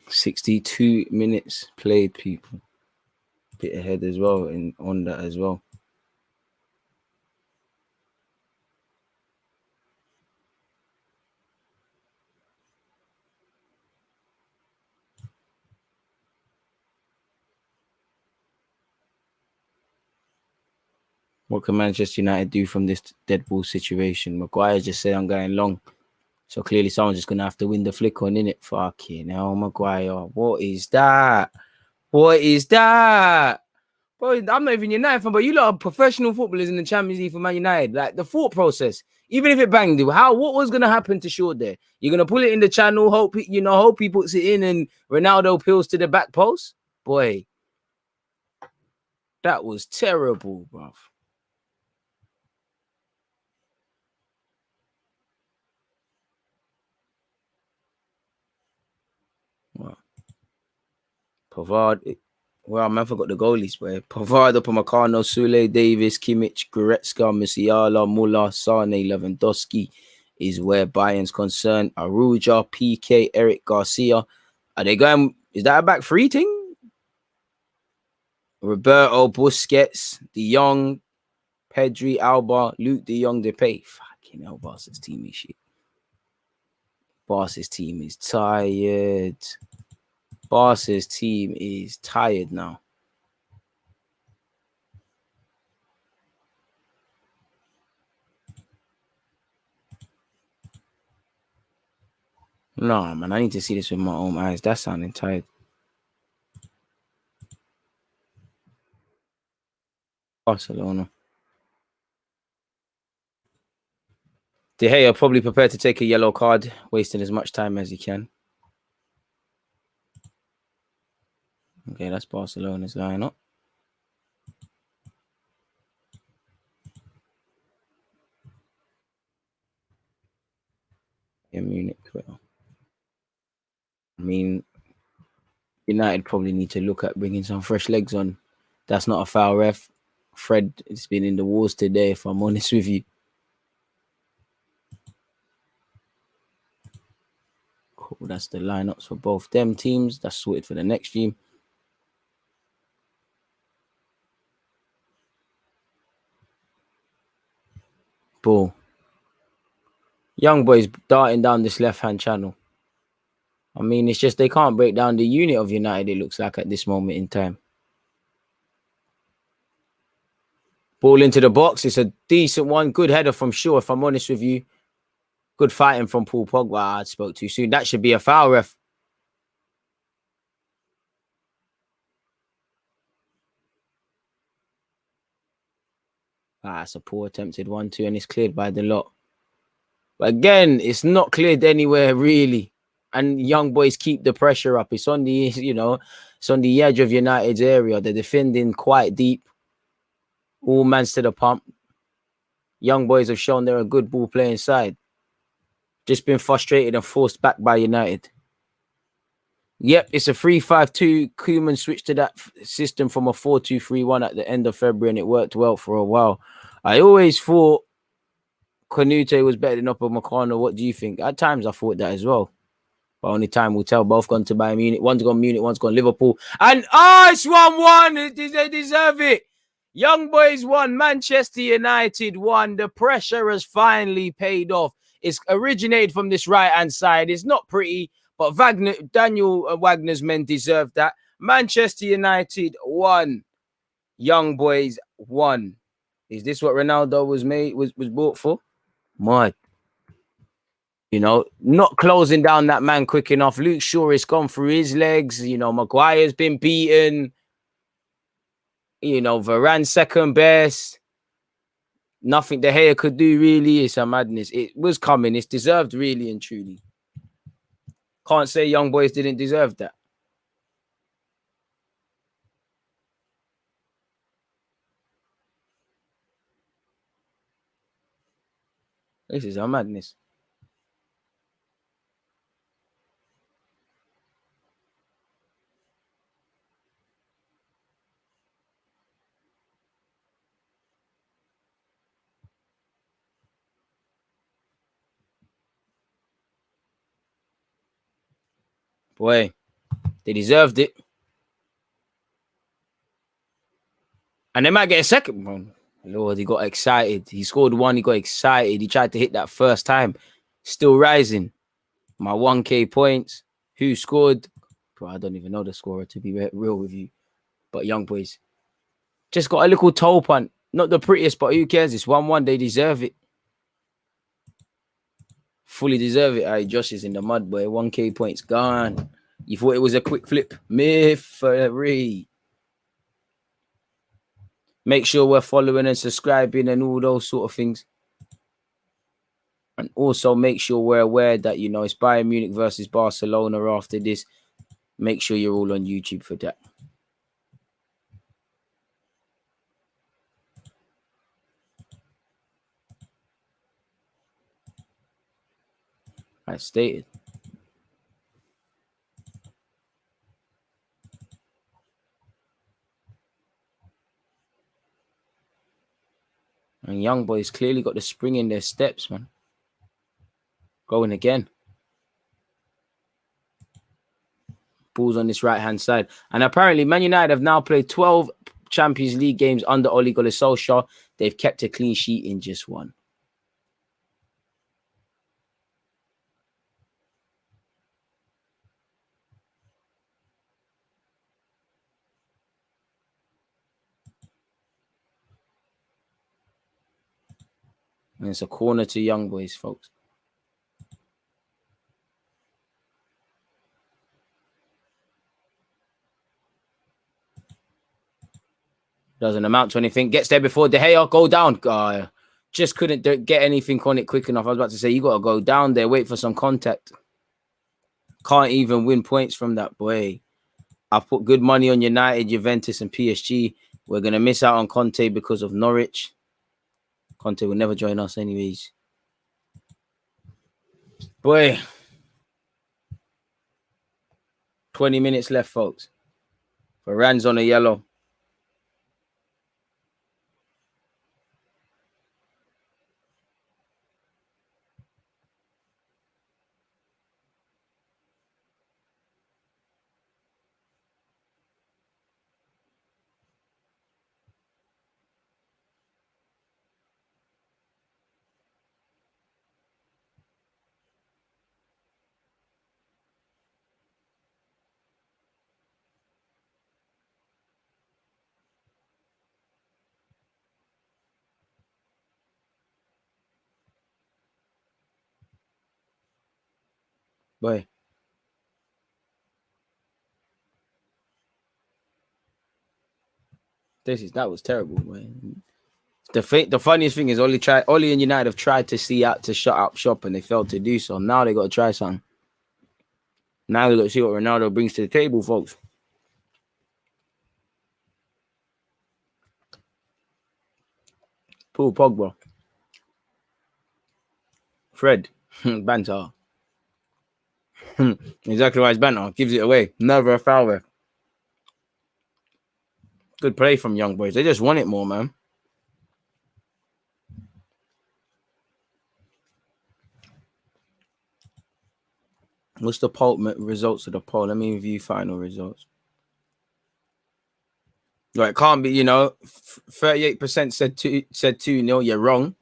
$62 minutes played, people. Bit ahead as well, and on that as well. What can Manchester United do from this dead ball situation? Maguire just said I'm going long. So clearly someone's just going to have to win the flick on, innit? Fucking hell, Maguire. What is that? What is that? Bro, I'm not even United fan, but you lot are professional footballers in the Champions League for Man United. Like, the thought process, even if it banged, what was going to happen to Shaw there? You're going to pull it in the channel, hope he puts it in and Ronaldo peels to the back post? Boy, that was terrible, bruv. Wow. Pavard. Well, man, I forgot the goalies, boy. Pavard, Upamecano, Sule, Davis, Kimmich, Goretzka, Musiala, Muller, Sane, Lewandowski is where Bayern's concerned. Aruja, PK, Eric Garcia. Are they going? Is that a back three thing? Roberto, Busquets, De Jong, Pedri, Alba, Luke De Jong, Depay. Fucking hell, Barca's team is shit. Barca's team is tired. Barca's team is tired now. No, man, I need to see this with my own eyes. That's sounding tired. Barcelona. De Gea probably prepared to take a yellow card, wasting as much time as he can. Okay, that's Barcelona's lineup. In Munich, well. I mean, United probably need to look at bringing some fresh legs on. That's not a foul, ref. Fred has been in the wars today, if I'm honest with you. Cool, that's the lineups for both them teams. That's sorted for the next game. Ball. Young Boys darting down this left-hand channel. I mean, it's just they can't break down the unit of United, it looks like, at this moment in time. Ball into the box. It's a decent one. Good header from Shaw, if I'm honest with you. Good fighting from Paul Pogba. I spoke too soon. That should be a foul, ref. It's a poor attempted 1-2, and it's cleared by the lot. But again, it's not cleared anywhere really. And young boys keep the pressure up. It's on the, it's on the edge of United's area. They're defending quite deep. All mans to the pump. Young boys have shown they're a good ball playing side. Just been frustrated and forced back by United. Yep, it's a 3-5-2. Koeman switched to that system from a 4-2-3-1 at the end of February, and it worked well for a while. I always thought Canute was better than Upamecano. What do you think? At times, I thought that as well. But only time will tell. Both gone to Bayern Munich. One's gone Munich, one's gone Liverpool. And, it's 1-1. They deserve it. Young boys won. Manchester United won. The pressure has finally paid off. It's originated from this right-hand side. It's not pretty, but Daniel Wagner's men deserve that. Manchester United won. Young boys won. Is this what Ronaldo was bought for? Mud. Not closing down that man quick enough. Luke Shaw has gone through his legs. Maguire's been beaten. Varane's second best. Nothing De Gea could do, really. It's a madness. It was coming. It's deserved, really and truly. Can't say young boys didn't deserve that. This is a madness. Boy, they deserved it. And they might get a second one. Lord, he got excited. He scored one. He got excited. He tried to hit that first time. Still rising. My 1K points. Who scored? Bro, I don't even know the scorer, to be real with you. But young boys just got a little toe punt. Not the prettiest, but who cares? It's 1-1. They deserve it. Fully deserve it. Josh is in the mud, boy. 1K points gone. You thought it was a quick flip. Mystery. Make sure we're following and subscribing and all those sort of things. And also make sure we're aware that, it's Bayern Munich versus Barcelona after this. Make sure you're all on YouTube for that. As stated. And young boys clearly got the spring in their steps, man. Going again. Balls on this right-hand side. And apparently, Man United have now played 12 Champions League games under Ole Gunnar Solskjaer. They've kept a clean sheet in just one. And it's a corner to young boys, folks. Doesn't amount to anything. Gets there before De Gea. Go down. Just couldn't get anything on it quick enough. I was about to say, you got to go down there, wait for some contact. Can't even win points from that, boy. I've put good money on United, Juventus, and PSG. We're going to miss out on Conte because of Norwich. Conte will never join us anyways. Boy. 20 minutes left, folks. Varane's on a yellow. Boy. That was terrible, man. The funniest thing is Oli and United have tried to see out to shut up shop and they failed to do so. Now they got to try something. Now they got to see what Ronaldo brings to the table, folks. Paul Pogba. Fred. Banter. Exactly why it's banter. Gives it away. Never a foul there. Good play from young boys. They just want it more, man. What's the poll results of the poll? Let me review final results. Right, it can't be, 38% said 2-0. You're wrong.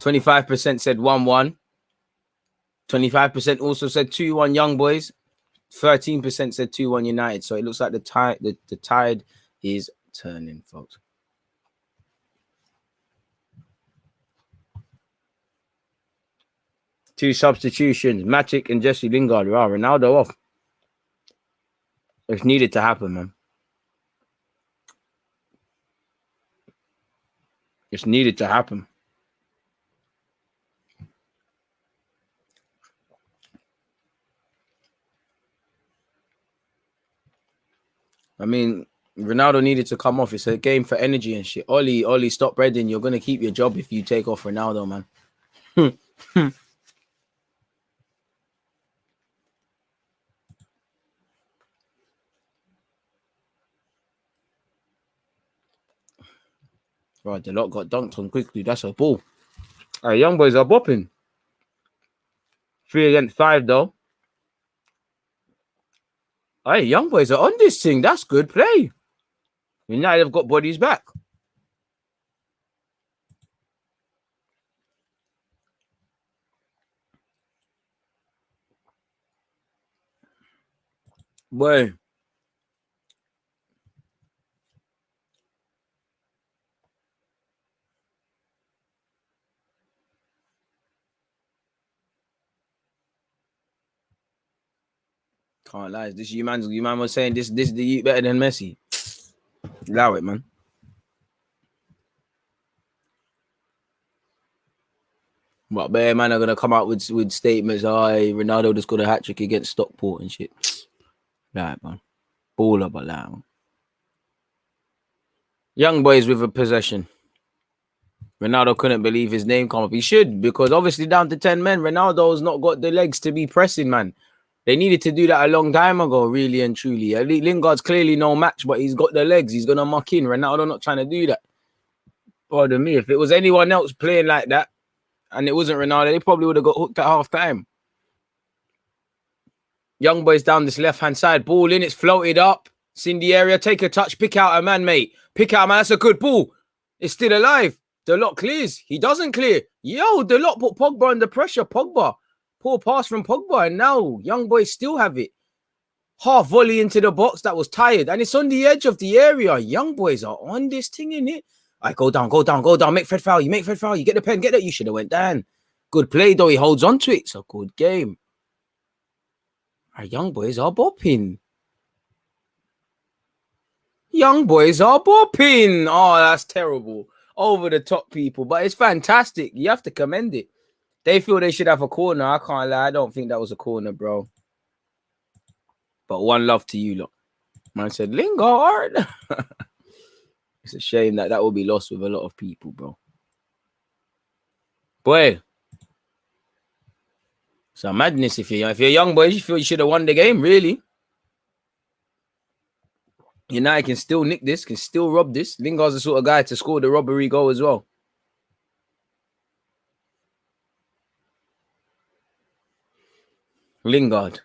25% said 1-1. 25% also said 2-1 Young Boys. 13% said 2-1 United. So it looks like the tide is turning, folks. Two substitutions, Matic and Jesse Lingard. Wow, Ronaldo off. It's needed to happen, man. It's needed to happen. I mean, Ronaldo needed to come off. It's a game for energy and shit. Oli, stop breading. You're going to keep your job if you take off Ronaldo, man. Right, the lot got dunked on quickly. That's a ball. All right, Young Boys are bopping. 3 against 5, though. Hey, Young Boys are on this thing. That's good play. United have got bodies back. Boy. Can't lie. This you man was saying this the youth better than Messi. Allow it, man. But bear man are gonna come out with statements. Oh, hey, Ronaldo just got a hat trick against Stockport and shit. Right, man. Baller, but that. Young Boys with a possession. Ronaldo couldn't believe his name come up. He should, because obviously down to 10 men, Ronaldo's not got the legs to be pressing, man. They needed to do that a long time ago, really and truly. Lingard's clearly no match, but he's got the legs. He's gonna muck in. Ronaldo not trying to do that. Pardon me. If it was anyone else playing like that, and it wasn't Ronaldo, they probably would have got hooked at half time. Young Boys down this left-hand side. Ball in. It's floated up. It's in the area. Take a touch. Pick out a man, mate. Pick out a man. That's a good ball. It's still alive. The lot clears. He doesn't clear. Yo, the lot put Pogba under pressure. Pogba. Poor pass from Pogba. And now Young Boys still have it. Half volley into the box. That was tired. And it's on the edge of the area. Young Boys are on this thing, innit? All right, go down. Make Fred foul. You get the pen. Get it. You should have went down. Good play, though. He holds on to it. It's a good game. Our Young Boys are bopping. Young Boys are bopping. Oh, that's terrible. Over the top, people. But it's fantastic. You have to commend it. They feel they should have a corner. I can't lie. I don't think that was a corner, bro. But one love to you, lot. Man said, Lingard. It's a shame that will be lost with a lot of people, bro. Boy. It's a madness if you're Young Boys. You feel you should have won the game, really. United can still nick this, can still rob this. Lingard's the sort of guy to score the robbery goal as well. Lingard.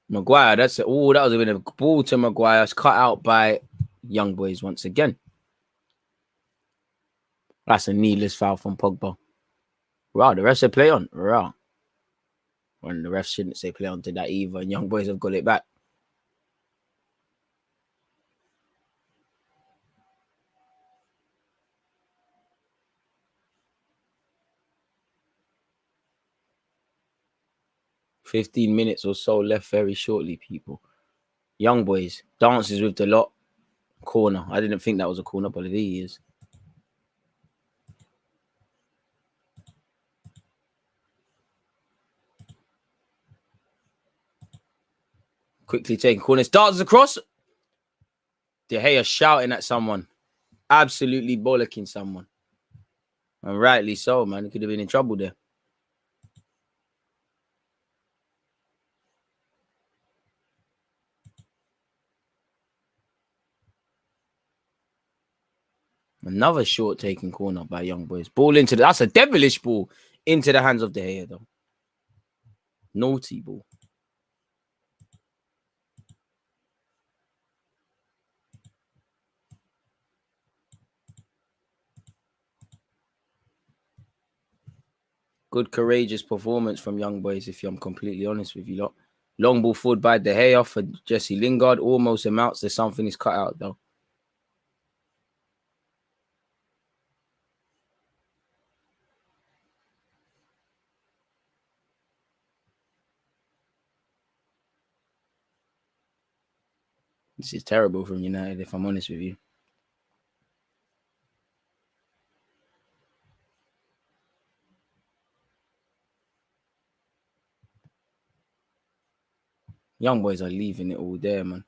Maguire, that was a bit of a ball to Maguire. It's cut out by Young Boys once again. That's a needless foul from Pogba. Wow, the refs say play on. Wow. When the refs shouldn't say play on to that either. And Young Boys have got it back. 15 minutes or so left very shortly, people. Young boys dances with the lot. Corner. I didn't think that was a corner, but it is. Quickly taking corners. Darts across. De Gea shouting at someone. Absolutely bollocking someone. And rightly so, man. He could have been in trouble there. Another short taking corner by young boys. Ball into that's a devilish ball into the hands of De Gea, though. Naughty ball. Good, courageous performance from young boys, if I'm completely honest with you lot. Long ball forward by De Gea for Jesse Lingard. Almost amounts to something is cut out, though. This is terrible from United, if I'm honest with you. Young boys are leaving it all there, man.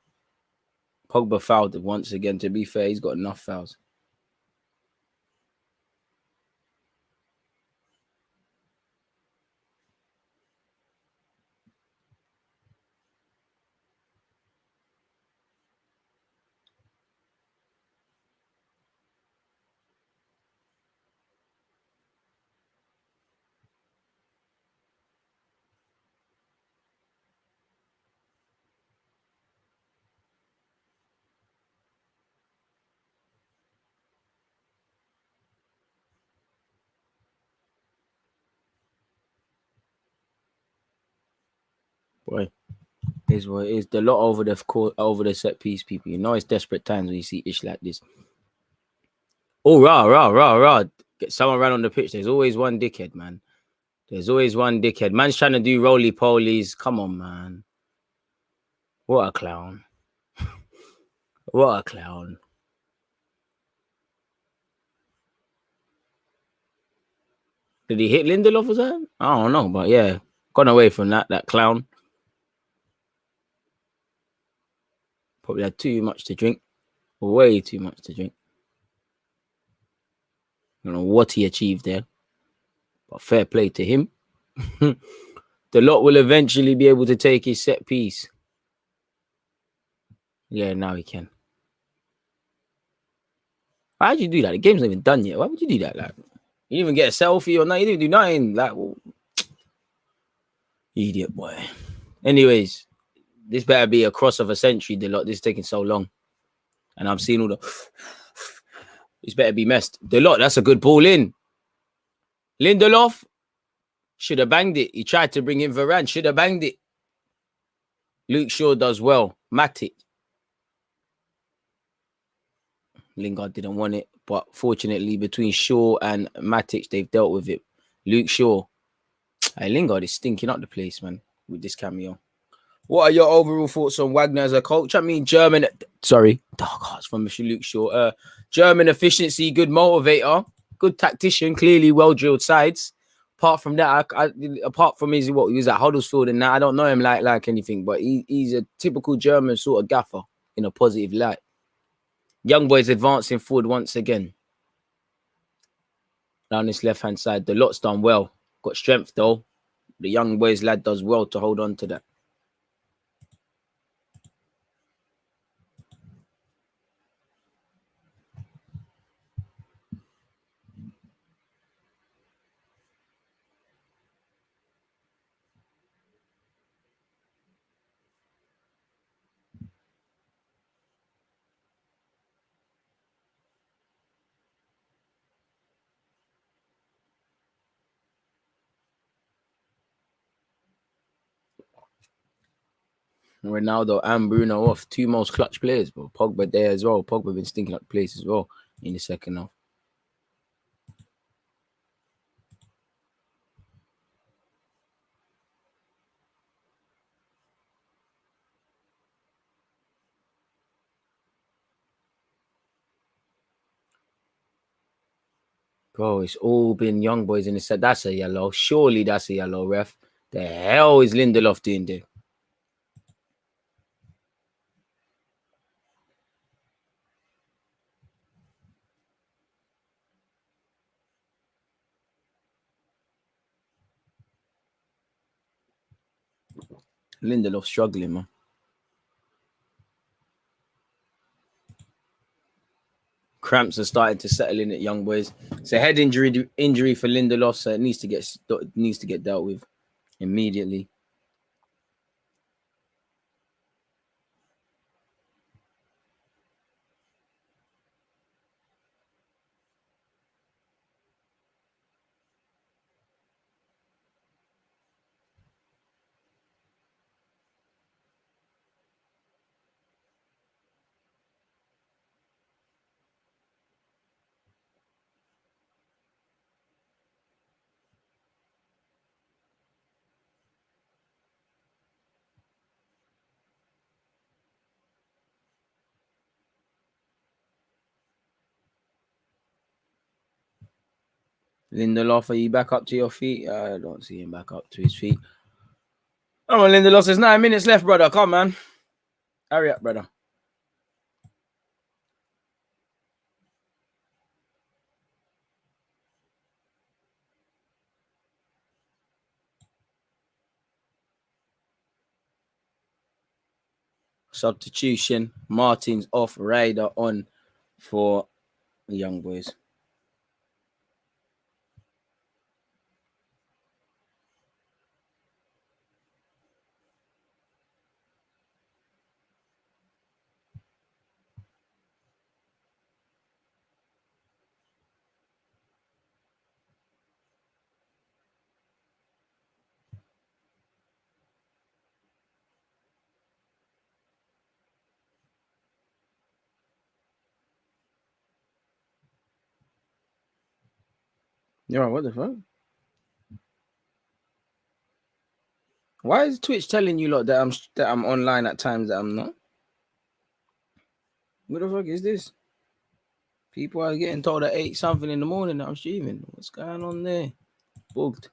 Pogba fouled once again. To be fair, he's got enough fouls. Boy, is what it is. The lot over the set piece, people. You know it's desperate times when you see ish like this. Oh, rah. Get someone ran on the pitch. There's always one dickhead, man. There's always one dickhead. Man's trying to do roly-polies. Come on, man. What a clown. What a clown. Did he hit Lindelof or something? I don't know, but yeah. Gone away from that clown. Probably had too much to drink. Way too much to drink. I don't know what he achieved there. But fair play to him. The lot will eventually be able to take his set piece. Yeah, now he can. Why'd you do that? The game's not even done yet. Why would you do that? Like, you didn't even get a selfie or nothing. You didn't do nothing. Like, well, idiot boy. Anyways, this better be a cross of a century. The lot. This is taking so long, and I'm seeing all the. This better be messed. The lot. That's a good ball in. Lindelof should have banged it. He tried to bring in Varane. Should have banged it. Luke Shaw does well. Matic. Lingard didn't want it, but fortunately, between Shaw and Matic, they've dealt with it. Luke Shaw. Hey, Lingard is stinking up the place, man, with this cameo. What are your overall thoughts on Wagner as a coach? I mean, German. Sorry, dark hearts from Mr. Luke Shaw. German efficiency, good motivator, good tactician, clearly well drilled sides. Apart from that, apart from he was at Huddersfield and that, I don't know him like anything, but he's a typical German sort of gaffer in a positive light. Young boys advancing forward once again. Down this left-hand side. The lot's done well. Got strength, though. The young boys lad does well to hold on to that. Ronaldo and Bruno off. Two most clutch players, but Pogba there as well. Pogba been stinking up the place as well in the second half. Bro, it's all been young boys and it said that's a yellow. Surely that's a yellow, ref. The hell is Lindelof doing there? Lindelof struggling, man. Cramps are starting to settle in at young boys. It's a head injury for Lindelof, so it needs to get dealt with immediately. Lindelof, are you back up to your feet? I don't see him back up to his feet. Oh, Lindelof, there's 9 minutes left, brother. Come, man. Hurry up, brother. Substitution. Martin's off. Ryder on for the young boys. Yo, what the fuck? Why is Twitch telling you lot that I'm online at times that I'm not? What the fuck is this? People are getting told at 8 something in the morning that I'm streaming. What's going on there? Bugged.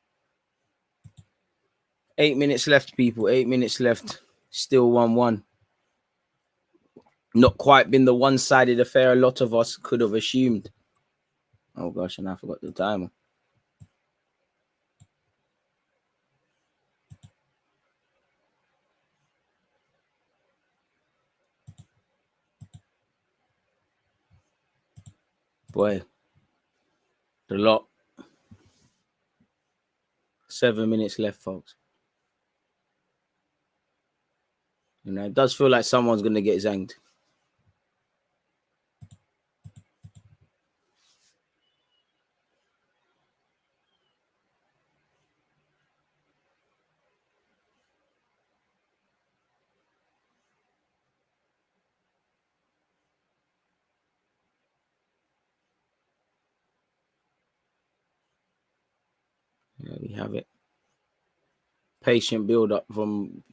8 minutes left, people. 8 minutes left. Still 1-1. Not quite been the one-sided affair a lot of us could have assumed. Oh gosh, and I forgot the timer. Boy, the lot. 7 minutes left, folks. You know, it does feel like someone's going to get zanged. There we have it. Patient build-up from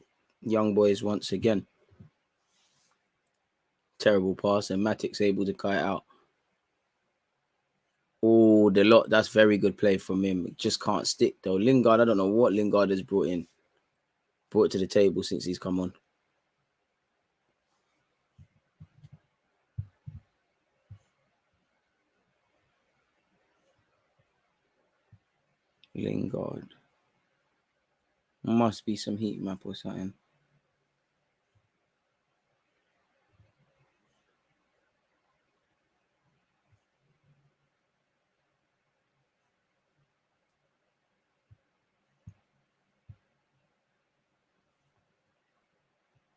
young boys once again. Terrible pass, and Matic's able to cut it out. Oh, the lot. That's very good play from him. It just can't stick, though. Lingard, I don't know what Lingard has brought to the table since he's come on. Lingard. Must be some heat map or something.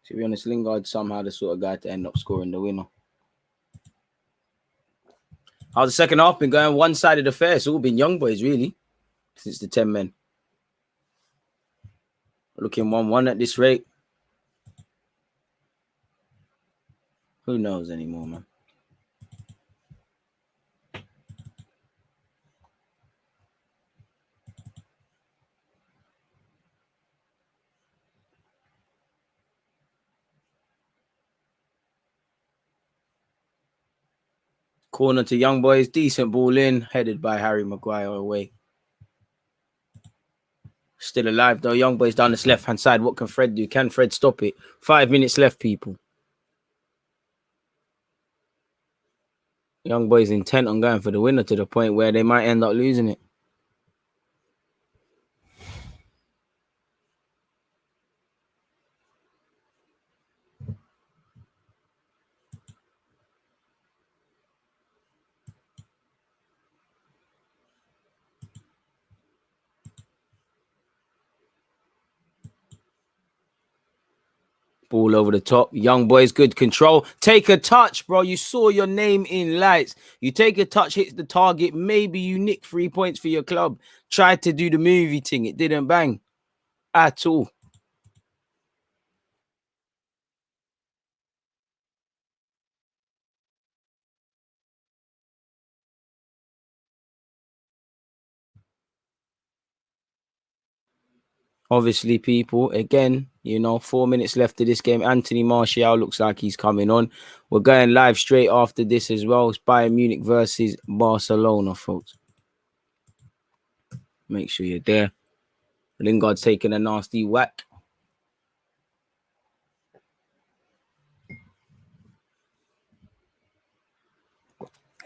To be honest, Lingard somehow the sort of guy to end up scoring the winner. How's the second half been going? One-sided affair. It's all been young boys, really, since the 10 men. Looking 1-1 at this rate. Who knows anymore, man? Corner to Young Boys. Decent ball in. Headed by Harry Maguire away. Still alive though. Young Boys down this left-hand side. What can Fred do? Can Fred stop it? 5 minutes left, people. Young Boys intent on going for the winner to the point where they might end up losing it. Ball over the top. Young Boys, good control. Take a touch, bro. You saw your name in lights. You take a touch, hits the target. Maybe you nick 3 points for your club. Tried to do the movie thing. It didn't bang at all. Obviously, people, again, 4 minutes left of this game. Anthony Martial looks like he's coming on. We're going live straight after this as well. It's Bayern Munich versus Barcelona, folks. Make sure you're there. Lingard's taking a nasty whack.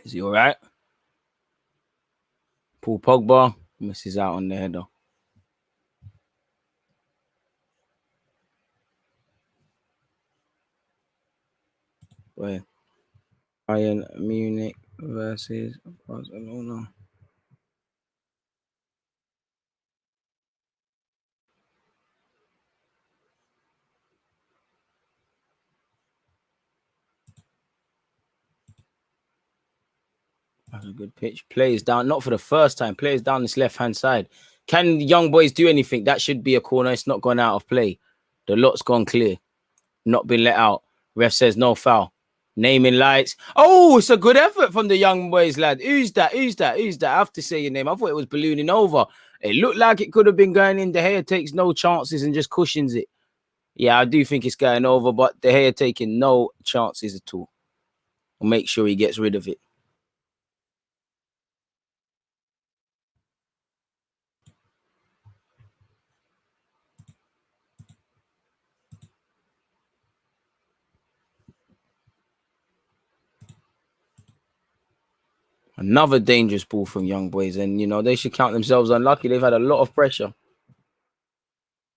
Is he all right? Paul Pogba misses out on the header. Where? Bayern Munich versus Barcelona. That's a good pitch. Plays down, not for the first time. Plays down this left-hand side. Can the Young Boys do anything? That should be a corner. It's not gone out of play. The lot's gone clear. Not been let out. Ref says no foul. Naming lights. Oh, it's a good effort from the Young Boys, lad. Who's that? I have to say your name. I thought it was ballooning over. It looked like it could have been going in. De Gea takes no chances and just cushions it. Yeah, I do think it's going over, but De Gea taking no chances at all. I'll make sure he gets rid of it. Another dangerous ball from Young Boys, and they should count themselves unlucky. They've had a lot of pressure.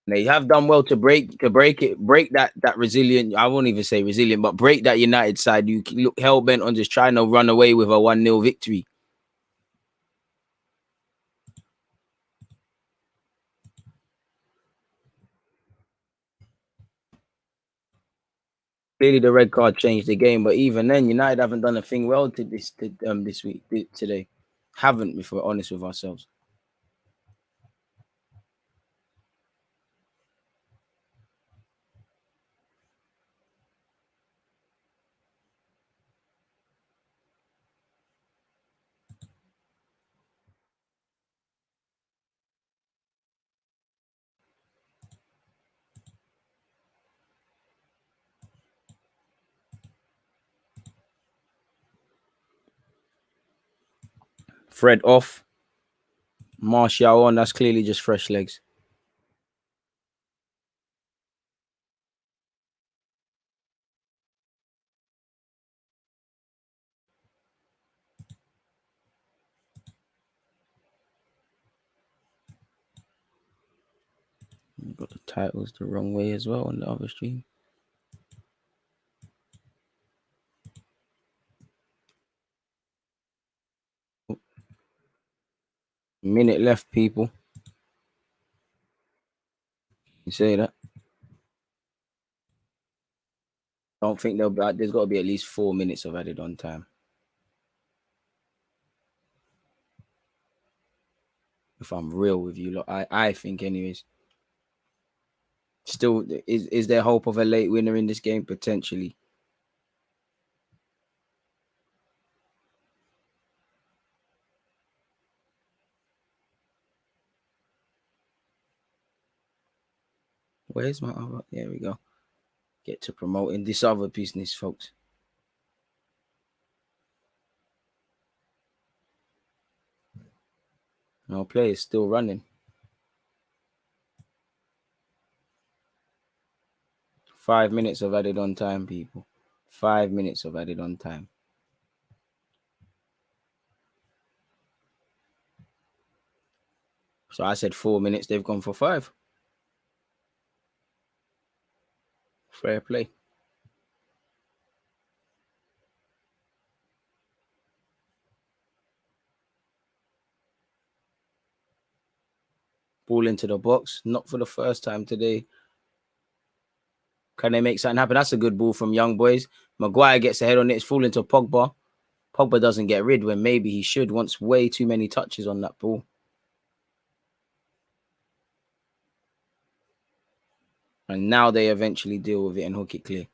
And they have done well to break that resilient. I won't even say resilient, but break that United side. You look hell bent on just trying to run away with a 1-0 victory. Clearly, the red card changed the game, but even then, United haven't done a thing well to this week today. Haven't, if we're honest with ourselves. Fred off. Martial on. That's clearly just fresh legs. Got the titles the wrong way as well on the other stream. Minute left, people. You say that? Don't think they'll be. There's got to be at least 4 minutes of added on time. If I'm real with you, look, I think, anyways. Still, is there hope of a late winner in this game? Potentially. Where's my other? There we go. Get to promoting this other business, folks. No play is still running. 5 minutes of added on time, people. 5 minutes of added on time. So I said 4 minutes. They've gone for 5. Fair play. Ball into the box. Not for the first time today. Can they make something happen? That's a good ball from Young Boys. Maguire gets ahead on it. It's falling to Pogba. Pogba doesn't get rid when maybe he should. Wants way too many touches on that ball. And now they eventually deal with it and hook it clear.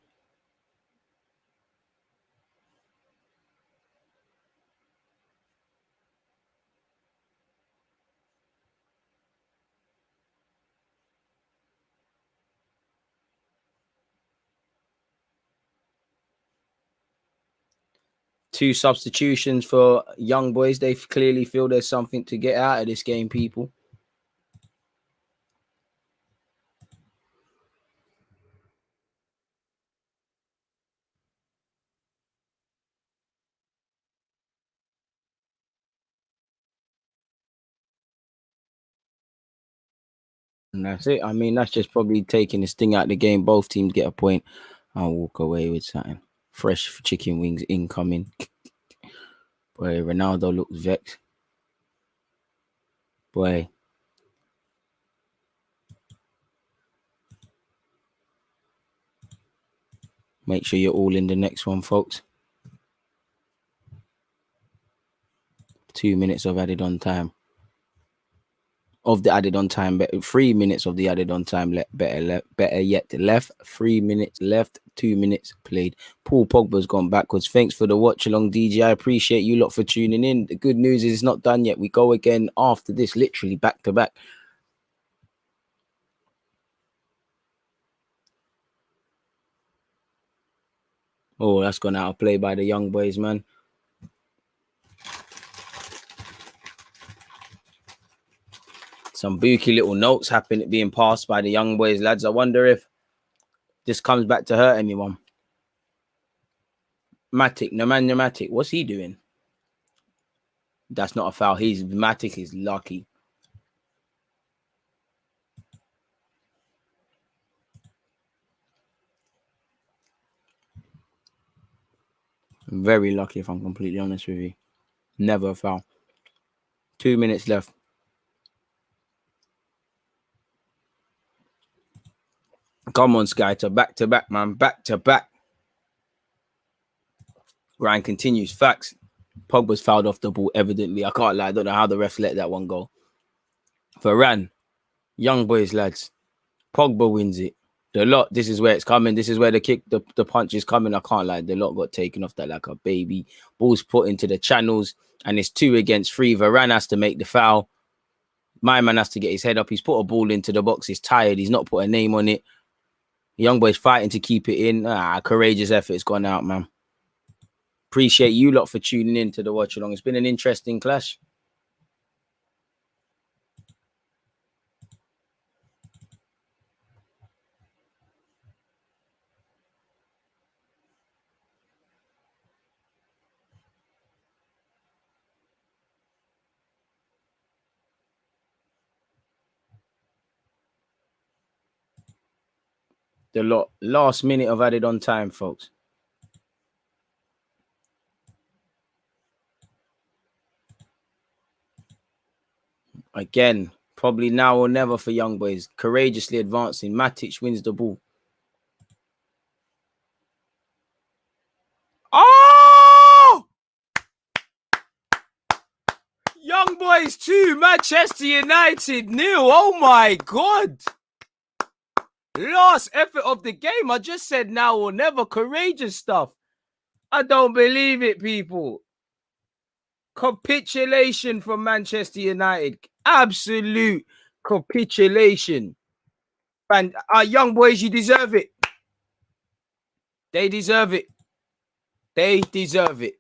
Two substitutions for Young Boys. They clearly feel there's something to get out of this game, people. And that's it. I mean, that's just probably taking the sting out of the game. Both teams get a point. I'll walk away with something. Fresh chicken wings incoming. Boy, Ronaldo looks vexed. Boy. Make sure you're all in the next one, folks. 2 minutes of added on time. Of the added on time, 3 minutes of the added on time. Better yet left. 3 minutes left. 2 minutes played. Paul Pogba's gone backwards. Thanks for the watch along, DJ. I appreciate you lot for tuning in. The good news is it's not done yet. We go again after this, literally back to back. Oh, that's gone out of play by the Young Boys, man. Some booky little notes being passed by the Young Boys, lads. I wonder if this comes back to hurt anyone. Nemanja Matic, what's he doing? That's not a foul. Matic is lucky. Very lucky, if I'm completely honest with you. Never a foul. 2 minutes left. Come on, Sky, to back, man. Back to back. Ryan continues. Facts. Pogba's fouled off the ball, evidently. I can't lie. I don't know how the refs let that one go. Varane. Young Boys, lads. Pogba wins it. The lot, this is where it's coming. This is where the punch is coming. I can't lie. The lot got taken off that like a baby. Ball's put into the channels, and it's 2 against 3. Varane has to make the foul. My man has to get his head up. He's put a ball into the box. He's tired. He's not put a name on it. Young Boys fighting to keep it in. Courageous effort. It's gone out, man. Appreciate you lot for tuning in to the watch along. It's been an interesting clash. The last minute of added on time, folks. Again, probably now or never for Young Boys. Courageously advancing. Matic wins the ball. Oh! Young Boys 2, Manchester United 0. Oh my God. Last effort of the game. I just said now or never. Courageous stuff. I don't believe it, people. Capitulation from Manchester United. Absolute capitulation. And Young Boys, you deserve it. They deserve it. They deserve it.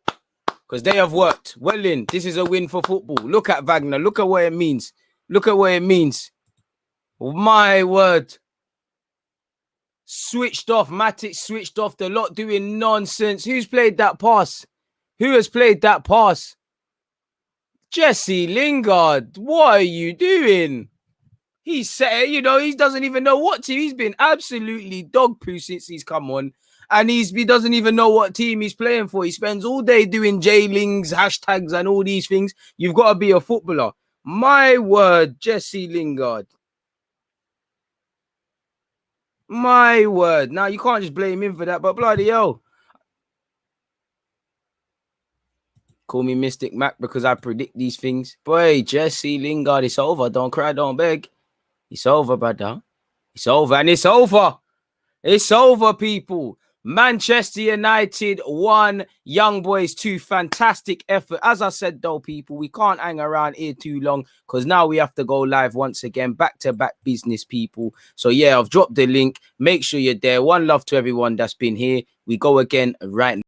because they have worked. Well in. This is a win for football. Look at Wagner. Look at what it means. Look at what it means. My word. Switched off. Matic switched off. The lot doing nonsense. Who's played that pass? Who has played that pass? Jesse Lingard. What are you doing? He's set, you know, he doesn't even know what team. He's been absolutely dog poo since he's come on. And he doesn't even know what team he's playing for. He spends all day doing J-Lings, hashtags, and all these things. You've got to be a footballer. My word, Jesse Lingard. My word. Now, you can't just blame him for that, but bloody hell. Call me Mystic Mac because I predict these things. Boy, Jesse Lingard, it's over. Don't cry, don't beg. It's over, brother. It's over, and it's over. It's over, people. Manchester United 1, Young Boys 2. Fantastic effort. As I said, though, people, we can't hang around here too long because now we have to go live once again. Back-to-back business, people. So, yeah, I've dropped the link. Make sure you're there. One love to everyone that's been here. We go again right now.